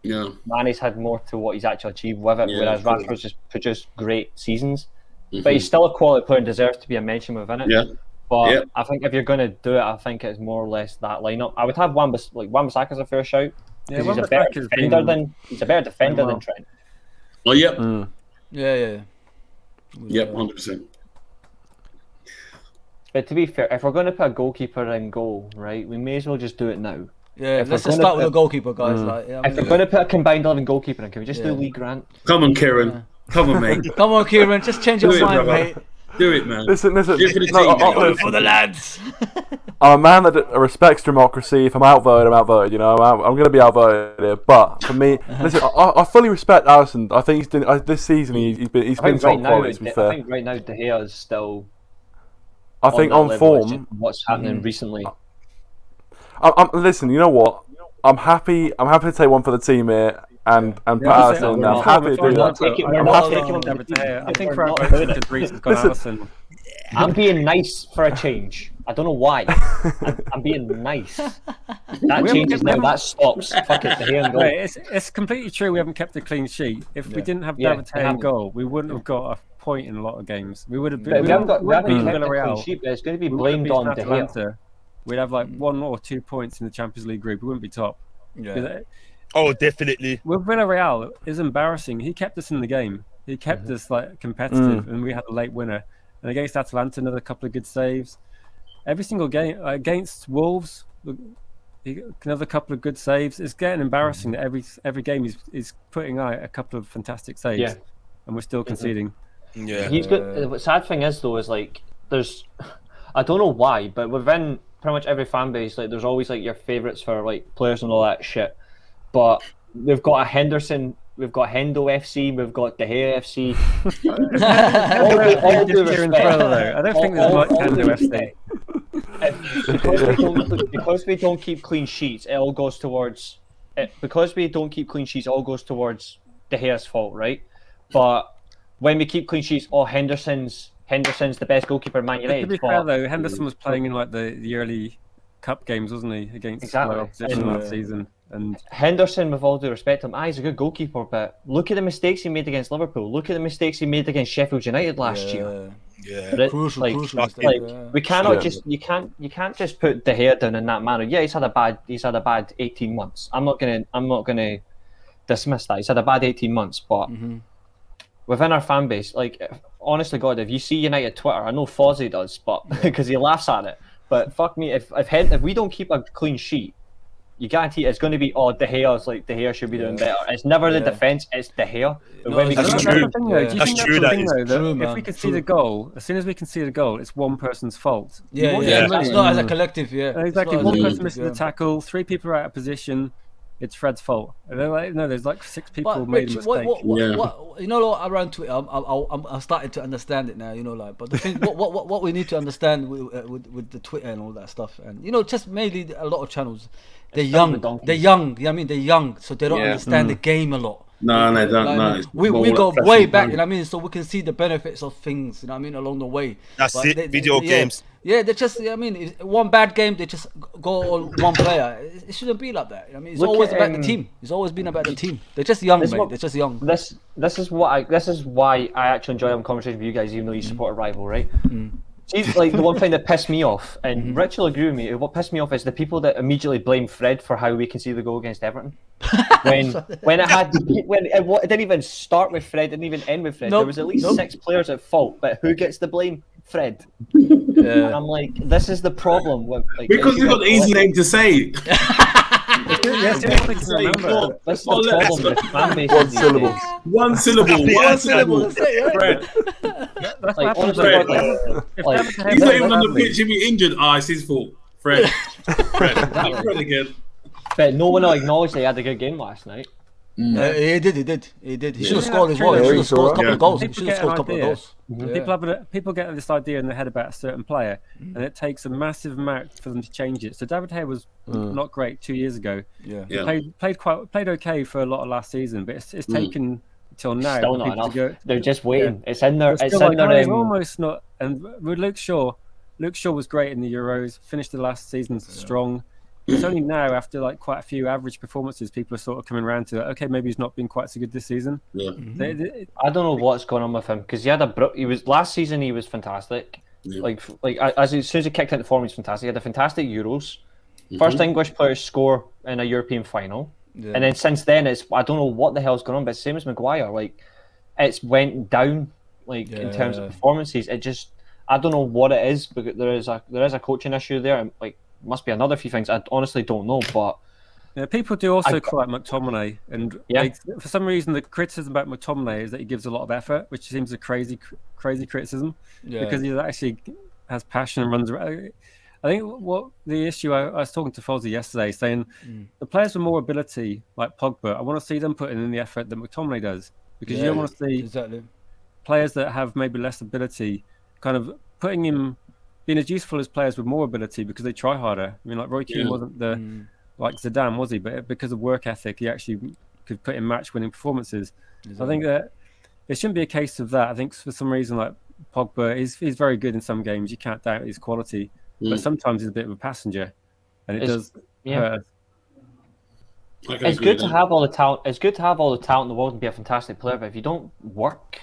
Mane's had more to what he's actually achieved with it, whereas Rashford's just produced great seasons. But he's still a quality player and deserves to be a mention within it.
Yeah.
But I think if you're going to do it, I think it's more or less that lineup. I would have Wan-Bissaka's a fair shout.
Yeah,
He's a better defender than Trent.
Oh, yep.
Yeah.
Yep, 100%.
But to be fair, if we're going to put a goalkeeper in goal, right, we may as well just do it now.
Yeah,
If
let's
we're
just
gonna
start with the
put-
goalkeeper, guys. Like, yeah, I
If
mean,
we're going to put a combined 11 goalkeeper in, can we just do Lee Grant?
Come on, Kieran. Come on, mate.
come on, Kieran, just change
Do
your
it,
mind,
brother.
mate.
Do it, man.
Listen.
Do it for the
No,
team, mate.
listen.
For the lads.
I'm a man that respects democracy. If I'm outvoted, I'm outvoted. You know, I'm going to be outvoted here. But for me, listen, I fully respect Alisson. I think he's doing this season. He's been
I think
top
right now,
quality. To be
I
fair,
think right now De Gea is still.
I think
that
on
level. It's
form.
just what's happening recently?
Listen, you know what? I'm happy to take one for the team here and put
Yeah,
Alisson in there.
we're
I'm happy to do
we're
that.
not taking- we're
I'm
not
happy-
taking him
David
to
De
the
Gea. I
team.
think
We're
for
not
our
doing
vote,
it.
Reece has gone Alisson.
I'm being nice for a change. I don't know why. I'm being nice. That changes now. That stops. Fuck it, De Gea and goal.
Wait, it's completely true. We haven't kept a clean sheet. If we didn't have
Yeah,
David
we
in
haven't.
goal, we wouldn't have got a point in a lot of games. We would have been.
But we haven't got. We
wouldn't
haven't
beat
kept a clean
Villarreal.
sheet, but it's going to be
We wouldn't
blamed
beat
on De Gea.
Atalanta. We'd have like 1 or 2 points in the Champions League group. We wouldn't be top.
Yeah.
Oh, definitely.
With Villarreal, it's embarrassing. He kept us in the game. He kept us like competitive, and we had a late winner. And against Atalanta, another couple of good saves. Every single game against Wolves, another couple of good saves. It's getting embarrassing that every game he's putting out a couple of fantastic saves,
Yeah.
and we're still conceding.
Yeah.
He's good. The sad thing is though, is like there's, I don't know why, but within pretty much every fan base, like there's always like your favourites for like players and all that shit. But we've got a Henderson, we've got Hendo FC, we've got De Gea FC. all due
Just Kieran
respect.
Trello, though. I don't think there's much
all
can
due
do
respect. Because we don't keep clean sheets, it all goes towards. Because we don't keep clean sheets, it all goes towards De Gea's fault, right? But when we keep clean sheets, Henderson's the best goalkeeper in Man United.
To be
but-
fair, though, Henderson was playing in like the early cup games, wasn't he, against
Exactly.
lower opposition last season? And
Henderson, with all due respect to him, he's a good goalkeeper, but look at the mistakes he made against Liverpool. Look at the mistakes he made against Sheffield United last year.
Yeah.
But it-
Crucial
like,
mistake,
like,
yeah.
we cannot
Yeah.
just you can't just put De Gea down in that manner. Yeah, he's had a bad 18 months. I'm not gonna dismiss that. He's had a bad 18 months, but within our fan base, like honestly, God, if you see United Twitter, I know Fozzie does, but because he laughs at it. But fuck me, if we don't keep a clean sheet, you guarantee it's going to be De Gea should be doing better. It's never the defense, it's De Gea. But
No,
when we
it's
get
that's
true.
the thing, though. Do you
That's
think
true,
that's the
that
thing,
is
though, that
true,
if
man.
we concede a goal, as soon as we concede a goal, it's one person's fault.
Yeah,
You want
yeah.
to win
It's
it.
not as a collective, yeah.
Exactly.
It's not
One
as a
person
collective,
misses
yeah.
the tackle, 3 people are out of position. It's Fred's fault. And they're like, no, there's like 6 people
But
made a
Rich,
mistake.
what you know, like, around Twitter, I'm starting to understand it now. You know, like, but the thing, what we need to understand with the Twitter and all that stuff, and you know, just mainly a lot of channels, they're young. You know what I mean, they're young, so they don't understand the game a lot.
No, they don't.
Like,
No,
we go way back, you know what I mean, so we can see the benefits of things, you know what I mean, along the way.
That's
But
it, video games.
Yeah, they just, I mean, one bad game, they just go on one player. It shouldn't be like that. I mean, it's
Look
always
at,
about the team. It's always been about the team. They're just young,
This
mate.
what-
They're just young.
This is why I actually enjoy having conversations with you guys, even though you support a rival, right? See, like the one thing that pissed me off, and Rich will agree with me. What pissed me off is the people that immediately blame Fred for how we conceded the goal against Everton. When it didn't even start with Fred, didn't even end with Fred.
Nope,
There was at least
nope.
6 players at fault, but who gets the blame? Fred.
Yeah.
I'm like, this is the problem. With, like,
Because you've got an easy name to say.
Yes,
Say,
remember.
That's the
Oh, let's-
problem with fan bases
One
these
syllable.
days.
One syllable.
Yeah,
One syllable.
That's it, yeah.
Fred.
That's what
Like,
happens.
honestly,
Fred.
like,
David De Gea
He's not
plays
even on the
badly.
pitch. He'll be injured. It's his fault. Fred. Fred again.
but no one will acknowledge they had a good game last night.
He did. He should have scored as
true.
well. He
Yeah,
should have
he's
scored a
alright.
couple of goals. He
People
should have
get
scored a
an
couple of
idea.
goals. Yeah.
People get this idea in their head about a certain player, and it takes a massive amount for them to change it. So David De Gea was not great 2 years ago.
Yeah.
Yeah.
Played okay for a lot of last season, but it's taken till now.
Still
for
not
people to
enough.
go-
They're just waiting. It's in their.
They're
It's
still
in
like,
their.
"Oh, we're almost not." And with Luke Shaw was great in the Euros. Finished the last season strong. It's only now, after like quite a few average performances, people are sort of coming around to okay, maybe he's not been quite so good this season.
Yeah.
I don't know what's going on with him because he had he was last season. He was fantastic.
Yeah.
Like as soon as he kicked into form, he's fantastic. He had a fantastic Euros. First English player to score in a European final, and then since then it's I don't know what the hell's going on. But same as Maguire, like it's went down in terms of performances. It just I don't know what it is, but there is a coaching issue there. And like must be another few things. I honestly don't know, but
Yeah, people do also call out McTominay, and like, for some reason the criticism about McTominay is that he gives a lot of effort, which seems a crazy criticism, because he actually has passion and runs around. I think what the issue, I was talking to Fozzie yesterday, saying the players with more ability, like Pogba, I want to see them putting in the effort that McTominay does, because you don't want to see players that have maybe less ability kind of putting him, being as useful as players with more ability because they try harder. I mean, like Roy Keane wasn't like Zidane, was he? But because of work ethic, he actually could put in match-winning performances. I think that it shouldn't be a case of that. I think for some reason, like Pogba, he's very good in some games. You can't doubt his quality, but sometimes he's a bit of a passenger, and it does hurt.
It's good to have all the talent. It's good to have all the talent in the world and be a fantastic player. But if you don't work,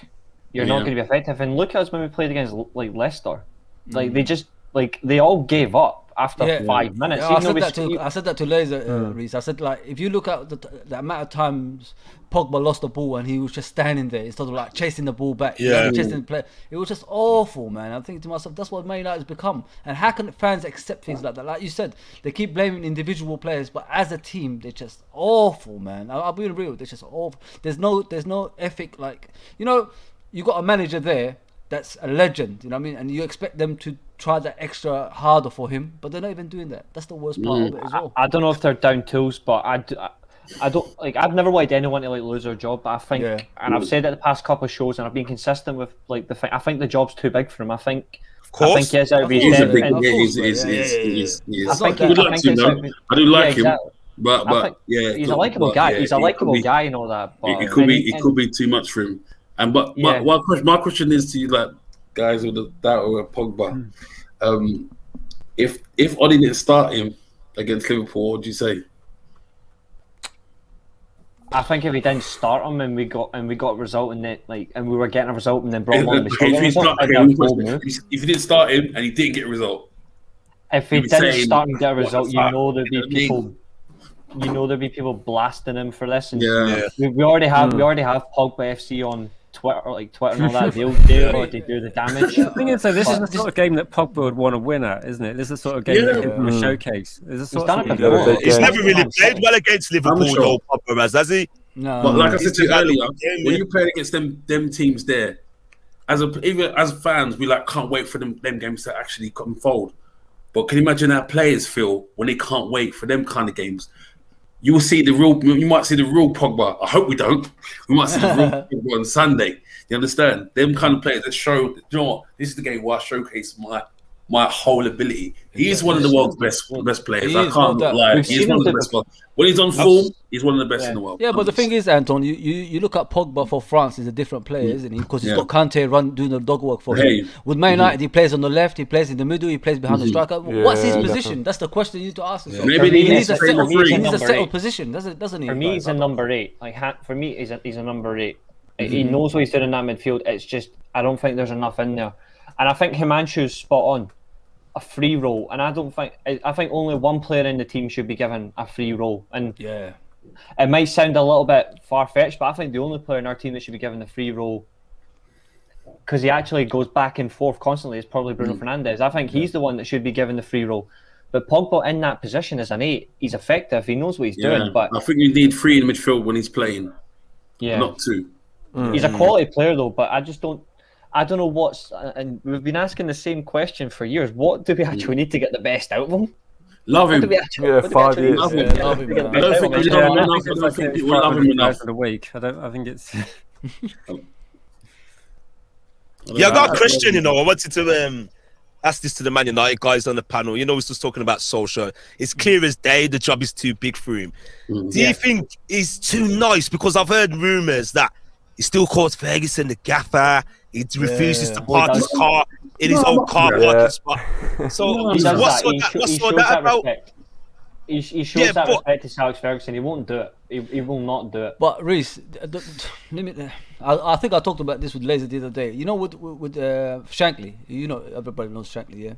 you're not going to be effective. And look at us when we played against like Leicester. Like they all gave up after 5 minutes.
Yeah, I said that to Laser, Reese. I said, like, if you look at the amount of times Pogba lost the ball and he was just standing there instead of like chasing the ball back, chasing the play, it was just awful, man. I'm thinking to myself, that's what Man United has become. And how can fans accept things like that? Like you said, they keep blaming individual players, but as a team, they're just awful, man. I'll be real, they're just awful. There's no ethic. Like, you know, you got a manager there that's a legend, you know what I mean? And you expect them to try that extra harder for him, but they're not even doing that. That's the worst part of it as well.
I don't know if they're down tools, but I don't like. I've never wanted anyone to like lose their job, but I think, and I've said it the past couple of shows, and I've been consistent with like I think the job's too big for him. I think he is out of his depth.
I do like him, but
he's a likable guy. He's a likable guy and all that. But
it could be too much for him. And my question is to you, like guys with the doubt of Pogba, if Oli didn't start him against Liverpool, what would you say?
I think if he didn't start him and we got a result and we were getting a result and then brought him on,
if he didn't start him and he didn't get a result,
if he didn't start and get a result, you know there'd be people. You know there'd be people blasting him for this, and we already have Pogba FC on Twitter and all that. They'll do the damage.
The thing is, so this is the sort of game that Pogba would want to win at, isn't it? This is the sort of game that gives him a showcase. He's
never really played well against Liverpool, though, Pogba has he?
No. But like I said to you earlier, when you play against them teams there, even as fans, we like can't wait for them games to actually unfold. But can you imagine how players feel when they can't wait for them kind of games? You might see the real Pogba. I hope we don't. We might see the real Pogba on Sunday. You understand? Them kind of players that show, you know what, this is the game where I showcase my whole ability. He's one of the world's best players. I can't lie. He's one of the best players. When he's on form, he's one of the best in the world.
Yeah, but the thing is, Anton, you look at Pogba for France, he's a different player, isn't he? Because he's got Kante doing the dog work for him. With Man United, he plays on the left, he plays in the middle, he plays behind the striker. What's his position? That's the question you need to ask yourself.
Maybe he needs
a settled position, doesn't he?
For me, he's a number 8. For me, he's a number 8. He knows what he's doing in that midfield. It's just I don't think there's enough in there, and I think Himanshu's spot on. A free role, and I think only one player in the team should be given a free role. And it might sound a little bit far-fetched, but I think the only player in our team that should be given the free role, because he actually goes back and forth constantly, is probably Bruno Fernandes. I think he's the one that should be given the free role. But Pogba in that position as an 8, he's effective. He knows what he's doing. But
I think you need 3 in the midfield when he's playing. Not 2.
He's a quality player though, but I don't know what's, and we've been asking the same question for years. What do we actually need to get the best out of him?
Love him.
5 years.
Love him. I don't think we love him enough.
A week. I think it's.
I got a question. I wanted to ask this to the Man United guys on the panel. We was just talking about Solskjaer. It's clear as day the job is too big for him. Do you think he's too nice? Because I've heard rumours that he still calls Ferguson the gaffer. He refuses to park his car in his own car parking spot. So what's that about?
He shows that respect to Alex Ferguson. He won't do it. He will not do it.
But Reese, I think I talked about this with Laser the other day. You know, with Shankly, you know, everybody knows Shankly, yeah.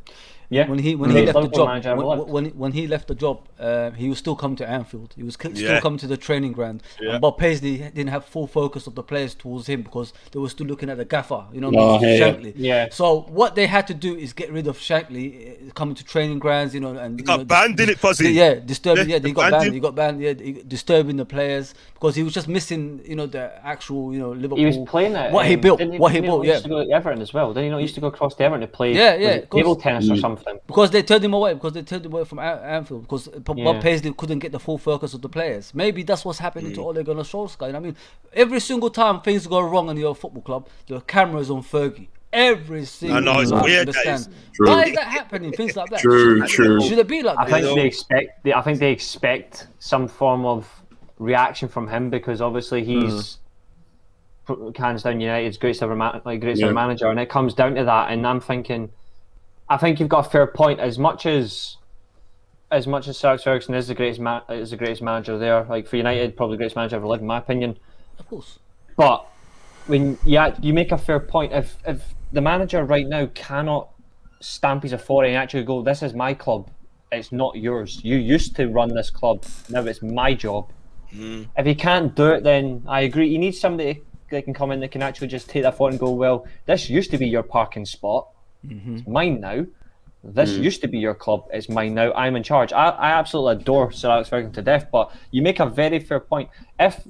Yeah.
When he
Great
left the
Liverpool manager
job,
ever lived.
when he left the job, he was still coming to Anfield. He was still
Yeah.
coming to the training ground.
Yeah.
And Bob Paisley didn't have full focus of the players towards him because they were still looking at the gaffer. You know, what I mean? Shankly.
Yeah.
So what they had to do is get rid of Shankly coming to training grounds. You know, and
He got banned, didn't it, Fuzzy?
Yeah, disturbing.
Yeah,
Yeah,
they
he got
banned
banned.
him.
He got banned. Yeah, disturbing the players because he was just missing. You know, the actual. You know, Liverpool.
He was playing it.
What he built. What he
didn't
built.
He
Yeah.
used to go to Everton as well. Didn't he not used to go across to Everton to play?
Yeah,
was
yeah,
it
of course.
table tennis or something.
Because they turned him away. Because they turned him away from Anfield. Because
Yeah.
Bob Paisley couldn't get the full focus of the players. Maybe that's what's happening to Ole Gunnar Solskjaer. You know what I mean, every single time things go wrong in your football club, the camera's on Fergie. Every single
know, it's
time.
weird,
Understand?
that is.
True.
Why is that happening? Things like that.
True,
Should,
true.
Should it be like
I
that?
think they expect some form of reaction from him because obviously he's hands down United's greatest ever manager, and it comes down to that. And I'm thinking, I think you've got a fair point. As much as Sir Alex Ferguson is the greatest manager there, like for United, probably the greatest manager ever lived, in my opinion.
Of course.
But when you make a fair point. If the manager right now cannot stamp his authority and actually go, "This is my club. It's not yours. You used to run this club. Now it's my job." If he can't do it, then I agree. He needs somebody that can come in that can actually just take that forward and go, "Well, this used to be your parking spot. It's mine now. This used to be your club. It's mine now. I'm in charge." I absolutely adore Sir Alex Ferguson to death, but you make a very fair point. If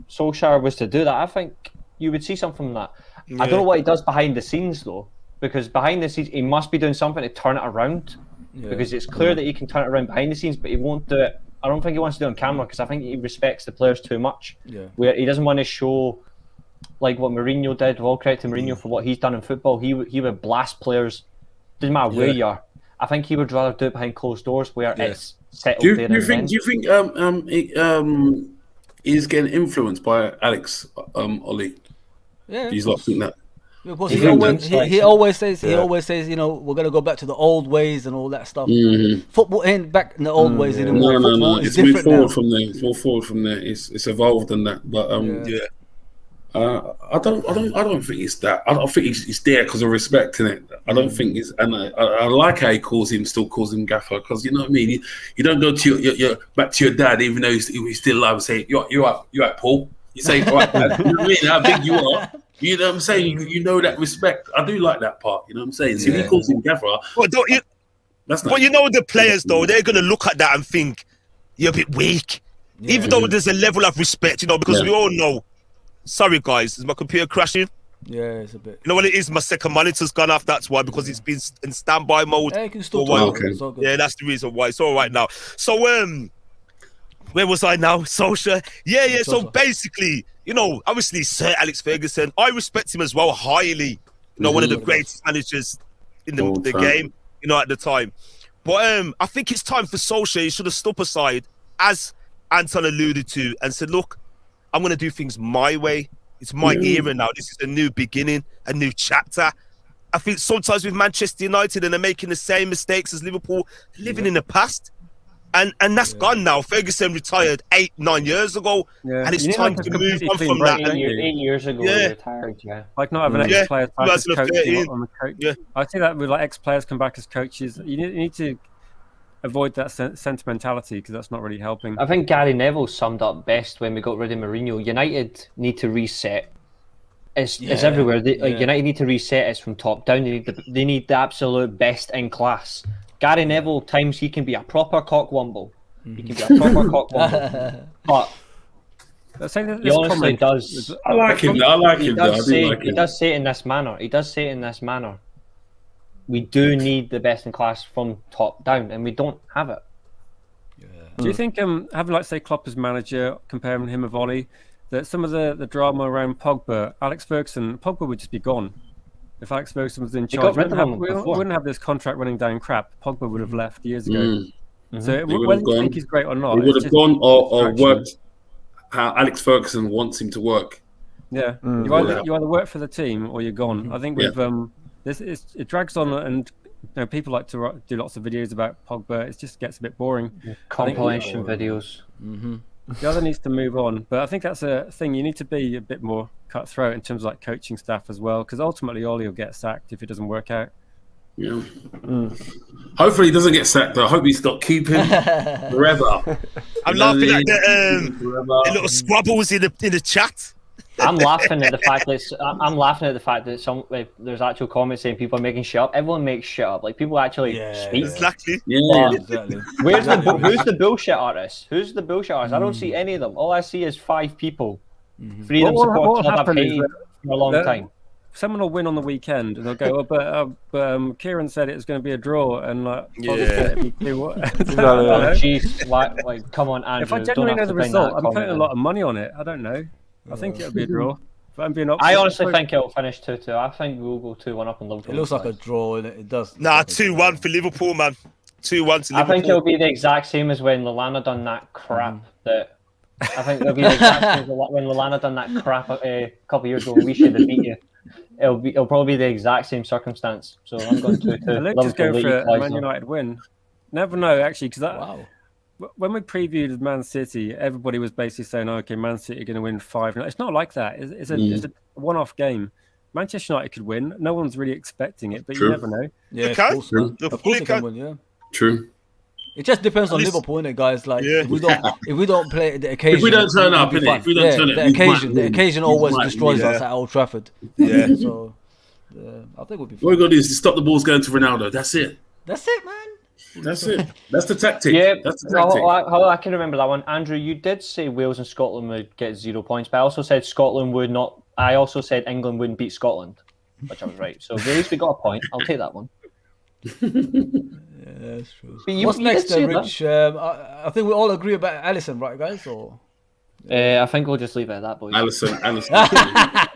Solskjaer was to do that, I think you would see something from that. I don't know what he does behind the scenes though, because behind the scenes he must be doing something to turn it around. Because it's clear that he can turn it around behind the scenes, but he won't do it. I don't think he wants to do it on camera because I think he respects the players too much. Where he doesn't want to show like what Mourinho did. All credit to Mourinho for what he's done in football. He would blast players, doesn't matter where you are. I think he would rather do it behind closed doors where it's settled
Do
there.
you think he's getting influenced by Alex Ollie?
Yeah.
Do you not think that?
Because
He
he always says, you know, we're gonna go back to the old ways and all that stuff. Football ain't back in the old ways anymore.
No.
It's
It's moved
different now.
forward from there. It's more forward from there. It's evolved and that. But I don't think it's that. I don't think he's there because of respect in it. I don't think it's, and I like how he still calls him Gaffer, because you know what I mean. You don't go to your back to your dad even though he's still alive and say you're right, Paul. You say right, Dad. You know what I mean? How big you are. You know what I'm saying? You know that respect. I do like that part. You know what I'm saying? So if he calls him Gaffer,
But don't you?
that's not.
But you know the players though, they're gonna look at that and think you're a bit weak. Even though there's a level of respect, you know, because we all know. Sorry guys, is my computer crashing?
Yeah, it's a bit.
You know what it is? My second monitor's gone off. That's why, because it's been in standby mode.
Yeah, you can still
for a while.
talk. It's all good.
Yeah, that's the reason why. It's all right now. So where was I now? Solskjaer. Yeah. So basically, you know, obviously Sir Alex Ferguson, I respect him as well highly. You know, one of the greatest managers in the game, you know, at the time. But I think it's time for Solskjaer. He should have stepped aside, as Anton alluded to, and said, look, I'm going to do things my way. It's my era now. This is a new beginning, a new chapter. I think sometimes with Manchester United and they're making the same mistakes as Liverpool, living in the past. And that's gone now. Ferguson retired 8-9 years ago. And it's time to move on from that.
8 years ago, he retired,
Like not having ex-players back as coaches.
2013.
I see that with like ex-players come back as coaches. You need to avoid that sentimentality because that's not really helping.
I think Gary Neville summed up best when we got rid of Mourinho. United need to reset. It's everywhere. United need to reset. It's from top down. They need the absolute best in class. Gary Neville, times he can be a proper cockwomble. He can be a proper cockwomble. But he honestly does.
I like him. I like him.
He does say it in this manner. We do need the best in class from top down, and we don't have it.
Do you think having, like, say, Klopp as manager, comparing him with Ollie, that some of the drama around Pogba, Alex Ferguson, Pogba would just be gone? If Alex Ferguson was in charge, we wouldn't have this contract running down crap. Pogba would have left years ago. So whether you think he's great or not,
he would have gone or worked how Alex Ferguson wants him to work.
Yeah, you either work for the team or you're gone. I think with it drags on, and you know, people like to do lots of videos about Pogba. It just gets a bit boring.
Compilation videos.
The other needs to move on. But I think that's a thing. You need to be a bit more cutthroat in terms of like coaching staff as well, because ultimately Ollie will get sacked if it doesn't work out.
Yeah. Hopefully he doesn't get sacked. I hope he's got keeping forever.
I'm laughing at the little squabbles in the chat.
I'm laughing at the fact that there's actual comments saying people are making shit up. Everyone makes shit up. Like people actually speak.
Exactly.
Yeah.
Exactly.
Who's the bullshit artist? Who's the bullshit artist? I don't see any of them. All I see is 5 people. 3 of them support club I've hated for a long time.
Someone will win on the weekend, and they'll go, but Kieran said it was going to be a draw, and like,
Jeez, like, come on, Andrew.
If I genuinely know the result, I'm putting a lot of money on it. I don't know. I think it'll be a draw. But I'm being
I honestly think it'll finish 2-2. I think we'll go 2-1 up in Liverpool.
It looks like a draw, and it does.
Nah, 2-1 for Liverpool, man. 2-1 to Liverpool.
I think it'll be the exact same as when Lallana done that crap. I think it'll be the exact same as when Lallana done that crap a couple of years ago. We should have beat you. It'll probably be the exact same circumstance. So I'm going 2-2.
Let's just go for a Man United win. Never know, actually, because when we previewed Man City, everybody was basically saying, "Okay, Man City are going to win 5-0." It's not like that. It's a one-off game. Manchester United could win. No one's really expecting it, but you never know.
Yeah,
of course
they can win. Yeah,
true.
It just depends on Liverpool, innit, guys? Like if we don't play the occasion,
if we don't turn up, innit?
The occasion always destroys us at Old Trafford.
Yeah.
So I think we'll be fine.
What we got to do is stop the balls going to Ronaldo. That's it.
That's it, man.
That's it. That's the tactic.
Yeah,
that's the tactic.
I can remember that one. Andrew, you did say Wales and Scotland would get 0 points, but I also said Scotland would not. I also said England wouldn't beat Scotland, which I was right. So at least we got a point. I'll take that one.
Yeah, that's true.
What's
next, Rich? I think we all agree about Alisson, right, guys? Or
I think we'll just leave it at that, boys.
Alisson.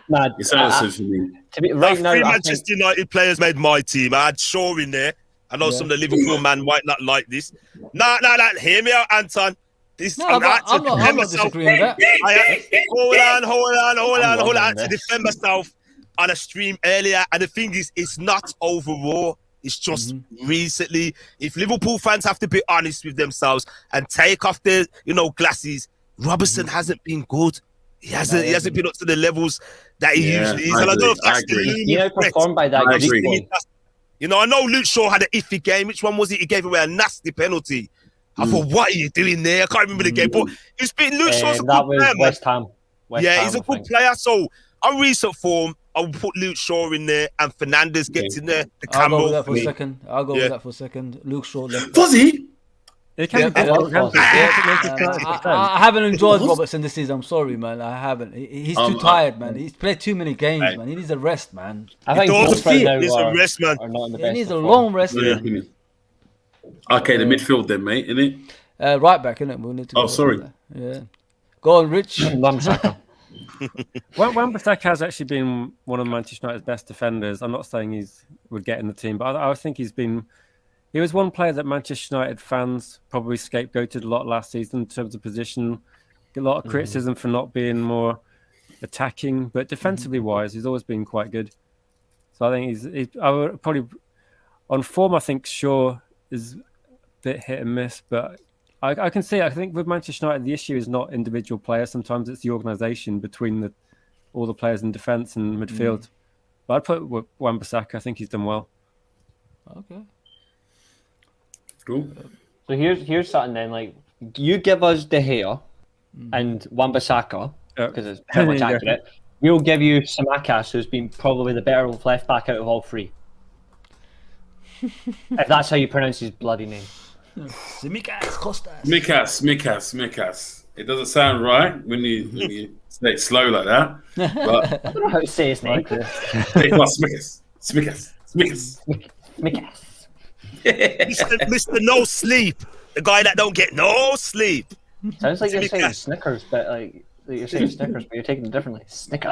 Mad.
It's Alisson for me.
Right now,
3 Manchester United players made my team. I had Shaw in there. I know some of the Liverpool man might not like this. Nah. Hear me out, Anton.
I'm not disagreeing with that.
Hold on. I had to defend myself on a stream earlier, and the thing is, it's not overall. It's just recently. If Liverpool fans have to be honest with themselves and take off their, glasses, Robertson hasn't been good. He hasn't been up to the levels that he usually is. And I don't know if that's the
He outperformed by that.
I know Luke Shaw had an iffy game. Which one was it? He gave away a nasty penalty. I thought, what are you doing there? I can't remember the game, but he's been Luke Shaw's a good player,
West Ham.
He's a good player. So on recent form, I will put Luke Shaw in there and Fernandes gets in there.
I'll go with that for a second. Luke Shaw left.
Fuzzy?
I haven't enjoyed Robertson this season. I'm sorry, man. I haven't. He's too tired, man. He's played too many games, man. He needs a rest, man.
I think
both right now needs a rest, man.
He needs a long rest.
Yeah. Okay, the midfield then, mate, innit?
Right back, innit? We'll need to.
Sorry.
Yeah. Go on, Rich.
Wan-Bissaka has actually been one of Manchester United's best defenders. I'm not saying he would get in the team, but I think he was one player that Manchester United fans probably scapegoated a lot last season in terms of position. A lot of criticism for not being more attacking, but defensively wise, he's always been quite good. So I think I would probably on form. I think Shaw is a bit hit and miss, but I can see. I think with Manchester United, the issue is not individual players. Sometimes it's the organisation between all the players in defence and midfield. But I'd put Wan-Bissaka. I think he's done well.
Okay.
Cool.
So here's something then. Like you give us De Gea and Wan-Bissaka because it's pretty much accurate. We'll give you Samakas, who's been probably the better left back out of all 3. If that's how you pronounce his bloody name.
Mikas. It doesn't sound right when you say it slow like that. But
I don't know how to say his name.
Smikas.
Mr. No Sleep, the guy that don't get no sleep.
Sounds like you're saying Snickers, but like you're saying Snickers, but you're taking it differently. Snickers.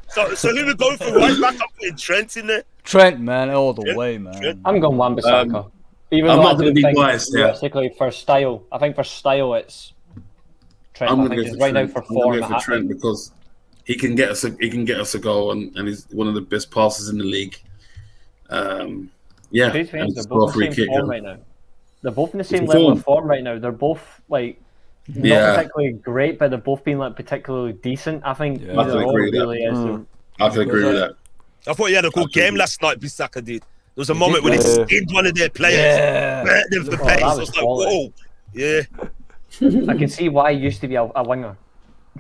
So who we going for right back? I'm putting Trent in there.
Trent, man, all the way, man.
I'm going Wan-Bissaka. Even
I'm
though
not going to be biased here.
Particularly for style, I think for style it's Trent.
I'm
I
going
think
to go
right now for form.
for Trent because he can get us a goal and he's one of the best passers in the league. And
They're both the same form right now. They're both in the same
It's
level of
form.
form right now. They're both like not
Yeah.
particularly great, but they're both being like particularly decent. I think
Yeah.
I can
either or
agree with that.
really is.
I can agree with that.
I thought he had a good game last night, Bissaka did. There was a moment when he
yeah.
skinned one of their players.
Yeah.
Burnt them for
Oh,
pace.
that
I
was
was like,
quality.
whoa. Yeah.
I can see why he used to be a winger.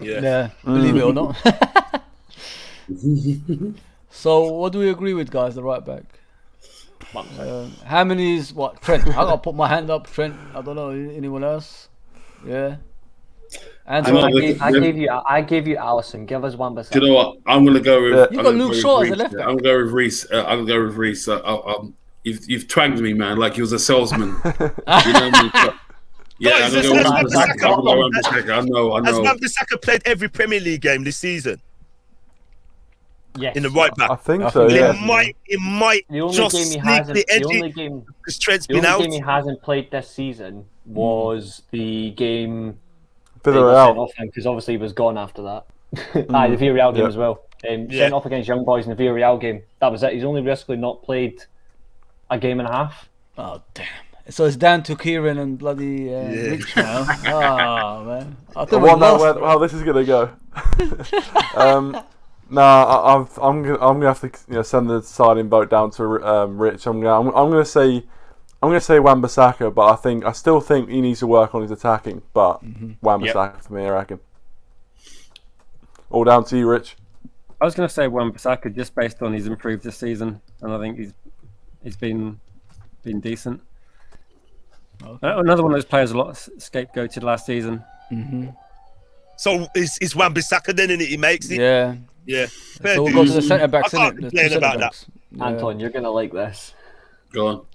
Yeah.
Yeah, believe it or not. So, what do we agree with, guys? The right back. How many is what? Trent. I gotta put my hand up. Trent. I don't know. Anyone else? Yeah. And
I know,
I gave you Allison. Give us one
Do
beside.
you know what? I'm gonna go with.
Yeah.
You
I'm
got
gonna
Luke
go with
Shaw as a
Reece.
left back.
I'm gonna go with Reece. I'm gonna go with Reece. You've twagged me, man, like he was a salesman. You know what I mean? But, yeah, I'm
Guys,
gonna go
let's
with
not
Wan-Bissaka. I'm gonna go with Wan-Bissaka. I
Has
know.
Wan-Bissaka played every Premier League game this season
Yes.
in the right back?
I think
I
so.
think
Yeah.
It might
The only
just
game he
sneak
hasn't.
the
The
edge
only game.
because Trent's
The
been
only
out.
game he hasn't played this season was the game
Villarreal.
because obviously he was gone after that. Aye, the Villarreal game
Yeah.
as well. Sent off against Young Boys in the Villarreal game. That was it. He's only basically not played a game and a half.
Oh damn! So it's down to Kieran and bloody Rich now. Oh man! I
I
thought we
wonder
lost.
how this is gonna go. Nah, I'm gonna have to send the deciding vote down to Rich. I'm gonna say Wan-Bissaka, but I still think he needs to work on his attacking. But Wan-Bissaka for me, I reckon. All down to you, Rich.
I was going to say Wan-Bissaka just based on he's improved this season, and I think he's been decent.
Okay.
Another one of those players a lot scapegoated last season.
So is Wan-Bissaka then in it? He makes it.
Yeah.
Yeah. Fair
So we'll go to the
dues.
centre backs.
I can't complain about that.
Anton, you're gonna like this.
Go on.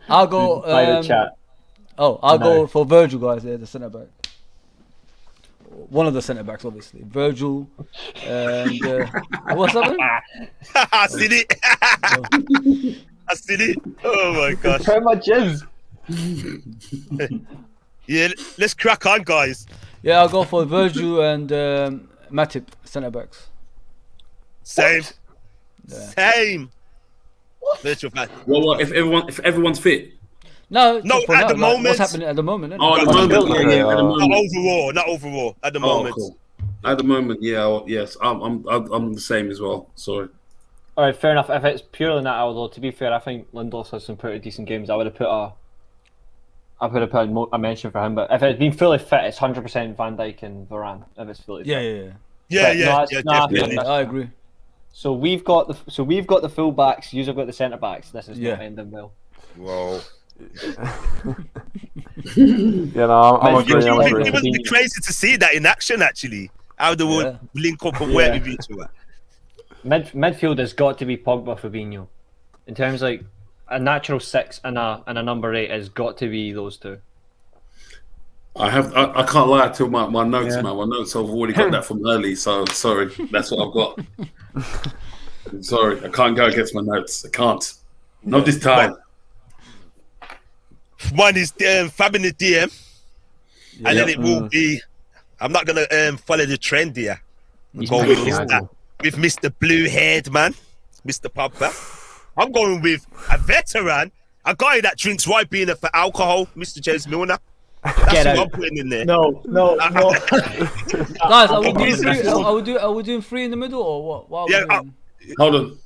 I'll go.
Private chat.
I'll go for Virgil, guys. Yeah, the centre back. One of the centre backs, obviously. Virgil and what's that one?
I seen it. I seen it. Oh my gosh.
Pretty much is.
Yeah, let's crack on, guys.
Yeah, I'll go for Virgil and Matip, centre backs.
Same.
Yeah.
Same. Virtual fan.
Well, if everyone's fit.
No,
No,
for
at
now,
the
like,
moment-
what's happening at the moment? Isn't
Oh,
it?
at the moment, at the moment.
Not overall. At the
Oh,
moment.
cool. At the moment, yeah, yes, I'm the same as well. Sorry.
All right, fair enough. If it's purely that, although to be fair, I think Lindelof has some pretty decent games. I would have put a mention for him. But if it's been fully fit, it's 100% Van Dijk and Varane. If it's fully fit.
Yeah.
Yeah,
But no,
yeah,
that's- no, I
definitely.
think
I agree.
So we've got the full backs. You've got the centre backs. This is
Yeah.
not ending well.
Whoa.
Yeah, no, I'm
Man,
agreeing. I'm
you-
agreeing.
It would be crazy to see that in action, actually. How they would link up and work with each other.
Midfield has got to be Pogba, Fabinho. In terms of like a natural 6 and a number 8 has got to be those two.
I can't lie to my notes, man. My notes, I've already got that from early, so sorry. That's what I've got. I'm sorry, I can't go against my notes. I can't. Not this time.
One is Fab in the DM, and then it will be. I'm not gonna follow the trend here. Go with Mr. Blue-haired man, Mr. Pogba. I'm going with a veteran, a guy that drinks white beer for alcohol, Mr. James Milner. That's what I'm putting in there.
No.
Guys, are we doing 3 in the middle or what? What are we doing?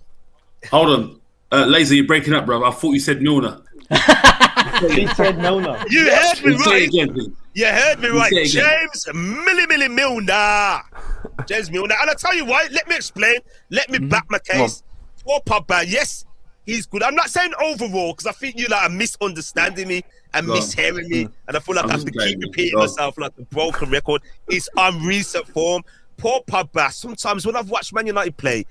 Hold on. Laser, you're breaking up, bro. I thought you said Milner.
He said Milner.
You heard me
Say
right.
it again, please.
You heard me right.
Say it again.
James Milner. James Milner. And I'll tell you why. Let me explain. Let me back my case. For Pogba, yes, he's good. I'm not saying overall because I think you are misunderstanding me and mishearing me. And I feel like I have to keep repeating myself like a broken record. It's on recent form. Poor Pogba, sometimes when I've watched Man United play,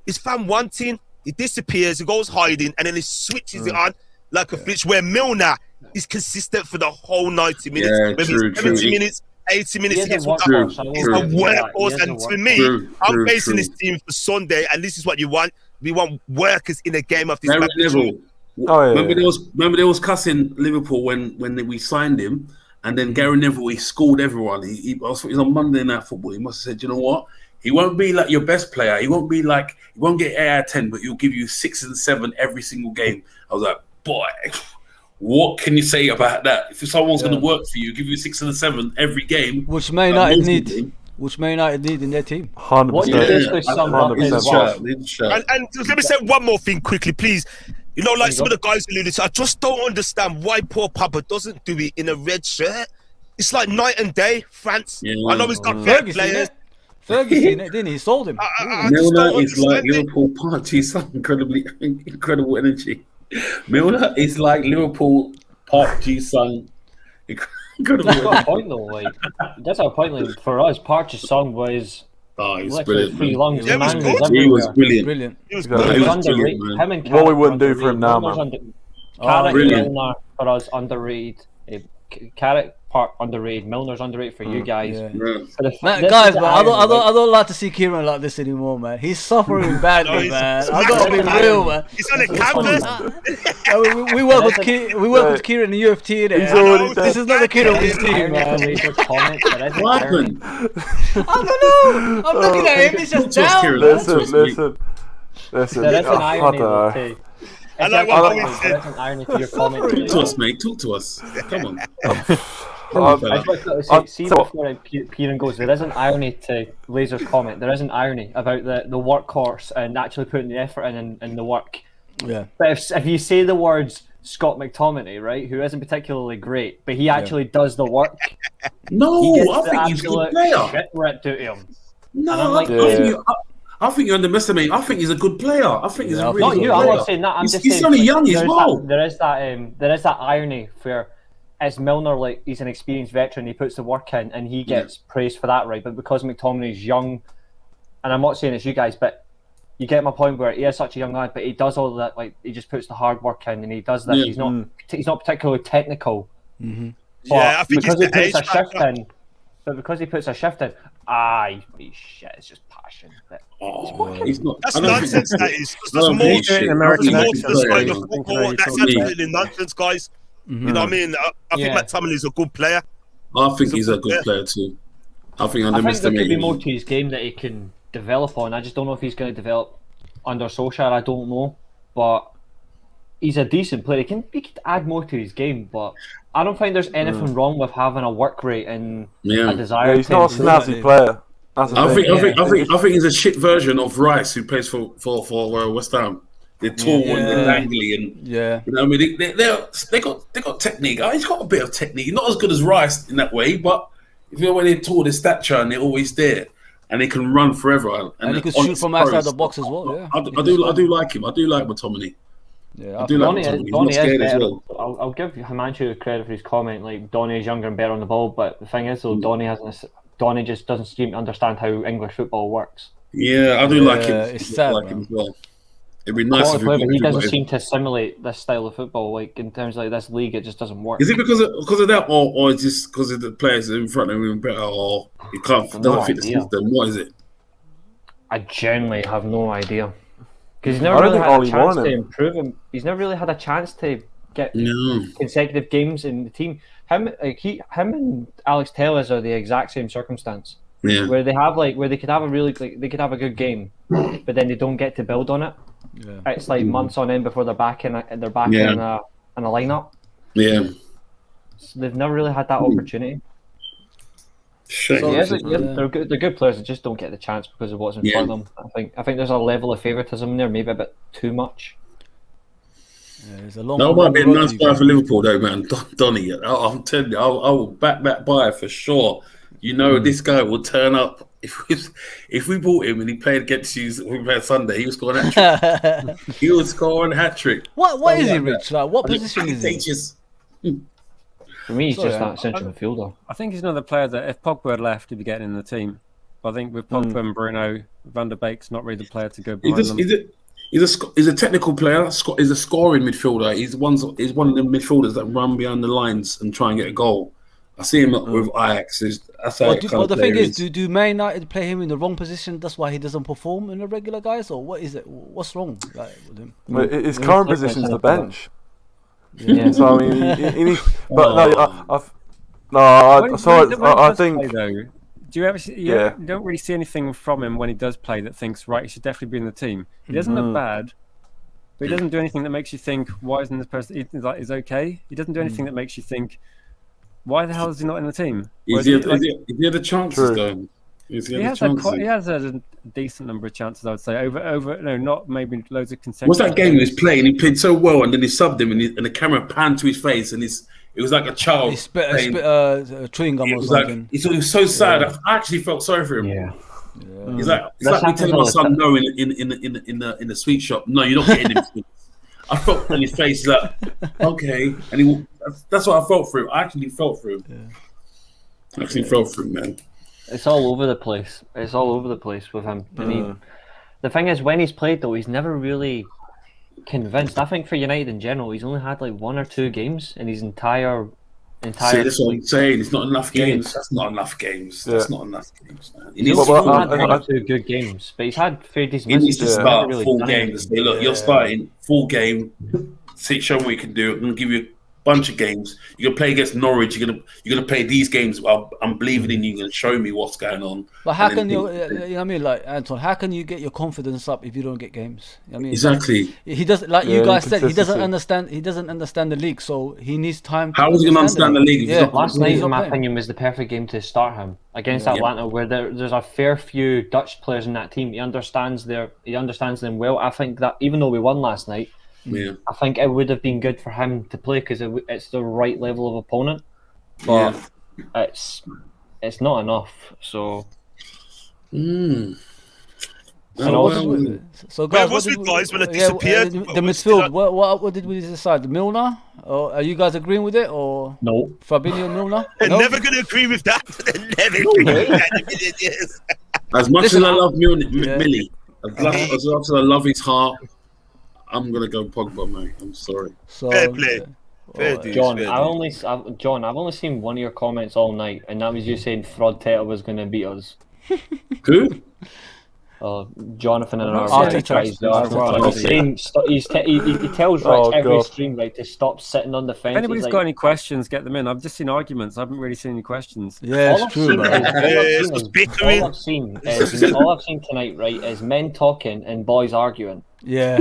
he's found one thing, he disappears, he goes hiding, and then he switches it on like a flitch, where Milner is consistent for the whole 90 minutes.
Yeah,
Maybe
true,
70 minutes, 80 minutes, he gets one
True,
up. It's a workhorse, and to me, I'm basing this team for Sunday, and this is what you want. We want workers in a game of this magnitude.
Remember there was cussing Liverpool when we signed him, and then Gary Neville, he schooled everyone. He was on Monday Night Football. He must have said, you know what? He won't be like your best player. He won't get 8 out of 10, but he'll give you 6 and 7 every single game. I was like, boy, What can you say about that? If someone's going to work for you, give you 6 and a 7 every game,
Which Man United
most
need.
people-
Which Man United need in their team.
100%.
What you basically summed up is
100%.
Leave the shirt.
And let me say one more thing quickly, please. You know, like some of the guys alluded to, I just don't understand why poor Papa doesn't do it in a red shirt. It's like night and day, France.
Yeah.
I know he's got great
Fergie seen
players.
it. Fergie seen it, didn't he? He sold him.
I just don't
Milner is like
understand it.
Liverpool Party, some incredible energy. Milner is like Liverpool Park Ji-sung. Incredible
That's got a
energy.
point though. Like that's our point. Like for us, Parch's song was
Oh, he's
literally
brilliant.
free
Man.
lungs.
Yeah,
The
it was
man
good.
was
He was
everywhere.
brilliant.
Brilliant.
He was
Exactly.
good.
He was
was brilliant,
underrated.
man.
Him and
What we
Carrick
wouldn't do
were
for him now,
underrated.
man.
Carrick,
brilliant.
Milner for us underrated. Carrick, Park underrated. Milner's underrated for you guys.
Yeah.
Yeah.
So the-
Man,
this
guys,
is the
man, I
irony, like-
don't like to see Kieran like this anymore, man. He's suffering badly,
he's-
man.
he's
I gotta be
not-
real, man.
He's on a campus.
We work with Kieran in the UFT there.
He's already
This is not the kid of this team,
Irony
man.
for Laser's comment, there is
What
irony.
happened?
I don't know. I'm looking at him. He's just
Talk to us,
down.
Kieran.
Listen.
There is an
I
irony
don't know.
too.
I like what Owen
There
said.
is an irony to your comment.
Talk to us, mate. Talk to us. Come on.
I just want to see
so-
before Kieran goes, there is an irony to Laser's comment. There is an irony about the workhorse and actually putting the effort in the work.
Yeah.
But if you say the words Scott McTominay, right, who isn't particularly great, but he actually does the work, he
No,
gets
I
the
think he's a good
absolute
player.
shit ripped out of him.
No,
And I'm like,
I think you underestimate. I think he's a good player. I think he's a
Yeah,
really
Not
good
you.
player.
I'm not saying that. I'm just
He's
saying
only
like,
young as
there's
well.
There is that irony where it's Milner, like he's an experienced veteran, he puts the work in and he gets praised for that, right? But because McTominay's young, and I'm not saying it's you guys, but you get my point where he is such a young lad, but he does all that, like he just puts the hard work in and he does this.
Yeah.
He's not particularly technical.
Yeah, I think
because
it's
he
the age
puts a shift
factor.
in. But because he puts a shift in, he's shit. It's just passion. But
Oh, he's not.
That's
I don't
nonsense,
think-
that is.
I don't
There's more
think
to
shit.
it.
American
There's more
accent,
to the side
yeah.
of
I think
football.
you're
That's
talking about.
absolutely nonsense, guys. You know what I mean? I think
Yeah.
McTominay's a good player.
I think he's a good player too. I think
I think there could
underestimated
be
him.
more to his game that he can develop on. I just don't know if he's going to develop under Solskjaer. I don't know, but he's a decent player. He could add more to his game, but I don't think there's anything wrong with having a work rate and
Yeah.
a desire.
Yeah, he's not a
to
snazzy player. That's the
I
thing.
think he's a shit version of Rice, who plays for West Ham. They're tall and they're dangly, and
Yeah.
you know what I mean. They got technique. He's got a bit of technique. Not as good as Rice in that way, but if you know when they're tall, they're stature and they're always there, and they can run forever.
And he can
on
shoot from outside
post.
the box as well. Yeah.
I do like him. I do like McTominay.
Yeah.
I do like
Donny
McTominay. He's
Donny
not
is
scared as
better.
well.
I'll give Himanshu credit for his comment. Like Donny is younger and better on the ball, but the thing is, though, Donny just doesn't seem to understand how English football works.
Yeah, I do like him.
it's sad,
like him
man.
as well. It'd be nice if
Quality player, but he
could
doesn't
do
seem to assimilate this style of football. Like in terms of like this league, it just doesn't work.
Is it because of that, or is just because of the players in front of him better, or he doesn't
No
fit the
idea.
system? What is it?
I genuinely have no idea because he's
I
never
don't
really
think
had a
Ollie
chance
wanted
to
him.
improve him. He's never really had a chance to get
No.
consecutive games in the team. Him and Alex Telles are the exact same circumstance
Yeah.
where they could have a good game, but then they don't get to build on it.
Yeah.
It's like months on end before they're back in a lineup.
Yeah.
So they've never really had that opportunity.
Shame.
So,
Yeah.
they're good players. They just don't get the chance because of what's in front of them. I think there's a level of favoritism there, maybe a bit too much.
Yeah, there's a long.
That might be a
road to
nice
you
buy
guys.
for Liverpool, though, man. Donny, I'm telling you, I will back that buy for sure. You know, this guy will turn up. If we bought him and he played against you, we played Sunday, he was scoring a hat trick. He was scoring a hat trick.
What is he, Rich? Like, what position is he?
Just
For me, he's
Sorry,
just that central midfielder.
I think he's another player that if Pogba had left, he'd be getting in the team. I think with Pogba and Bruno, Van der Beek's not really the player to go behind them.
He's a technical player. He's a scoring midfielder. He's one of the midfielders that run behind the lines and try and get a goal. I see him with Ajax. That's how
But the thing is, do Man United play him in the wrong position? That's why he doesn't perform in the regular guys, or what is it? What's wrong with him?
Well, his current position is the bench.
Yeah.
So I mean, he needs. But
When he
I
does
think.
play, though, do you ever see, you don't really see anything from him when he does play that thinks, right, he should definitely be in the team. He doesn't look bad, but he doesn't do anything that makes you think, why isn't this person is okay? He doesn't do anything that makes you think, why the hell is he not in the team?
Is he had the chances though? He
has a decent number of chances, I would say. Not maybe loads of consecutive.
What's that game he was playing? He played so well, and then he subbed him, and the camera panned to his face, and it was like a child.
He spit chewing gum or something.
It was so sad. I actually felt sorry for him.
Yeah.
It's like me telling my son no in the sweet shop. No, you're not getting him sweets. I felt on his face like, okay, and that's what I felt for him. I actually felt for him. I actually felt for him, man.
It's all over the place. It's all over the place with him. And the thing is, when he's played though, he's never really convinced. I think for United in general, he's only had like 1 or 2 games in his entire.
See, that's what I'm saying. It's not enough games. That's not enough games.
Yeah.
That's not enough games, man.
He's only had 1 or 2 good games, but he's had fair decent.
He needs to start
really
full game. Look, you're starting full game. Show me what you can do. I'm gonna give you a bunch of games. You're gonna play against Norwich. You're gonna play these games. I'm believing in you. You're gonna show me what's going on.
But how can you know what I mean, like Anton? How can you get your confidence up if you don't get games? I mean,
exactly.
He doesn't, like you guys said, he doesn't understand the league, so he needs time.
How is he gonna understand the league?
Last night, in my opinion, was the perfect game to start him against Atlanta, where there's a fair few Dutch players in that team. He understands them well. I think that even though we won last night.
Yeah.
I think it would have been good for him to play because it's the right level of opponent, but it's not enough. So,
so guys,
what's with guys when it disappeared?
The midfield. What did we decide? Milner? Or are you guys agreeing with it, or
no?
Fabinho, Milner?
They're never going to agree with that. They're never agree with that.
As much as I love Millie, as much as I love his heart. I'm gonna go Pogba, mate. I'm sorry.
So,
fair play.
John, I've only seen one of your comments all night, and that was you saying Fraud Teta was gonna beat us.
Who?
Jonathan and our
Arteta.
He tells every stream to stop sitting on the fence.
If anybody's got any questions, get them in. I've just seen arguments. I haven't really seen any questions.
Yeah, it's true, man.
All I've seen tonight, right, is men talking and boys arguing.
Yeah.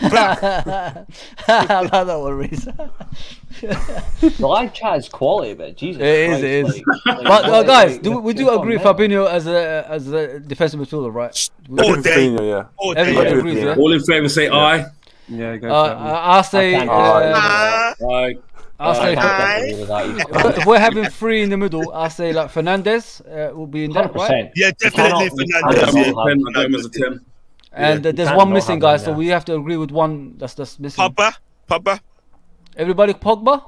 I like that one, Reese.
The live chat is quality, but Jesus
Christ, it is. But guys, we do agree Fabinho as a defensive midfielder, right?
All day.
Everybody agrees, yeah?
All in favour say aye.
Yeah, go
I'll say
aye.
I'll say if we're having 3 in the middle, I'll say like Fernandez will be in there, right?
Yeah, definitely
Fernandez. 10.
And there's one missing, guys, so we have to agree with one that's missing.
Pogba.
Everybody Pogba?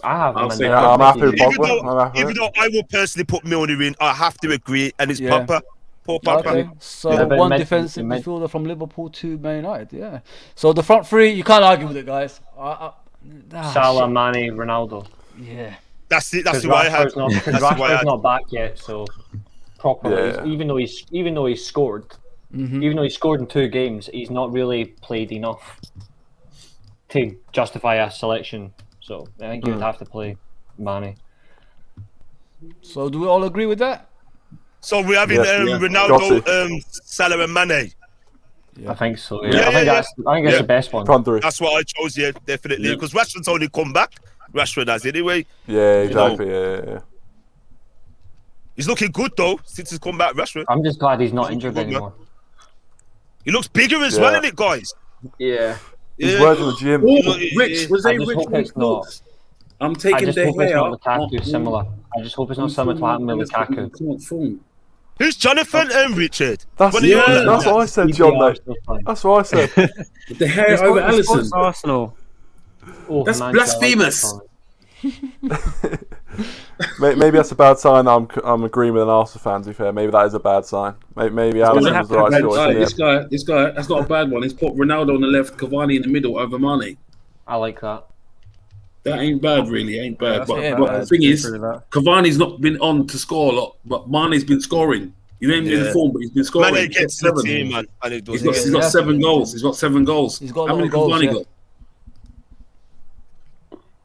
I'm
happy with Pogba.
Even though I will personally put Milner in, I have to agree, and it's Pogba. Poor Pogba.
Okay. So one defensive midfielder from Liverpool to Man United, yeah. So the front 3, you can't argue with it, guys.
Salah, Mane, Ronaldo.
Yeah.
That's it. That's who I have.
Rashford's not back yet, so properly. Even though he's scored. Even though he scored in 2 games, he's not really played enough to justify a selection. So I think you would have to play Mane.
So do we all agree with that?
So we're having Ronaldo, Salah and Mane.
Yeah. I think so. Yeah. I think that's the best one.
That's what I chose. Yeah, definitely. Because Rashford's only come back. Rashford has anyway.
Yeah, exactly. Yeah.
He's looking good though since he's come back. Rashford.
I'm just glad he's not injured anymore.
He looks bigger as well, isn't it, guys?
Yeah.
He's working the gym.
Rich, was they Rich? I'm taking their hair out.
Lukaku similar. I just hope it's not similar to what happened with Lukaku.
Who's Jonathan and Richard?
That's what I said, John. Mate. That's what I said.
The hair over Alisson.
Arsenal.
That's blasphemous.
Maybe that's a bad sign that I'm agreeing with an Arsenal fan, to be fair. Maybe that is a bad sign. Maybe Alisson was the right choice.
This guy, that's not a bad one. He's put Ronaldo on the left, Cavani in the middle over Mane.
I like that.
That ain't bad, really. Ain't bad. But the thing is, Cavani's not been on to score a lot, but Mane's been scoring. He ain't been in form, but he's been scoring.
Mane gets the team, man.
He's got 7 goals. He's got 7 goals. How many Cavani got?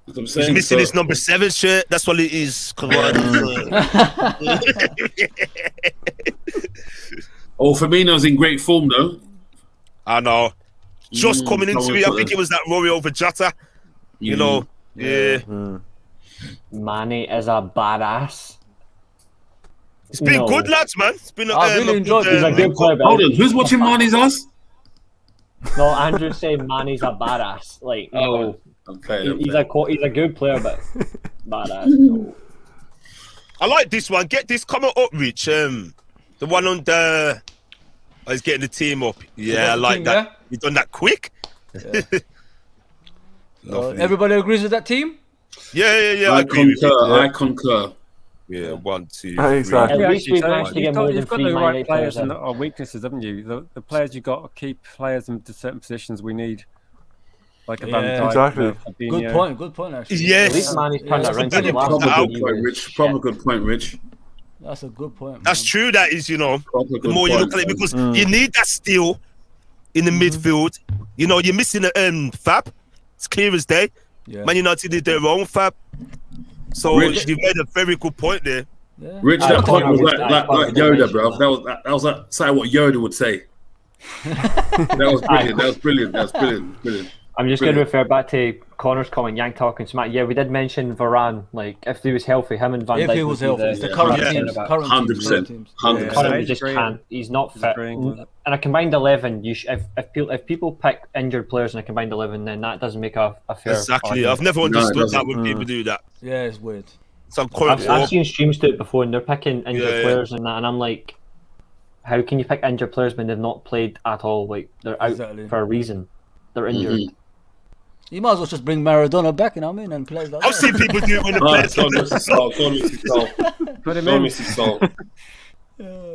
He's missing his number 7 shirt. That's what it is.
Oh, Firmino's in great form though.
I know. just coming into it. I think it was that Rory over Jota. You know, yeah.
Mane is a badass.
It's been good, lads, man. It's been.
I really enjoyed it.
He's a good player.
Hold on, who's watching Mane's ass?
No, Andrew's saying Mane's a badass. Like, he's a good player, but badass. No.
I like this one. Get this comment up, Rich. The one on the. He's getting the team up. Yeah, I like that. Yeah? You've done that quick.
Yeah. Everybody agrees with that team?
Yeah.
I concur.
Yeah, 1, 2, 3.
Exactly.
At least we've managed to get more than
You've got
3
the
Man
right
United
players
players
and our weaknesses, haven't you? The players you've got to keep players in certain positions we need. Like a Van Dijk,
exactly.
Good point, actually.
Yes.
At least Mane's turned that around.
Proper good point, Rich.
That's a good point.
That's true. That is, you know, the more you look at it, because you need that steal in the midfield. You know, you're missing a Fab. It's clear as day. Yeah. Man United did their own Fab. So
Rich,
you made a very good point there.
Yeah.
Rich, that point was like Yoda, bro. That was like something what Yoda would say. That was brilliant.
I'm just going to refer back to Connor's comment, Yank talking smack. Yeah, we did mention Varane. Like, if he was healthy, him and Van Dijk.
If he was healthy, it's the current teams.
100%.
Current just can't. He's not fit. And a combined 11, if people pick injured players in a combined 11, then that doesn't make a fair.
Exactly.
argument.
I've never understood that when people do that.
Yeah, it's weird.
I've seen streams do it before, and they're picking injured players and that, and I'm like, how can you pick injured players when they've not played at all? Like, they're out for a reason. They're injured.
You might as well just bring Maradona back, you know what I mean, and play like
I've seen people do it when the players.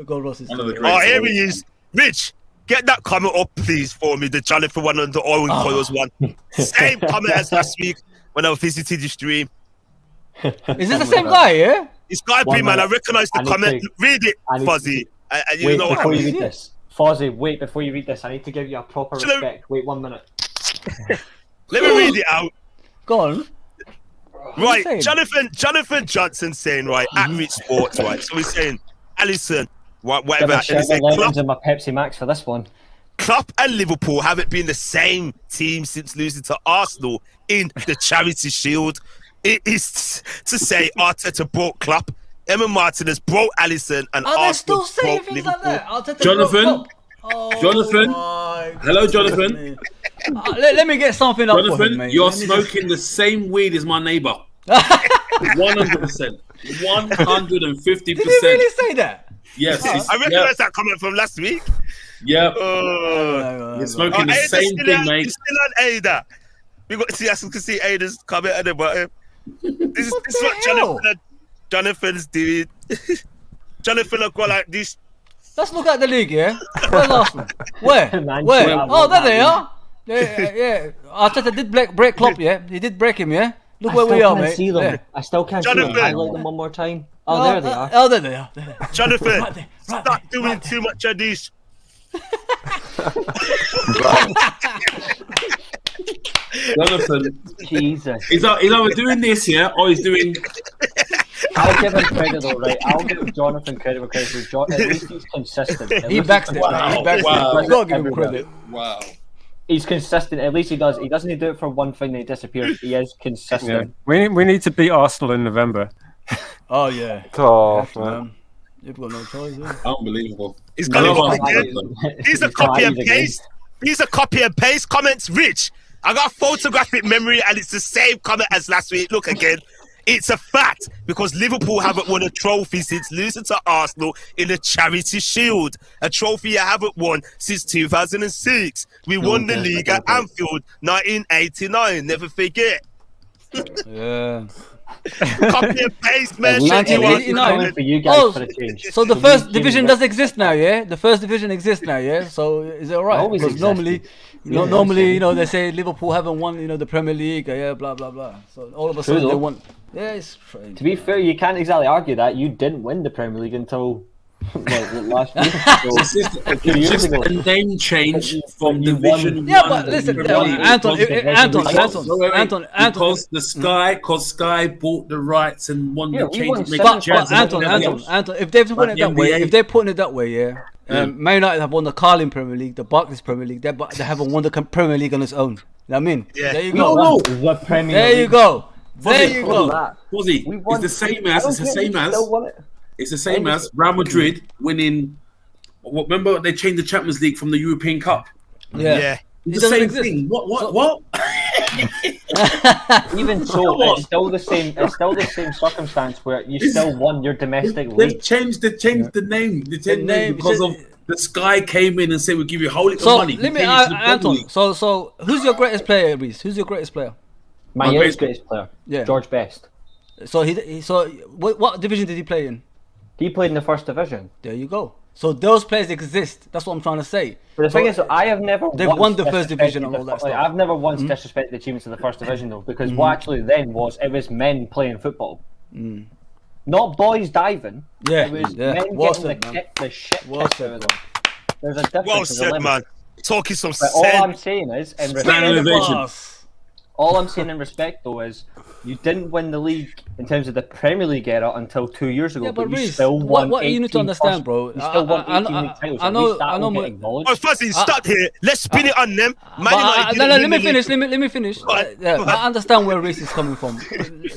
God, Ross is
here he is. Rich, get that comment up, please, for me. The Jonathan one and the Owen Coils one. Same comment as last week when I visited the stream.
Is this the same guy, yeah?
It's got to be, man. I recognise the comment. Read it, Fuzzy.
Wait before you read this. Fuzzy, wait before you read this. I need to give you a proper respect. Wait 1 minute.
Let me read it out.
Go on.
Right, Jonathan Johnson saying, right, at Rich Sports, right. So he's saying, Alisson, whatever. And he's saying,
Klopp and my Pepsi Max for this one.
Klopp and Liverpool haven't been the same team since losing to Arsenal in the Charity Shield. It is to say Arteta broke Klopp, Emma Martinez broke Alisson, and Arsenal broke Liverpool.
Like that?
Jonathan. Hello, Jonathan.
Let me get something up for him, mate.
You're smoking the same weed as my neighbour. 100%. 150%.
Did he really say that?
Yes.
I recognise that comment from last week.
Yep. You're smoking the same thing, mate.
It's still on Ada. We got to see, as you can see, Ada's comment at the bottom. This is what Jonathan's doing. Jonathan will go like this.
Let's look at the league, yeah? Where's Arsenal? Where? Oh, there they are. Yeah. Arteta did break Klopp, yeah? He did break him, yeah? Look where we are, mate.
See them. I still can't see them. Highlight them one more time. Oh, there they are.
Oh, there they are.
Jonathan, stop doing too much of this.
Jonathan,
Jesus.
He's either doing this, yeah, or he's doing...
I'll give him credit though, right? I'll give Jonathan credit because at least he's consistent.
He backs it. He backs it. You've got to give him credit.
Wow.
He's consistent. At least he does. He doesn't do it for one thing and he disappears. He is consistent.
Yeah. We need to beat Arsenal in November.
Oh yeah.
Tough, man.
You've got no choice.
Unbelievable.
He's got it. These are copy and paste. These are copy and paste comments, Rich. I got a photographic memory and it's the same comment as last week. Look again. It's a fact because Liverpool haven't won a trophy since losing to Arsenal in the Charity Shield. A trophy you haven't won since 2006. We won the league at Anfield 1989. Never forget.
Yeah.
Copy and paste, man.
For you guys for a change.
So the first division does exist now, yeah? The first division exists now, yeah? So is it alright? Because normally, you know, they say Liverpool haven't won, you know, the Premier League, yeah, blah, blah, blah. So all of a sudden they won. Yeah, it's strange.
To be fair, you can't exactly argue that. You didn't win the Premier League until Last year.
It's just a name change from
you
Division
won.
Yeah,
One
but
to
listen,
Premier League.
Anton,
Because
Anton.
because Sky bought the rights and won
Yeah,
the
we
change.
won
Make
seven
the chance
times.
and everything else.
Anton, if they're putting it that way,
NBA.
if they're putting it that way, Man United have won the Carling Premier League, the Barclays Premier League, but they haven't won the Premier League on its own. You know what I mean?
Yeah.
There you
No,
go.
no.
The Premier
There you
League.
go. There
Fuzzy,
you go.
Fuzzy,
We
it's
won.
the same
I
as
don't
it's the
care, we
same as
still won it.
it's the same as Real Madrid winning. Remember they changed the Champions League from the European Cup.
Yeah.
Yeah.
It's
It
the
doesn't
same
exist.
thing. What?
Even so,
Come on.
it's still the same. It's still the same circumstance where you still won your domestic
They've
league.
changed the name. They changed the
name,
name because
so-
of the Sky came in and said we'll give you a whole lot of
So
money.
let me,
Change it to the Premier
Anton.
League.
So who's your greatest player, Reese? Who's your greatest player?
My
My
year's
greatest-
greatest player,
Yeah.
George Best.
So what division did he play in?
He played in the first division.
There you go. So those players exist. That's what I'm trying to say.
But the
So
thing is, I have never.
they've
once
won the first division
disrespected
and all that
like,
stuff.
I've never once disrespected the achievements of the first division though, because what actually then was it was men playing football, not boys diving.
Yeah,
It was
yeah.
men
Well
getting
said, man.
the shit
Well
kicked
said,
out of them. There's a difference.
Well
in the
said,
limit.
man. Talking some
But all I'm
sense.
saying is, in
Stand
respect,
elevation.
Boss.
all I'm saying in respect though is, you didn't win the league in terms of the Premier League era until 2 years ago.
Yeah, but
you
Reece,
still won.
what you need to
18
understand,
plus-
bro.
You still won 18
I
league titles.
know-
At least that
I know
will get
my-
acknowledged.
Oh, Fuzzy, stop here. Let's spin it on them. Man
But
United
no,
didn't
let
win
me
the
finish.
league.
Let me finish.
Right.
Yeah, I understand where Reece is coming from.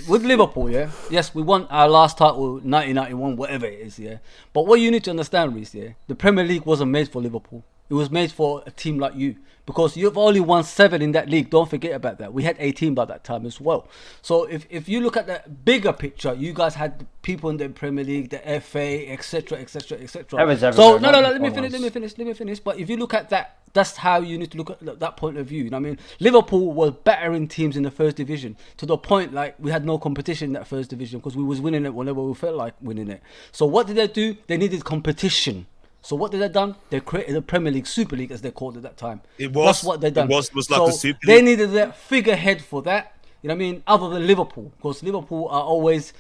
With Liverpool, yeah. Yes, we won our last title, 1991, whatever it is, yeah. But what you need to understand, Reece, yeah, the Premier League wasn't made for Liverpool. It was made for a team like you, because you've only won 7 in that league. Don't forget about that. We had 18 by that time as well. So if you look at the bigger picture, you guys had people in the Premier League, the FA, etc., etc., etc.
That was
So
everywhere,
no,
not
let me
just
finish.
one
Let me finish. But if you look at that, that's how you need to look at that point of view. You know what I mean? Liverpool were battering teams in the first division to the point like we had no competition in that first division because we was winning it whenever we felt like winning it. So what did they do? They needed competition. So what did they done? They created the Premier League, Super League as they called it at that time.
It was.
That's what they done.
It was like
so
the Super
they
League.
needed that figurehead for that. You know what I mean? Other than Liverpool, because Liverpool are always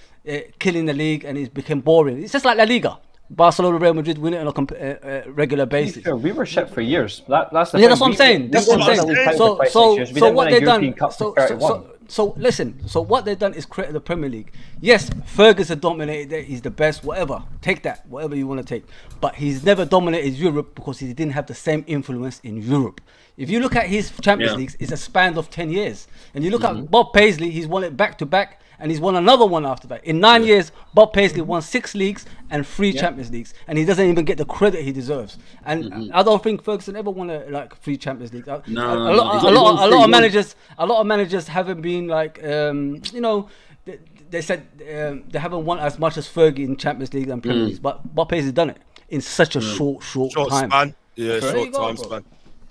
killing the league and it became boring. It's just like La Liga. Barcelona, Real Madrid win it on a regular basis.
Sure, we were shit for years. That's the
Yeah,
thing.
that's what I'm
We-
saying.
we
That's
won
what I'm
the
saying.
league title
So,
for 26
so,
years. We
so
didn't
what
win a
they done?
European Cup
So,
for 31.
so listen. So what they done is created the Premier League. Yes, Ferguson dominated it. He's the best. Whatever. Take that. Whatever you want to take. But he's never dominated Europe because he didn't have the same influence in Europe. If you look at his Champions
Yeah.
Leagues, it's a span of 10 years. And you look at Bob Paisley, he's won it back to back. And he's won another one after that. In 9 years, Bob Paisley won 6 leagues and 3 Champions Leagues, and he doesn't even get the credit he deserves. And I don't think Ferguson ever won 3 Champions Leagues. A lot of managers haven't been like, you know, they said they haven't won as much as Fergie in Champions League and Premier League, but Bob Paisley's done it in such a short
Short
time.
span. Yeah,
There you
short
go,
time
bro.
span.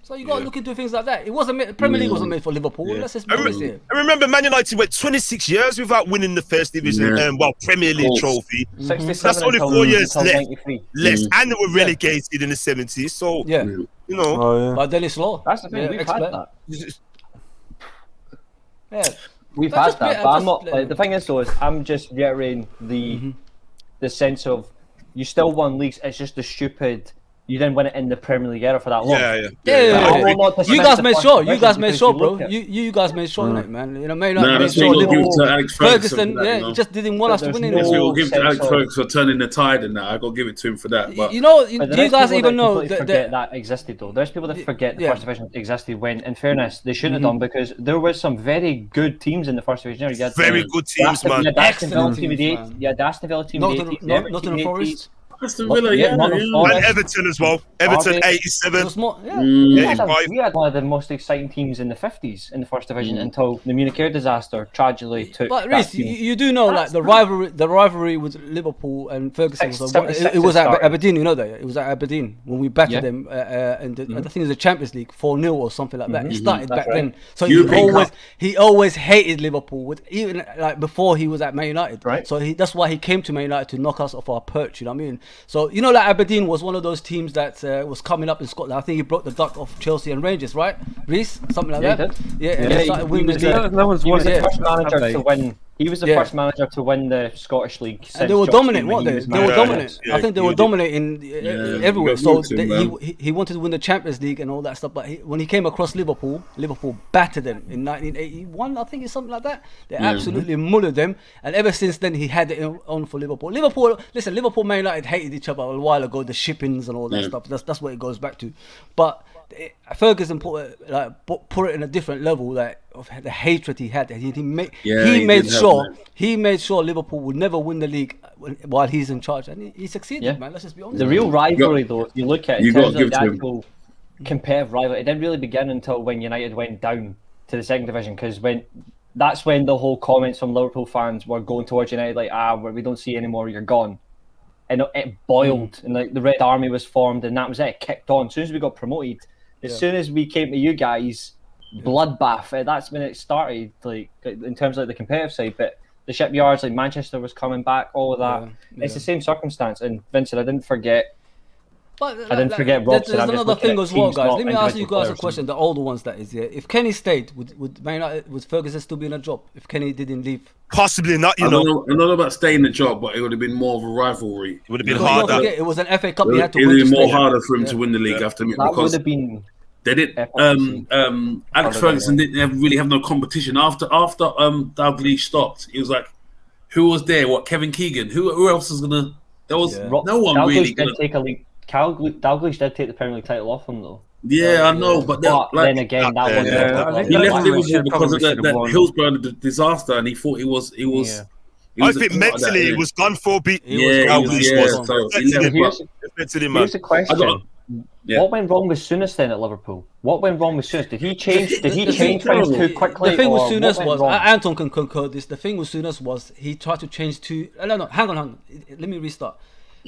So you got to look into things like that. It wasn't Premier League wasn't made for Liverpool. Let's just be honest here.
I remember Man United went 26 years without winning the first division, Premier League trophy.
67
That's only
until-
4 years
until
left.
93.
And they were relegated in the 70s. So,
Yeah,
you know,
Oh yeah.
but then it's law.
That's the thing.
Yeah,
We've
expert.
had that.
Yeah.
We've
But
had
just
that,
be-
but I'm
just-
not. Like, the thing is, though, is I'm just reiterating the sense of you still won leagues. It's just the stupid. You didn't win it in the Premier League era for that long.
yeah.
I will not dismiss
You guys
the
made
first
sure. You
division
guys made
because
sure,
you
bro.
look at-
You guys made sure, innit, man. You know, made
Nah,
made
that's
sure
what we'll give
Liverpool.
to Alex
Ferguson,
for that,
yeah,
you know.
he just didn't want us to
There's
win in
no-
That's
this.
what we'll give to Alex
sense of-
Ferguson for turning the tide and that. I got to give it to him for that. But
You know, do
But
you
there's
guys
people
even
that
know
completely
that?
forget that existed though? There's people that forget the
yeah.
first division existed when, in fairness, they shouldn't have done because there were some very good teams in the first division. You had
Very good teams, man.
You had Aston Villa
Excellent
team of the
teams,
80s.
man.
You had Aston Villa team of the 80s. Everton
Nottingham
team of the 80s.
Forest.
Aston Villa, yeah,
Nottingham
yeah.
Forest.
And Everton as well. Everton,
Derby.
It
87.
was more, yeah.
We had
85.
we had one of the most exciting teams in the 50s in the first division until the Munich air disaster tragically took.
But
that
Reece,
team.
you do know like the rivalry with Liverpool and Ferguson was
76
it was
it
at
started.
Aberdeen, you know that it was at Aberdeen when we battered
Yeah.
them and I think it was the Champions League 4-0 or something like that. It started
That's
back
right.
then, so
European
he always hated Liverpool with even like before he was at Man United.
Right.
So that's why he came to Man United to knock us off our perch. You know what I mean? So you know like Aberdeen was one of those teams that was coming up in Scotland. I think he broke the duck off Chelsea and Rangers, right? Reece, something like
Yeah,
that.
he did.
Yeah, and
Yeah,
they started
he
winning the
was
league.
the-
No one's
He
won
was
it
the
yet,
first manager
have they?
to win He was the
Yeah.
first manager to win the Scottish League.
And
since
they were
Josh
dominant,
Keane
weren't
when he
they?
was
They were
manager.
dominant.
Yeah,
I think they
he
were
did.
dominating everywhere.
you
So
got to him, man.
he wanted to win the Champions League and all that stuff. But when he came across Liverpool battered them in 1981. I think it's something like that. They absolutely mullered them. And ever since then, he had it on for Liverpool. Liverpool, Man United hated each other a while ago. The shippings and all that stuff. That's what it goes back to. But Ferguson put it in a different level, like of the hatred he had. He made sure Liverpool would never win the league while he's in charge, and he succeeded,
Yeah.
man. Let's just be honest.
The real rivalry, though, if you look at it,
You
in
gotta
terms of
give
the
to him.
actual competitive rivalry, it didn't really begin until when United went down to the second division, because that's when the whole comments from Liverpool fans were going towards United, like, we don't see you anymore, you're gone. And it boiled, and like the Red Army was formed, and that was it. It kicked on. As soon as we got promoted, as soon as we came to you guys, bloodbath. That's when it started, like in terms of like, the competitive side. But the shipyards, like Manchester was coming back, all of that. It's the same circumstance. And Vincent, I didn't forget Robson.
There's another thing as well, guys. Let me ask you guys a question. The older ones, that is, yeah. If Kenny stayed, would Ferguson still be in a job? If Kenny didn't leave,
Possibly not.
I don't know about staying in the job, but it would have been more of a rivalry.
It would have been
because don't
harder.
forget, it was an FA Cup. He had to
It would
win.
have
to
been more
stay.
harder for him to win the league after me,
That would
because
have been.
they didn't. Alex Ferguson didn't really have no competition after Dalglish stopped. He was like, who was there? What, Kevin Keegan? Who else was gonna? There was no one
Dalglish
really.
did take a league. Dalglish did take the Premier League title off him, though.
Yeah, I know, but
then again, that
yeah,
wasn't.
he left
Probably
Liverpool
should-
because of
probably
that Hillsborough disaster, and he thought he was.
I think mentally it was gone for beat.
Dalglish
was.
So he
Mentally,
left,
mentally, man.
Here's the question.
Yeah.
What went wrong with Souness then at Liverpool? What went wrong with Souness? Did he change things too quickly?
The thing with
or
Souness
what went
was,
wrong?
Anton can concur this. The thing with Souness was he tried to change to. No, hang on. Let me restart.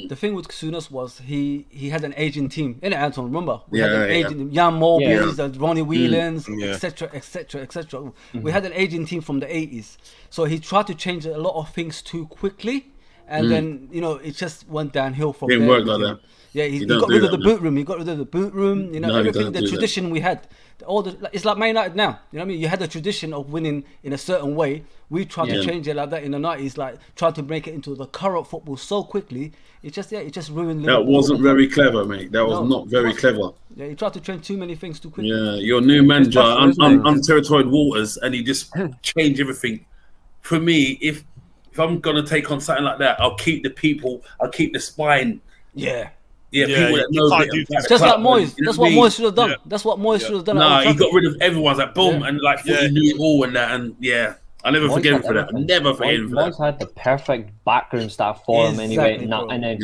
The thing with Souness was he had an aging team. Innit, Anton? Remember? We had an aging Jan Morbius, Ronnie Whelans, etc. We had an aging team from the 80s. So he tried to change a lot of things too quickly, and then it just went downhill from there.
Didn't work like that.
Yeah, he
don't
got
do
rid of
that,
the
man.
boot room. He got rid of the boot room.
No, he
everything,
doesn't
the
do
tradition we had. It's like Man United now. You know what I mean? You had a tradition of winning in a certain way. We tried to change it like that in the 90s. Like tried to make it into the current football so quickly. It just ruined.
That
Liverpool.
wasn't very clever, mate. That was not very clever.
Yeah, he tried to change too many things too quickly.
Yeah, your new manager
tough, isn't it?
on territorial waters, and he just changed everything. For me, if I'm gonna take on something like that, I'll keep the people. I'll keep the spine.
Yeah.
Yeah, people that
you
know
can't
that-
do
that's
Just like
club,
Moyes.
you know
That's
what
what
I mean?
Moyes should have done.
Yeah.
That's what Moyes should have done.
Nah,
at
he
Old
got rid of everyone's like boom,
Yeah.
and like he knew it all and that, and I'll never
Moyes
forgive him
had
for that. I'll
everything.
never forgive him for that.
Moyes had the perfect background staff for him anyway,
Exactly, bro.
and then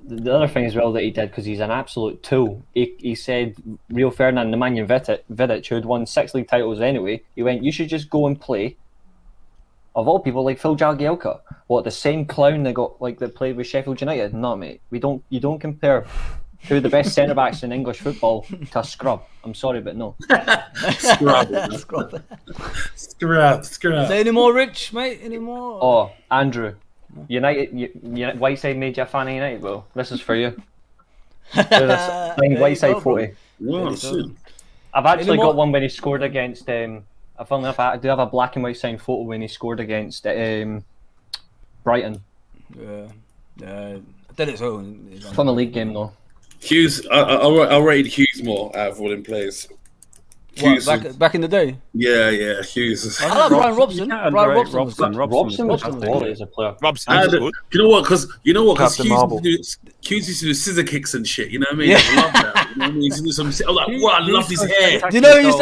the other thing as well that he did, because he's an absolute tool. He said Rio Ferdinand, Nemanja Vidic, who had won 6 league titles anyway, he went, you should just go and play. Of all people, like Phil Jagielka, the same clown that played with Sheffield United? No, mate. You don't compare two of the best centre-backs in English football to a scrub. I'm sorry, but no.
Scrub.
Is there any more, Rich, mate? Any more?
Oh, Andrew. United, Whiteside made you a fan of United, well, this is for you. There's a signed Whiteside photo.
Wow, shit.
I've actually
Any more?
got one when he scored against. Funnily enough, I do have a black and white signed photo when he scored against Brighton.
Yeah. That is own.
From a league game, though.
Hughes, I'll rate Hughes more out of all them players. Hughes,
Back in the day.
yeah, Hughes.
I like Brian Robson.
You can't
Brian
underrate
Robson was good.
Robson was
Robson was
quality
good.
as a player.
Robson
I
was
had
good.
you know what? Because
Captain Marvel.
Hughes used to do scissor kicks and shit. You know what I mean?
Yeah.
I love that. You know what I mean? He used to do some. I was like, wow, I love his hair.
Do you know who used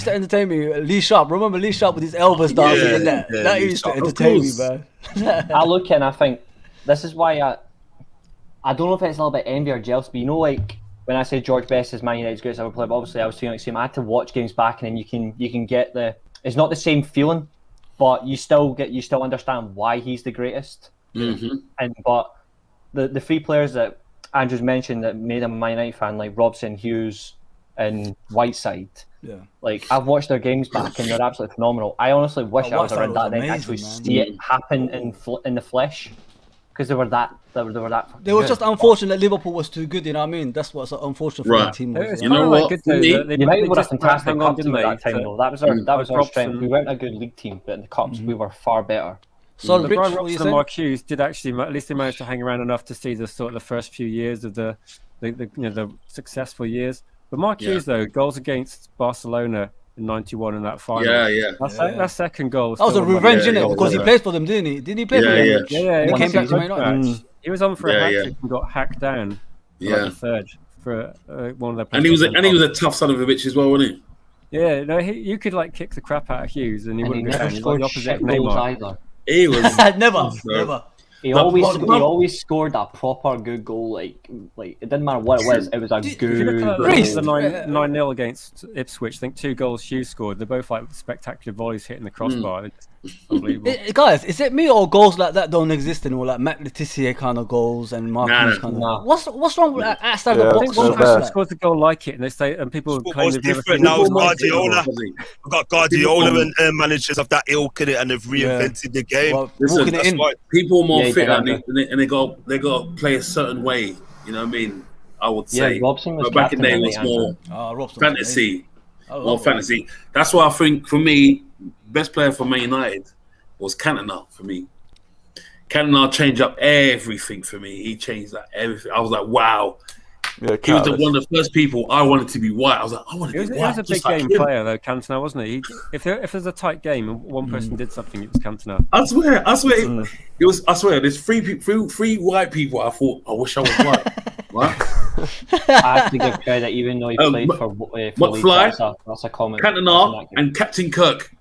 to entertain me? Lee Sharp. Remember Lee Sharp with his Elvis dancing and that?
yeah,
That
Lee
used to
Sharp.
entertain me,
Of
man.
I look and I think this is why I don't know if it's a little bit envy or jealous, but like when I say George Best is Man United's greatest ever player, but obviously I was feeling like same. I had to watch games back, and then you can get it's not the same feeling, but you still understand why he's the greatest.
Mm-hmm.
But the 3 players that Andrew's mentioned that made him a Man United fan, like Robson, Hughes, and Whiteside.
Yeah.
Like I've watched their games back, and they're absolutely phenomenal. I honestly wish I was
Whiteside
around
was
that night to
amazing,
actually
man.
see it happen in the flesh. because they were that.
They were
good.
just unfortunate Liverpool was too good, you know what I mean? That's what's unfortunate for the
Right.
team.
It's
You
kinda
know
like
what?
good though,
Me-
that they
United were a
just
fantastic
hung
cup
on,
team
didn't
at that
they?
time,
So-
though. That was our
Robson-
strength. We weren't a good league team, but in the cups we were far better.
So,
But
Rich,
Brian
what you
Robson and
saying?
Mark Hughes did actually, at least they managed to hang around enough to see the sort of the first few years of the the successful years. But Mark
Yeah.
Hughes though, goals against Barcelona in '91 in that final.
Yeah.
That second goal.
That was a
still
revenge,
Yeah,
innit?
yeah,
Because he
yeah.
played for them, didn't he? Didn't he play for
Yeah,
them?
yeah.
Yeah, yeah.
He
He
came back to Man
match.
United.
He was on for a
Yeah,
hat
yeah.
trick and got hacked down. For like
Yeah.
a third for one of their.
And he was
players.
a tough son of a bitch as well, wasn't
Yeah, no, you could like kick the crap out of Hughes and he
And he
wouldn't go
never
down. He's like
scored
the opposite
shit
of
goals
Neymar.
either.
he? He was.
Never.
He
But-
always scored a proper good goal. Like it didn't matter what it was. It was a
If you look
good.
at
Priest,
the
yeah.
9-0 against Ipswich, I think 2 goals Hughes scored. They're both like spectacular volleys hitting the crossbar. They're just unbelievable.
Guys, is it me or goals like that don't exist anymore? Like Matt Letizia kind of goals and Mark
Nah,
Hughes kind of.
nah.
What's wrong with that outside
Yeah,
the
I
box?
think
so
one
What's
bad.
person
that?
scores a goal like it, and they say, and people claim
Football's
they've never
different
seen
now.
it.
It's
Football
Guardiola.
Fuzzy.
We've got Guardiola and managers of that ilk innit, and they've reinvented the game.
Well,
Listen,
walking it
That's
in.
why.
People are more
Yeah,
fit
exactly.
and they got to play a certain way. You know what I mean? I would say.
Yeah, Robson was
But back in the day,
captain
it was
that
more
night,
Oh, Robson.
fantasy.
Oh,
More
oh,
fantasy. That's why I think for me, best player for Man United was Cantona for me. Cantona changed up everything for me. He changed that everything. I was like, wow.
Yeah,
He was
catalyst.
one of the first people I wanted to be white. I was like, I want
He
to
was,
be
he
white.
was a big
just like
game
him.
player though, Cantona, wasn't he? If there's a tight game and one person did something, it was Cantona.
I swear, it was. I swear, there's three white people. I thought, I wish I was white. What?
I have to give credit, even though he played for Leeds.
McFly,
That's a comment.
Cantona, and Captain Kirk.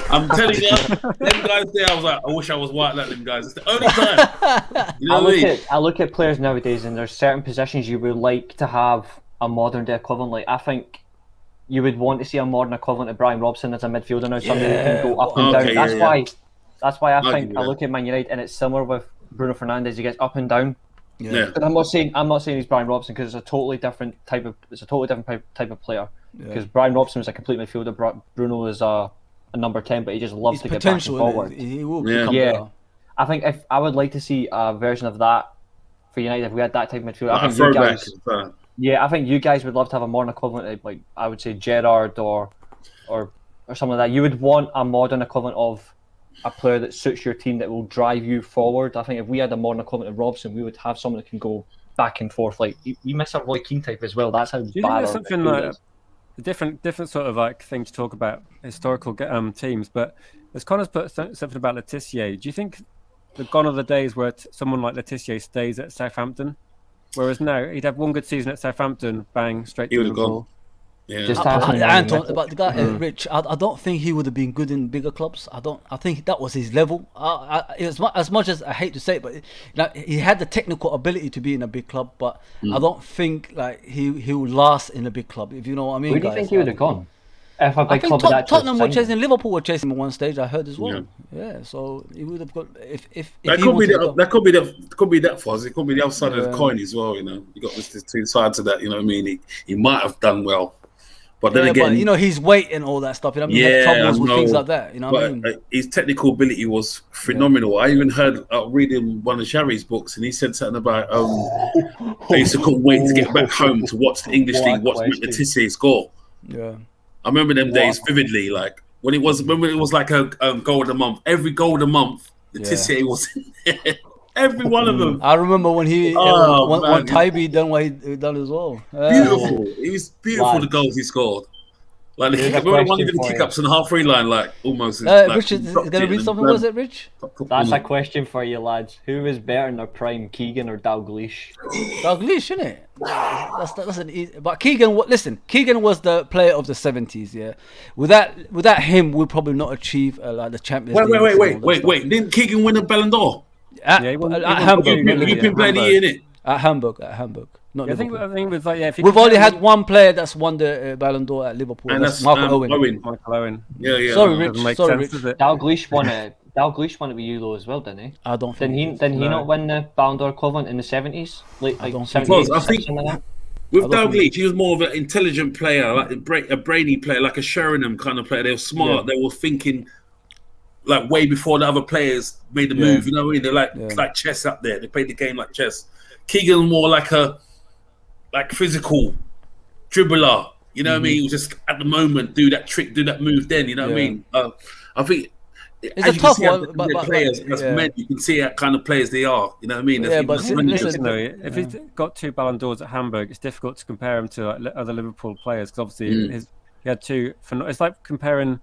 I'm telling you, them guys there. I was like, I wish I was white like them guys. It's the only time. You know what I mean?
I look at players nowadays, and there's certain positions you would like to have a modern day equivalent. Like I think you would want to see a modern equivalent of Brian Robson as a midfielder now, somebody who can go up and down.
Okay,
That's
yeah,
why. That's why I
give
think
you
I
that.
look at Man United, and it's similar with Bruno Fernandes. He gets up and down.
Yeah.
But I'm not saying he's Brian Robson because it's a totally different type of type of player. Because Brian Robson was a complete midfielder. Bruno was a number 10, but he just loves
His
to get back and
potential.
forward.
He will
Yeah.
become
Yeah.
better.
I think if I would like to see a version of that for United, if we had that type of midfield, I
Like a
think you
throwback.
guys, I think you guys would love to have a modern equivalent, of, like I would say Gerrard or something like that. You would want a modern equivalent of a player that suits your team that will drive you forward. I think if we had a modern equivalent of Robson, we would have someone that can go back and forth. Like you miss a Roy Keane type as well. That's how
Do you think
bad
there's
our
something
midfield
like
is.
a different sort of like thing to talk about historical teams? But as Connor's put something about Letizia. Do you think the gone are the days where someone like Letizia stays at Southampton, whereas now he'd have one good season at Southampton, bang, straight
He
to
would have
Liverpool.
gone. Yeah.
Just Anton,
Anton, but the guy, Rich, I don't think he would have been good in bigger clubs. I think that was his level. As much as I hate to say it, but he had the technical ability to be in a big club, but I don't think like he will last in a big club. If you know what I mean.
Where do you
guys.
think he would have gone? If a
I
big
think
club had actually
Tottenham were
signed him?
chasing Liverpool were chasing him at one stage. I heard as well. Yeah, so he would have got if
That
he
could be
wanted to go.
that could be that fuzz. It could be the other side of the coin as well. You know, you got this two sides of that. You know what I mean? He might have done well, but then
Yeah,
again,
but you know his weight and all that stuff. You know, he had troubles with things like that. You know what I
but
mean?
his technical ability was phenomenal. I even heard reading one of Sharry's books, and he said something about I used to couldn't wait to get back home to watch the English
What a
league, watch
question.
Letizia score.
Yeah.
I remember them days vividly, like when it was like a goal of the month. Every goal of the month, Letizia was in there. Every one of them.
I remember when he
Oh,
when
man.
Tybee done what he done as well.
Beautiful. It was beautiful,
Wow.
the goals he scored. Like the
Here's
kick,
a
remember one of
question
the
for
kick
you.
ups on the halfway line, like almost. Like,
Rich is
dropped
going to
it
read
and
something, was it, Rich?
That's a question for you lads. Who was better in their prime, Keegan or Dalglish?
Dalglish, isn't it? That's an easy. But Keegan, listen, Keegan was the player of the 70s. Yeah, without him, we'd probably not achieve like the Champions League. and all that stuff.
Wait! Didn't Keegan win a Ballon d'Or?
At,
Yeah, he won-
at
he won
Hamburg,
Premier
not
League.
You've been
Liverpool.
bloody in it.
At Hamburg, not
Yeah, I think
Liverpool.
it was like if you
We've
compare
only had
him-
one player that's won the Ballon d'Or at Liverpool.
And
That's
that's
Michael Owen.
Michael Owen.
Yeah.
Sorry,
Doesn't
Rich.
make
Sorry,
sense,
Rich.
does it?
Dalglish won it. Dalglish won it with Euro as well, didn't he?
I don't think.
Didn't he not win the Ballon d'Or equivalent in the 70s? Like
don't think
78,
he was. I think-
something like that?
With
I don't
Dalglish, he was more of an intelligent player, like a brainy player, like a Sheringham kind of player. They were smart.
Yeah.
They were thinking like way before the other players made the move. You know what I mean? They're like chess up there. They played the game like chess. Keegan's more like physical dribbler. You know what I mean? He was just at the moment do that trick, do that move. Then you know what I mean? I think
it's a tough one. But
players as men, you can see what kind of players they are. You know what I mean?
Yeah, but listen,
if he's got 2 Ballon d'Ors at Hamburg, it's difficult to compare him to like other Liverpool players because obviously he had 2. It's like comparing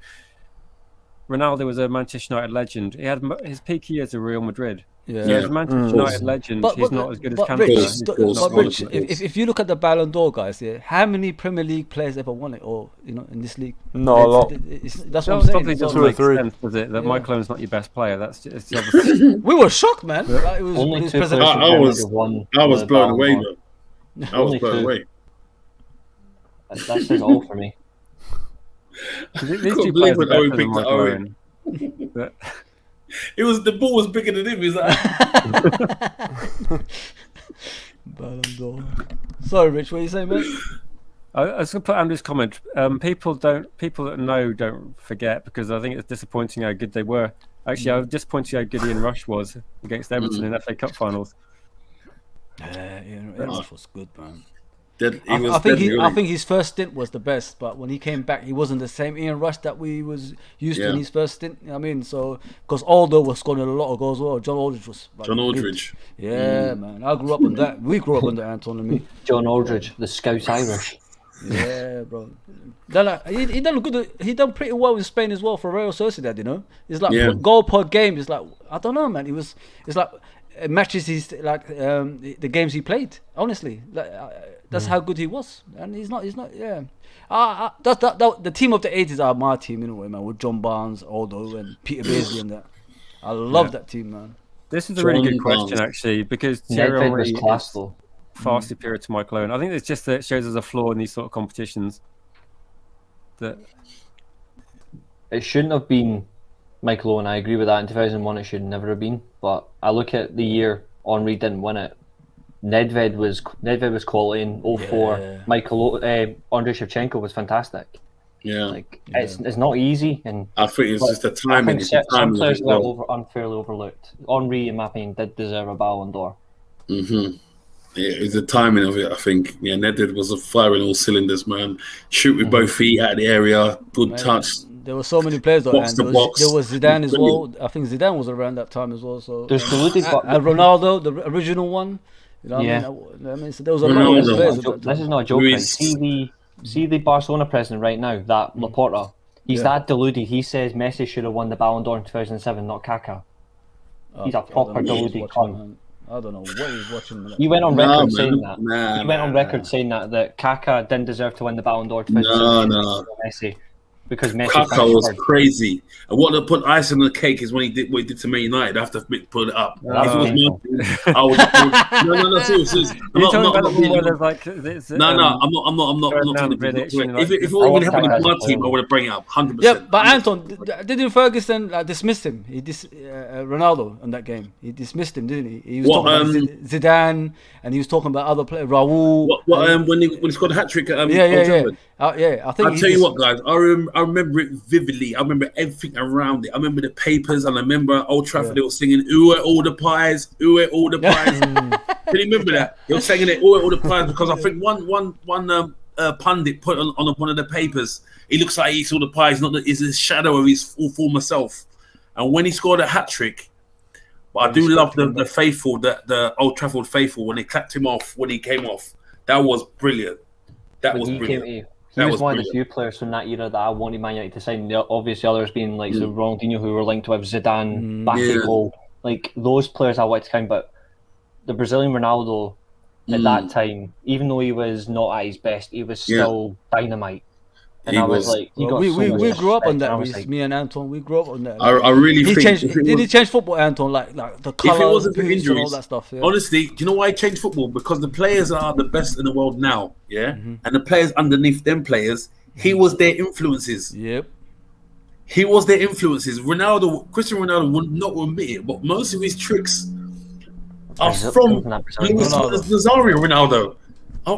Ronaldo was a Manchester United legend. He had his peak years at Real Madrid. Yeah, as a Manchester United legend, he's not as good as Cantona.
Rich, if you look at the Ballon d'Or, guys, how many Premier League players ever won it, or in this league?
Not a lot.
That's what I'm saying.
Probably doesn't make sense, does it? That Michael Owen's not your best player. That's just obviously.
We were shocked, man. Like, it was,
Only
it
2
was
I was blown away, though. I was blown away.
That says all for me.
These 2 players are better than Michael Owen.
It was the ball was bigger than him. He was like,
Ballon d'Or. Sorry, Rich. What are you saying, mate?
I was going to put Andrew's comment. People that know don't forget because I think it's disappointing how good they were. Actually, I was disappointed how good Ian Rush was against Everton in FA Cup finals.
Ian Rush was good, man.
I
think his first stint was the best, but when he came back, he wasn't the same Ian Rush that we was used to in his first stint. I mean, so because Aldo was scoring a lot of goals, as well. John Aldridge was. Yeah, man. I grew up on that. We grew up on that, Anton and me.
John Aldridge, the Scouse Irish.
Yeah, bro. Then he done good. He done pretty well in Spain as well for Real Sociedad. You know, it's like goal per game. It's like I don't know, man. It's like it matches his the games he played. Honestly, that's how good he was, and he's not. Yeah, the team of the 80s are my team in a way, man. With John Barnes, Aldo, and Peter Beardsley and that. I love that team, man.
This is a really good question, actually, because Thierry Henry is far superior to Michael Owen. I think it's just that it shows us a flaw in these sort of competitions. That
it shouldn't have been Michael Owen. I agree with that. In 2001, it should never have been. But I look at the year Henry didn't win it. Nedved was quality in 04. Andrei Shevchenko was fantastic.
Yeah,
it's not easy, and
I think it's just the timing.
Some players were unfairly overlooked. Henry, in my opinion, did deserve a Ballon d'Or.
Yeah, it's the timing of it. I think. Yeah, Nedved was firing all cylinders, man. Shoot with both feet out of the area, good touch.
There were so many players though, and there was Zidane as well. I think Zidane was around that time as well. So
there's
and Ronaldo, the original one. You know what I mean? So there was a lot of players.
This is not a joke. Right? See the Barcelona president right now, that Laporta. He's that deluded. He says Messi should have won the Ballon d'Or in 2007, not Kaká. He's a proper deluded cunt.
I don't know what he was watching.
He went on record saying that. He went on record saying that Kaká didn't deserve to win the Ballon d'Or in 2007. Messi. Because
Kaká was crazy, and what to put ice on the cake is when he did what he did to Man United. I have to put it up. If it was my, I would. Seriously. I'm not. If it would have happened in my team, I would have bring it up 100%.
Yeah, but Anton, didn't Ferguson dismiss him? He Ronaldo in that game. He dismissed him, didn't he? He was talking about Zidane, and he was talking about other players, Raul.
When he scored a hat trick at
I think.
I'll tell you what, guys. I remember it vividly. I remember everything around it. I remember the papers, and I remember Old Trafford. They were singing "Who ate all the pies? Who ate all the pies?" Can you remember that? They were singing it "Who ate all the pies" because I think one pundit put on one of the papers. He looks like he eats all the pies. He's a shadow of his former self. And when he scored a hat trick, but I do love the faithful, the Old Trafford faithful when they clapped him off when he came off. That was brilliant. That was brilliant.
He was one of the few players from that era that I wanted Man United to sign. The obvious others being like Ronaldinho, who were linked with Zidane, Bakayoko, like those players I wanted to count. But the Brazilian Ronaldo at that time, even though he was not at his best, he was still dynamite. And I was like, we
grew up on that. Me and Anton, we grew up on that.
I really think
did he change football, Anton? Like the colour,
if it wasn't for
injuries, and all that stuff. Yeah.
Honestly, do you know why he changed football? Because the players are the best in the world now, and the players underneath them players, he was their influences.
Yep.
He was their influences. Cristiano Ronaldo would not admit it, but most of his tricks are from Nazario Ronaldo.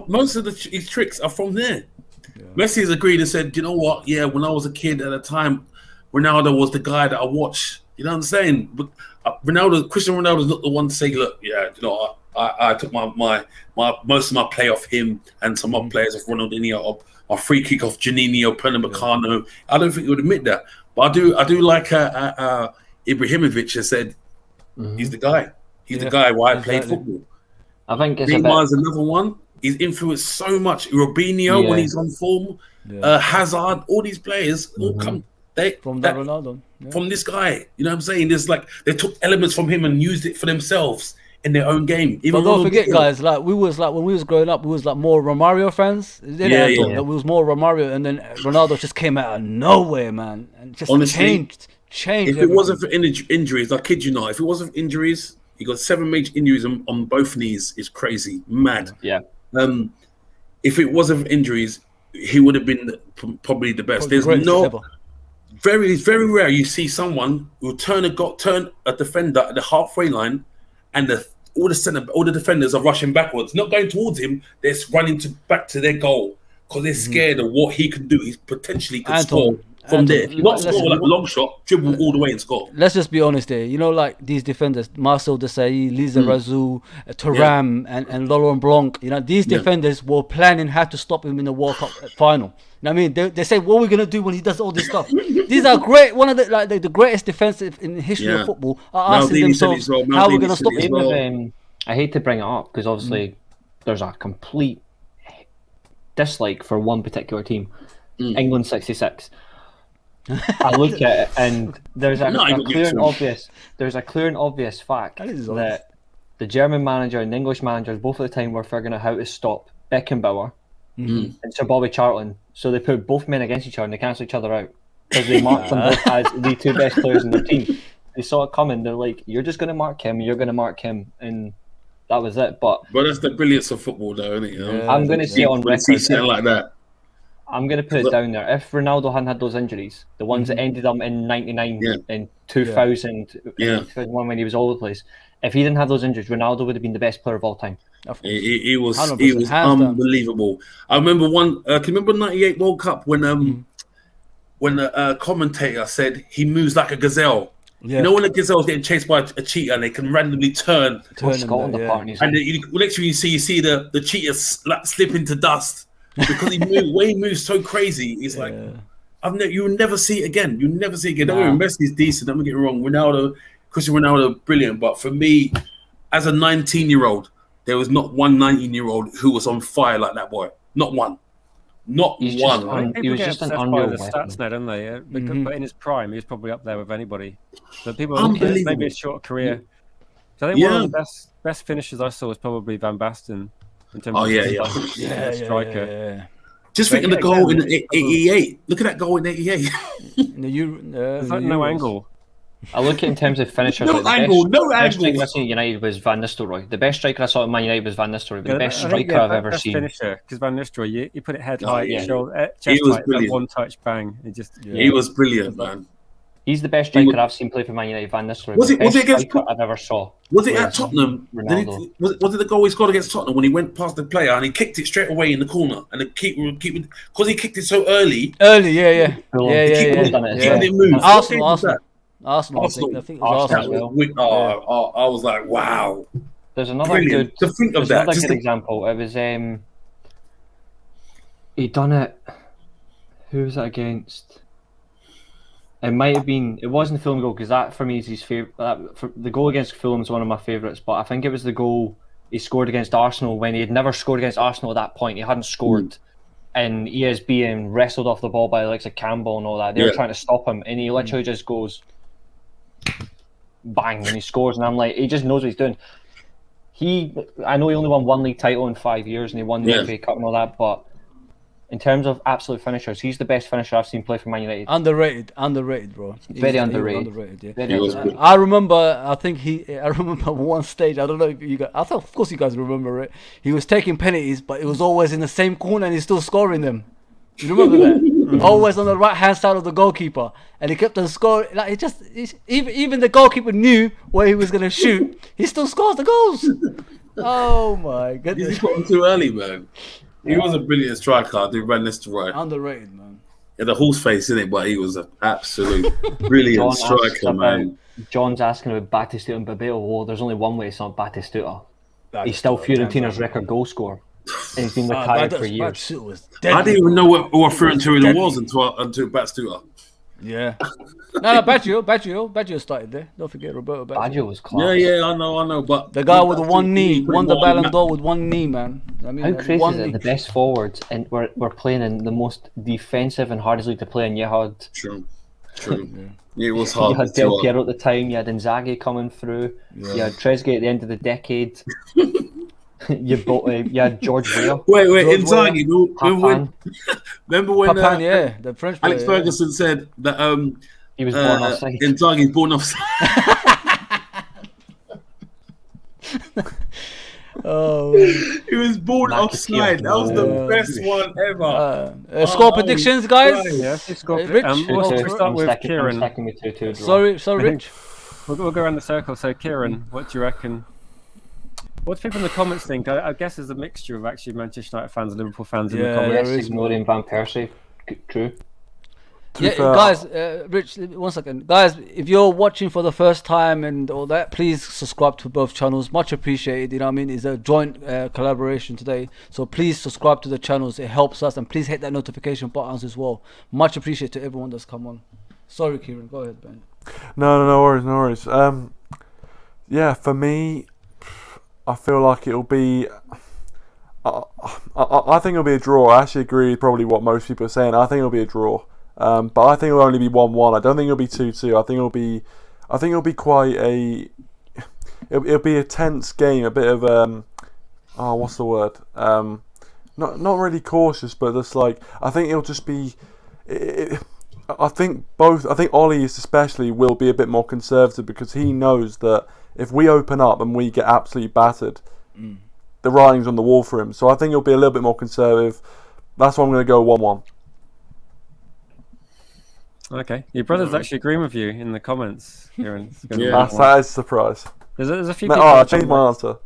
Most of his tricks are from there. Yeah. Messi has agreed and said, you know what? Yeah, when I was a kid at the time, Ronaldo was the guy that I watched. You know what I'm saying? But Cristiano Ronaldo's not the one to say, look, yeah, you know, I took my most of my play off him and some other players of Ronaldinho, or my free kick off Janino, Pernambucano. I don't think he would admit that, but I do like Ibrahimovic has said he's the guy. He's the guy why I played football.
I think it's
Neymar's another one. He's influenced so much. Robinho when he's on form, Hazard, all these players all come
from Ronaldo. Yeah.
From this guy. You know what I'm saying? There's like they took elements from him and used it for themselves in their own game. Even
but don't forget, guys, like we was like when we was growing up, we was like more Romario fans. Like, we was more Romario, and then Ronaldo just came out of nowhere, man, and just changed.
If
everything.
it wasn't for injuries, I kid you not, if it wasn't for injuries, he got 7 major injuries on both knees. It's crazy, mad.
Yeah.
If it wasn't for injuries, he would have been probably the best. There's very, very rare you see someone who turn a defender at the halfway line, and all the defenders are rushing backwards, not going towards him. They're running back to their goal because they're scared of what he can do. He potentially could score from there. Not score like a long shot, dribble all the way and score.
Let's just be honest here. You know, like these defenders, Marcel Desailly, Lizarazu, Thuram, and Laurent Blanc. You know, these defenders were planning how to stop him in the World Cup final. You know what I mean? They say, what are we gonna do when he does all this stuff? These are great. One of the greatest defensive in the history of football are asking themselves how we're gonna stop him.
I hate to bring it up because obviously there's a complete dislike for one particular team, England '66. I look at it and there's a clear and obvious fact that the German manager and the English managers both at the time were figuring out how to stop Beckenbauer and Sir Bobby Charlton. So they put both men against each other and they cancelled each other out because they marked them both as the two best players in their team. They saw it coming. They're like, you're just going to mark him, you're going to mark him, and that was it. But
that's the brilliance of football, though, isn't it? You know?
I'm going to see it on record.
Something like that.
I'm going to put it down there. If Ronaldo hadn't had those injuries, the ones that ended up in 99 and 2000, 2001 when he was all over the place, if he didn't have those injuries, Ronaldo would have been the best player of all time.
He was unbelievable. I remember can you remember '98 World Cup when the commentator said he moves like a gazelle? Yeah. You know when a gazelle's getting chased by a cheetah and they can randomly turn
Scotland apart,
and literally you see the cheetah slip into dust because he moves so crazy. It's like you will never see it again. You never see it again. Don't get me wrong, Messi's decent. Don't get me wrong. Cristiano Ronaldo, brilliant. But for me, as a 19-year-old, there was not one 19-year-old who was on fire like that boy. Not one. Not one.
He was just an unreal
the stats now, don't they? But in his prime, he was probably up there with anybody. But people maybe a short career. So I think one of the best finishes I saw was probably Van Basten in terms of striker.
Yeah.
Just think of the goal in '88. Look at that goal in '88.
There's like no angle.
I look at it in terms of finishers.
No angle.
The best striker I saw at United was Van Nistelrooy. The best striker I saw at Man United was Van Nistelrooy. The best striker I've ever seen.
Finisher, because Van Nistelrooy, you put it head high, shoulder, chest height, one touch, bang.
He was brilliant, man.
He's the best striker I've seen play for Man United. Van Nistelrooy.
Was it against
I've ever saw?
Was it at Tottenham? Was it the goal he scored against Tottenham when he went past the player and he kicked it straight away in the corner and the keeper because he kicked it so early.
Yeah. Arsenal. I think it was Arsenal.
I was like, wow.
There's another good example. It was he done it. Who was that against? It might have been. It wasn't the Fulham goal because that for me is his favorite. The goal against Fulham is one of my favourites. But I think it was the goal he scored against Arsenal when he had never scored against Arsenal at that point. He hadn't scored, and he is being wrestled off the ball by the likes of Campbell and all that. They were trying to stop him, and he literally just goes bang and he scores. And I'm like, he just knows what he's doing. I know he only won one league title in 5 years, and he won the FA Cup and all that, but. In terms of absolute finishers, he's the best finisher I've seen play for Man United.
Underrated, bro.
Very underrated.
I remember. I remember one stage. I don't know if you guys. I thought, of course, you guys remember it. He was taking penalties, but it was always in the same corner, and he's still scoring them. You remember that? Always on the right hand side of the goalkeeper, and he kept on scoring. Like even the goalkeeper knew where he was gonna shoot. He still scores the goals. Oh my goodness!
He's got him too early, man. He was a brilliant striker. I do Van Nistelrooy.
Underrated, man.
had a horse face in it, but he was an absolute brilliant
John asks
striker, man.
John's asking about Batistuta and Babel. Well, there's only one way to sum Batistuta. He's
Batistuta,
still
damn
Fiorentina's
right.
record goal scorer. And he's been retired for years.
Batistuta was
I
deadly.
didn't even know what Fiorentina
Deadly.
was until Batistuta.
Yeah. No, Baggio started there. Don't forget Roberto Baggio.
Baggio was class.
Yeah, I know, but
The guy with the one knee,
He
won the
pretty
Ballon
much-
d'Or with one knee, man. I mean,
How crazy
one
is it?
knee.
The best forwards, and we're playing in the most defensive and hardest league to play in. You had
True. It was hard.
you had Del Piero at the time. You had Inzaghi coming through.
Yeah.
You had Trezeguet at the end of the decade. you had George Weah.
Wait,
George
Inzaghi.
Papan.
Remember when
Papan, yeah, the French player.
Alex Ferguson said that
He was born offside.
Inzaghi's born offside.
Oh,
He was born
McAteer.
offside. That was the
Yeah.
best one ever.
score
Oh,
predictions, guys.
Yeah, let's go.
Rich?
We'll
2-2.
start
I'm
with
sticking
Kieran.
with 2-2 draw.
Sorry, Rich.
We'll go around the circle. So, Kieran, what do you reckon? What do people in the comments think? I guess there's a mixture of actually Manchester United fans and Liverpool fans in the
Yeah,
comments.
Yes,
there is
ignoring Van Persie. True.
To be
Yeah,
fair,
guys, Rich, 1 second. Guys, if you're watching for the first time and all that, please subscribe to both channels. Much appreciated. You know what I mean? It's a joint collaboration today. So please subscribe to the channels. It helps us. And please hit that notification buttons as well. Much appreciated to everyone that's come on. Sorry, Kieran. Go ahead, Ben.
No worries. Yeah, for me, I feel like it'll be. I think it'll be a draw. I actually agree with probably what most people are saying. I think it'll be a draw. But I think it'll only be 1-1. I don't think it'll be 2-2. I think it'll be quite a. It'll be a tense game. A bit of what's the word? Not really cautious, but just like I think it'll just be. I think Ollie especially will be a bit more conservative because he knows that if we open up and we get absolutely battered, the writing's on the wall for him. So I think he'll be a little bit more conservative. That's why I'm going to go 1-1.
Okay, your brother's actually agreeing with you in the comments, Kieran. It's gonna be
Yeah.
That is a surprise.
There's a few
No,
people.
I changed my answer.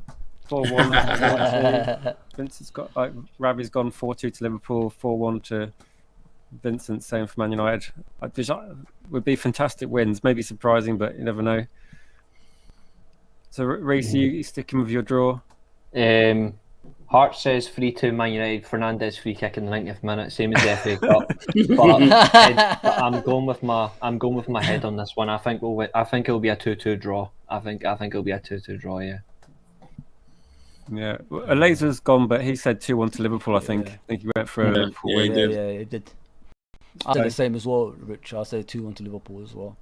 4-1. 4-2. Vincent's got Ravi's gone 4-2 to Liverpool, 4-1 to Vincent. Same for Man United. Which would be fantastic wins. Maybe surprising, but you never know. So Reece, you sticking with your draw?
Hart says 3-2 Man United. Fernandez free kick in the 90th minute, same as the FA Cup. But I'm going with my head on this one. I think it'll be a 2-2 draw. I think it'll be a 2-2 draw. Yeah.
Yeah, Laser's gone, but he said 2-1 to Liverpool. I think he went for a Liverpool
yeah, he
win.
did.
Yeah, it did. I said the same as well, Rich. I say 2-1 to Liverpool as well.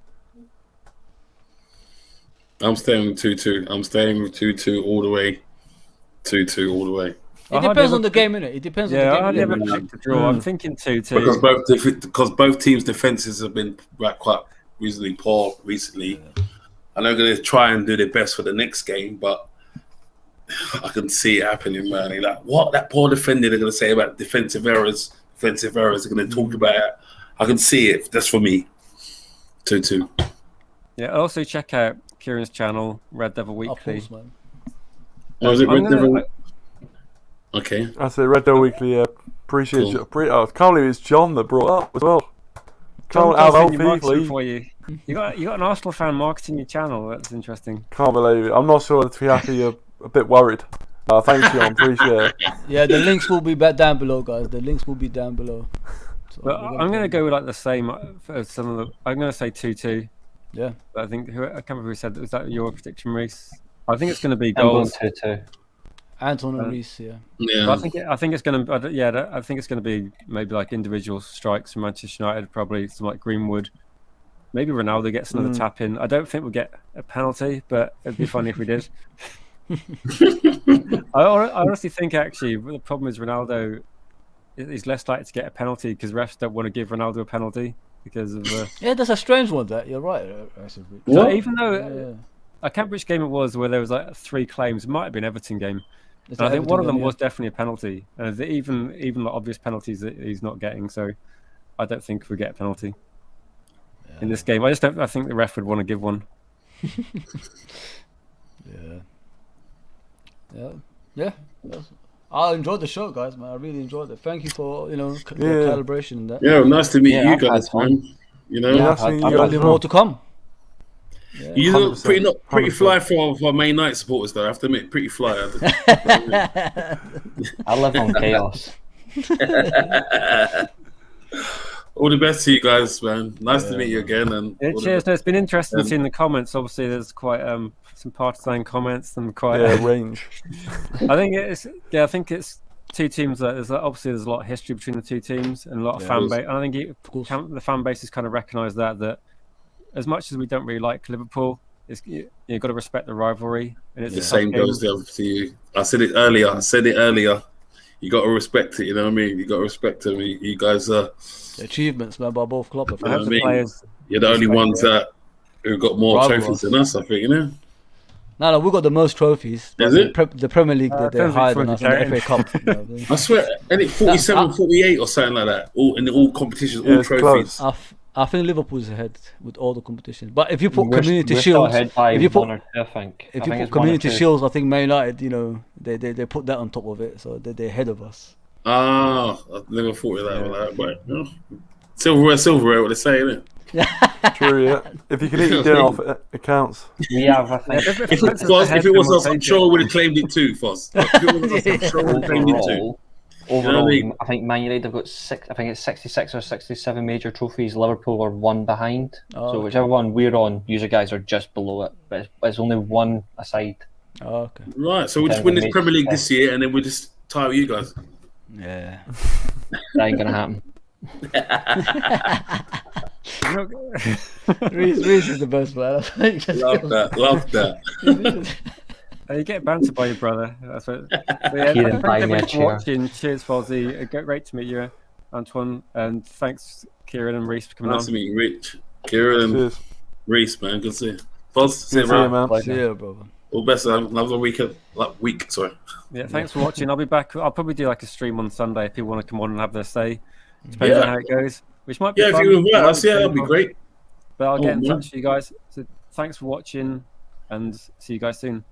I'm staying with 2-2. I'm staying with 2-2 all the way. 2-2 all the way.
It depends on the game, innit? It depends on the
Yeah,
game.
I never
innit?
picked a draw. I'm thinking 2-2.
Because both teams' defenses have been quite reasonably poor recently. I know they're going to try and do their best for the next game, but I can see it happening, man. Like, what that poor defender they're going to say about defensive errors. They're going to talk about it. I can see it. That's for me. 2-2.
Yeah, also check out Kieran's channel, Red Devil
Of
Weekly.
course, man.
Oh, is it
I'm
Red
gonna-
Devil? Okay.
That's it, Red Devil Weekly. Appreciate
Cool.
you. I can't believe it's John that brought it up as well.
John
Can't have
does your
LP,
marketing
please.
for you. You got an Arsenal fan marketing your channel. That's interesting.
Can't believe it. I'm not sure if you're a bit worried. Thanks, John. Appreciate it.
Yeah, the links will be back down below, guys. The links will be down below. So
But
we're
I'm going to go with like the same for some of the. I'm going to say 2-2.
Yeah.
But I think I can't remember who said that. Was that your prediction, Reece? I think it's going to be
I'm going
goals.
2-2.
Anton and Reece, yeah.
Yeah.
But I think it's going to. Yeah, I think it's going to be maybe like individual strikes from Manchester United. Probably some like Greenwood. Maybe Ronaldo gets another tap in. I don't think we'll get a penalty, but it'd be funny if we did. I honestly think actually the problem is Ronaldo is less likely to get a penalty because refs don't want to give Ronaldo a penalty because of.
Yeah, that's a strange one. That you're right. Actually, Rich.
So
What?
even though
Yeah.
I can't remember which game it was where there was like 3 claims. It might have been Everton game.
It's
And I
an
think one of
Everton
them
game,
was definitely a penalty. And even the obvious penalties that he's not getting. So I don't think we get a penalty in this game. I think the ref would want to give one.
Yeah. Yeah. Yeah. That's- I enjoyed the show, guys, man. I really enjoyed it. Thank you for the
Yeah.
calibration and that.
Yeah, nice to meet
Yeah,
you
I've had
guys,
fun.
man. You know,
Yeah, I think you
There'll
guys
be
as
more
well.
to come.
you look
100%,
pretty
100%.
fly for Man United supporters, though. I have to admit, pretty fly.
I live on chaos.
All the best to you guys, man. Nice to meet you again. And
Yeah,
all the
cheers.
best.
No, it's been interesting
Um,
seeing the comments. Obviously, there's quite some partisan comments and quite.
Yeah, range.
I think it's two teams that obviously there's a lot of history between the two teams and a lot of fan base. And I think the fan base has kind of recognised that as much as we don't really like Liverpool, you've got to respect the rivalry. And it's
The
a tough
same
game.
goes to you. I said it earlier. You got to respect it. You know what I mean? You got to respect them. You guys are.
Achievements, man, by both clubs.
I hope
I
the
mean,
players.
You're the only ones that who got more
Rival
trophies
us.
than us. I think you know.
No, we've got the most trophies.
Is
The
it?
the Premier League, they're
depends
higher
which
than
one
us,
you're
and the FA
counting.
Cup.
I swear, and it 47, 48 or something like that. All in all competitions,
Yeah,
all
it's
trophies.
close.
I think Liverpool's ahead with all the competitions. But if you put
We're
Community
still
Shields,
ahead by
if you put
one or two, I think.
if
I
you
think
put
it's one or
Community
two.
Shields, I think Man United, they put that on top of it, so they're ahead of us.
Ah, I've never thought of that. But silverware, what they say, isn't it?
True, yeah. If you can eat your dinner off it, it counts.
We have, I think,
If it was us, I'm sure I would have claimed it too, Foss. If it was us, I'm sure I would have claimed it too.
overall,
You know what
I think Man United have got I think it's 66 or 67 major trophies. Liverpool are one behind.
Oh,
So
okay.
whichever one we're on, you guys are just below it. But it's only one aside.
Oh, okay.
Right, so we'll just win this Premier League this year and then we'll just tie with you guys.
Yeah.
That ain't gonna happen.
Reece is the best man.
Love that.
You get bantered by your brother. That's what. Yeah,
Kieran, buy me a
thanks for
chair.
watching. Cheers, Fozzie. Great to meet you, Antoine, and thanks, Kieran and Reece, for coming
Nice
on.
to meet you, Rich. Kieran,
Cheers.
Reece, man. Good to see you. Foz, see you,
Good to see you,
bro.
man.
See ya, brother.
All the best. Another week. Sorry.
Yeah, thanks for watching. I'll be back. I'll probably do like a stream on Sunday if people want to come on and have their say. Depending on how it goes, which might be
Yeah, if
fun.
you invite
Might
us, yeah, that'd be
fun.
great.
But I'll get in
man.
touch with you guys. So thanks for watching, and see you guys soon.